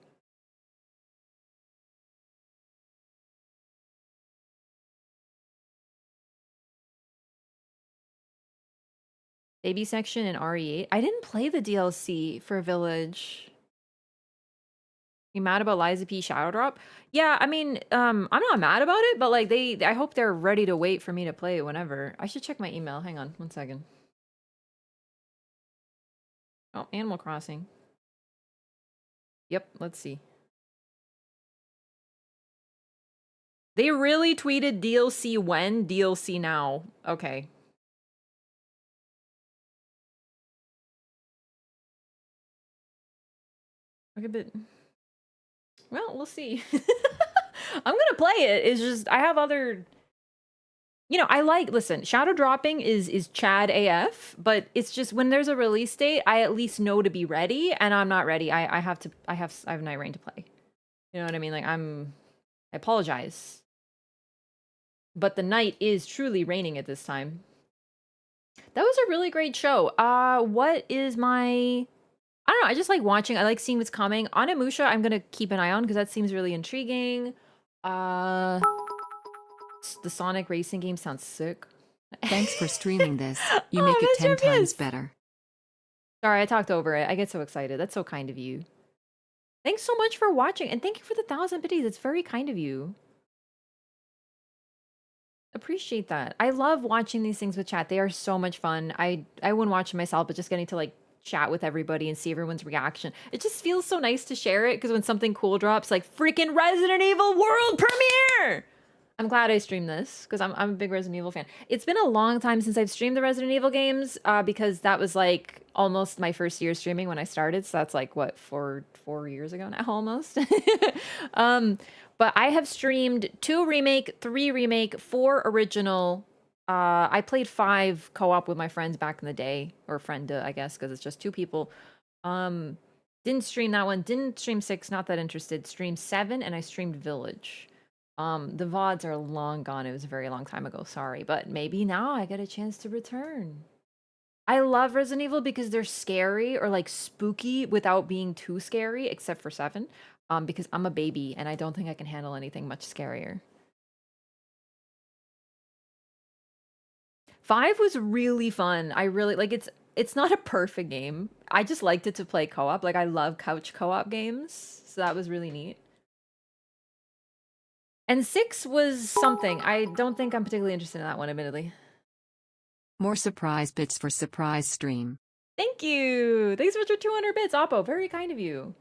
Baby section and RE8. I didn't play the DLC for Village. You mad about Liza P Shadow Drop? Yeah, I mean, I'm not mad about it, but like I hope they're ready to wait for me to play whenever. I should check my email. Hang on, 1 second. Oh, Animal Crossing. Yep, let's see. They really tweeted DLC when, DLC now. Okay. Look a bit. Well, we'll see. I'm gonna play it. It's just I have other. You know, I like. Listen, shadow dropping is Chad AF, but it's just when there's a release date, I at least know to be ready, and I'm not ready. I have to. I have Night Rain to play. You know what I mean? Like I apologize, but the night is truly raining at this time. That was a really great show. What is my? I don't know. I just like watching. I like seeing what's coming. Onimusha, I'm gonna keep an eye on because that seems really intriguing. The Sonic racing game sounds sick. Thanks for streaming this. You Oh, make it Mr. 10 times Piss. better. Sorry, I talked over it. I get so excited. That's so kind of you. Thanks so much for watching, and thank you for the 1,000 biddies. It's very kind of you. Appreciate that. I love watching these things with chat. They are so much fun. I wouldn't watch them myself, but just getting to like chat with everybody and see everyone's reaction. It just feels so nice to share it because when something cool drops, like freaking Resident Evil World Premiere! I'm glad I streamed this because I'm a big Resident Evil fan. It's been a long time since I've streamed the Resident Evil games because that was like almost my first year streaming when I started. So that's like what, four years ago now almost. But I have streamed 2 remake, 3 remake, 4 original. I played 5 co-op with my friends back in the day, or friend, I guess, because it's just 2 people. Didn't stream that one. Didn't stream 6. Not that interested. Streamed 7, and I streamed Village. The VODs are long gone. It was a very long time ago. Sorry, but maybe now I get a chance to return. I love Resident Evil because they're scary or like spooky without being too scary, except for 7. Because I'm a baby and I don't think I can handle anything much scarier. 5 was really fun. I really like it's not a perfect game. I just liked it to play co-op. Like I love couch co-op games. So that was really neat. And 6 was something. I don't think I'm particularly interested in that one, admittedly. More surprise bits for surprise stream. Thank you. Thanks for your 200 bits, Oppo. Very kind of you.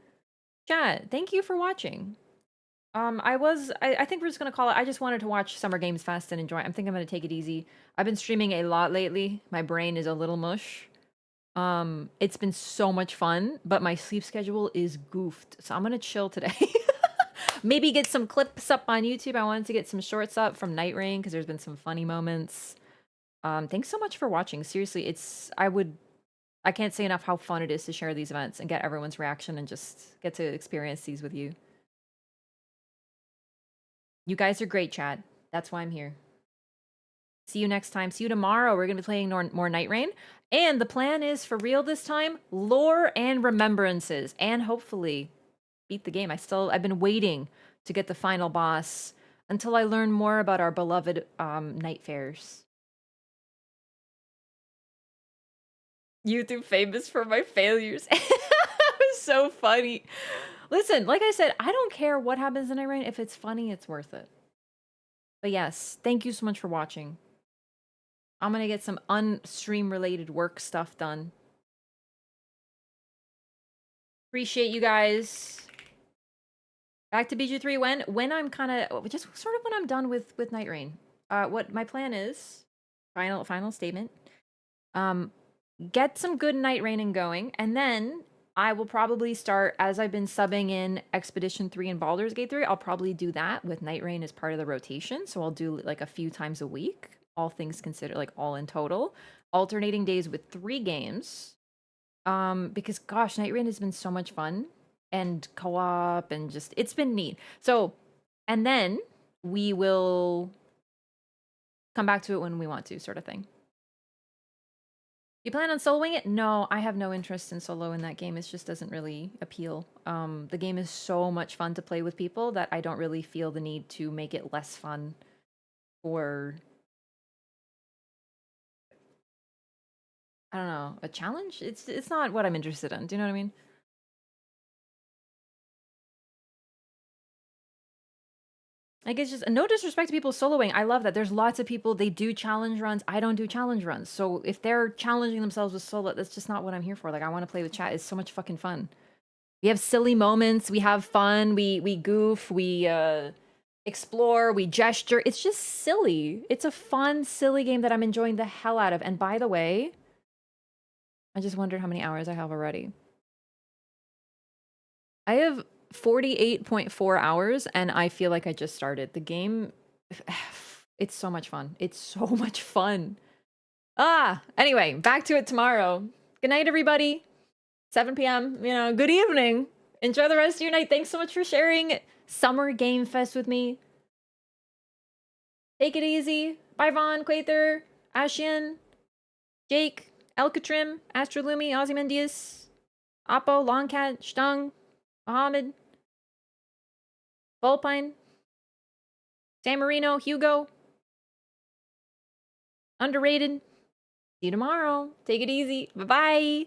Chat, thank you for watching. I think we're just gonna call it. I just wanted to watch Summer Games Fest and enjoy. I think I'm gonna take it easy. I've been streaming a lot lately. My brain is a little mush. It's been so much fun, but my sleep schedule is goofed. So I'm gonna chill today. Maybe get some clips up on YouTube. I wanted to get some shorts up from Night Rain because there's been some funny moments. Thanks so much for watching. Seriously, I can't say enough how fun it is to share these events and get everyone's reaction and just get to experience these with you. You guys are great, Chad. That's why I'm here. See you next time. See you tomorrow. We're going to be playing more Night Rain. And the plan is, for real this time, lore and remembrances. And hopefully beat the game. I've been waiting to get the final boss until I learn more about our beloved night fairs. YouTube famous for my failures. That was so funny. Listen, like I said, I don't care what happens in Night Rain. If it's funny, it's worth it. But yes, thank you so much for watching. I'm gonna get some unstream related work stuff done. Appreciate you guys. Back to BG3 when I'm kind of just sort of when I'm done with Night Rain. What my plan is, final statement. Get some good Night Raining going, and then I will probably start, as I've been subbing in Expedition 3 and Baldur's Gate 3, I'll probably do that with Night Rain as part of the rotation. So I'll do like a few times a week, all things considered, like all in total, alternating days with 3 games. Because gosh, Night Rain has been so much fun and co-op and just, it's been neat. So And then we will come back to it when we want to, sort of thing. You plan on soloing it? No, I have no interest in solo in that game. It just doesn't really appeal. The game is so much fun to play with people that I don't really feel the need to make it less fun or, I don't know, a challenge? It's not what I'm interested in. Do you know what I mean? Like, it's just no disrespect to people soloing. I love that. There's lots of people, they do challenge runs. I don't do challenge runs. So if they're challenging themselves with solo, that's just not what I'm here for. Like, I want to play with chat. It's so much fucking fun. We have silly moments. We have fun. We goof. We explore. We gesture. It's just silly. It's a fun, silly game that I'm enjoying the hell out of. And by the way, I just wondered how many hours I have already. I have 48.4 hours, and I feel like I just started. The game, it's so much fun. It's so much fun. Anyway, back to it tomorrow. Good night, everybody. 7 p.m., good evening. Enjoy the rest of your night. Thanks so much for sharing Summer Game Fest with me. Take it easy. Bye, Vaughn, Quaither, Ashian, Jake, Elkatrim, Astrolumi, Ozymandias, Oppo, Longcat, Stung, Mohammed, Volpine, San Marino, Hugo. Underrated. See you tomorrow. Take it easy. Bye-bye.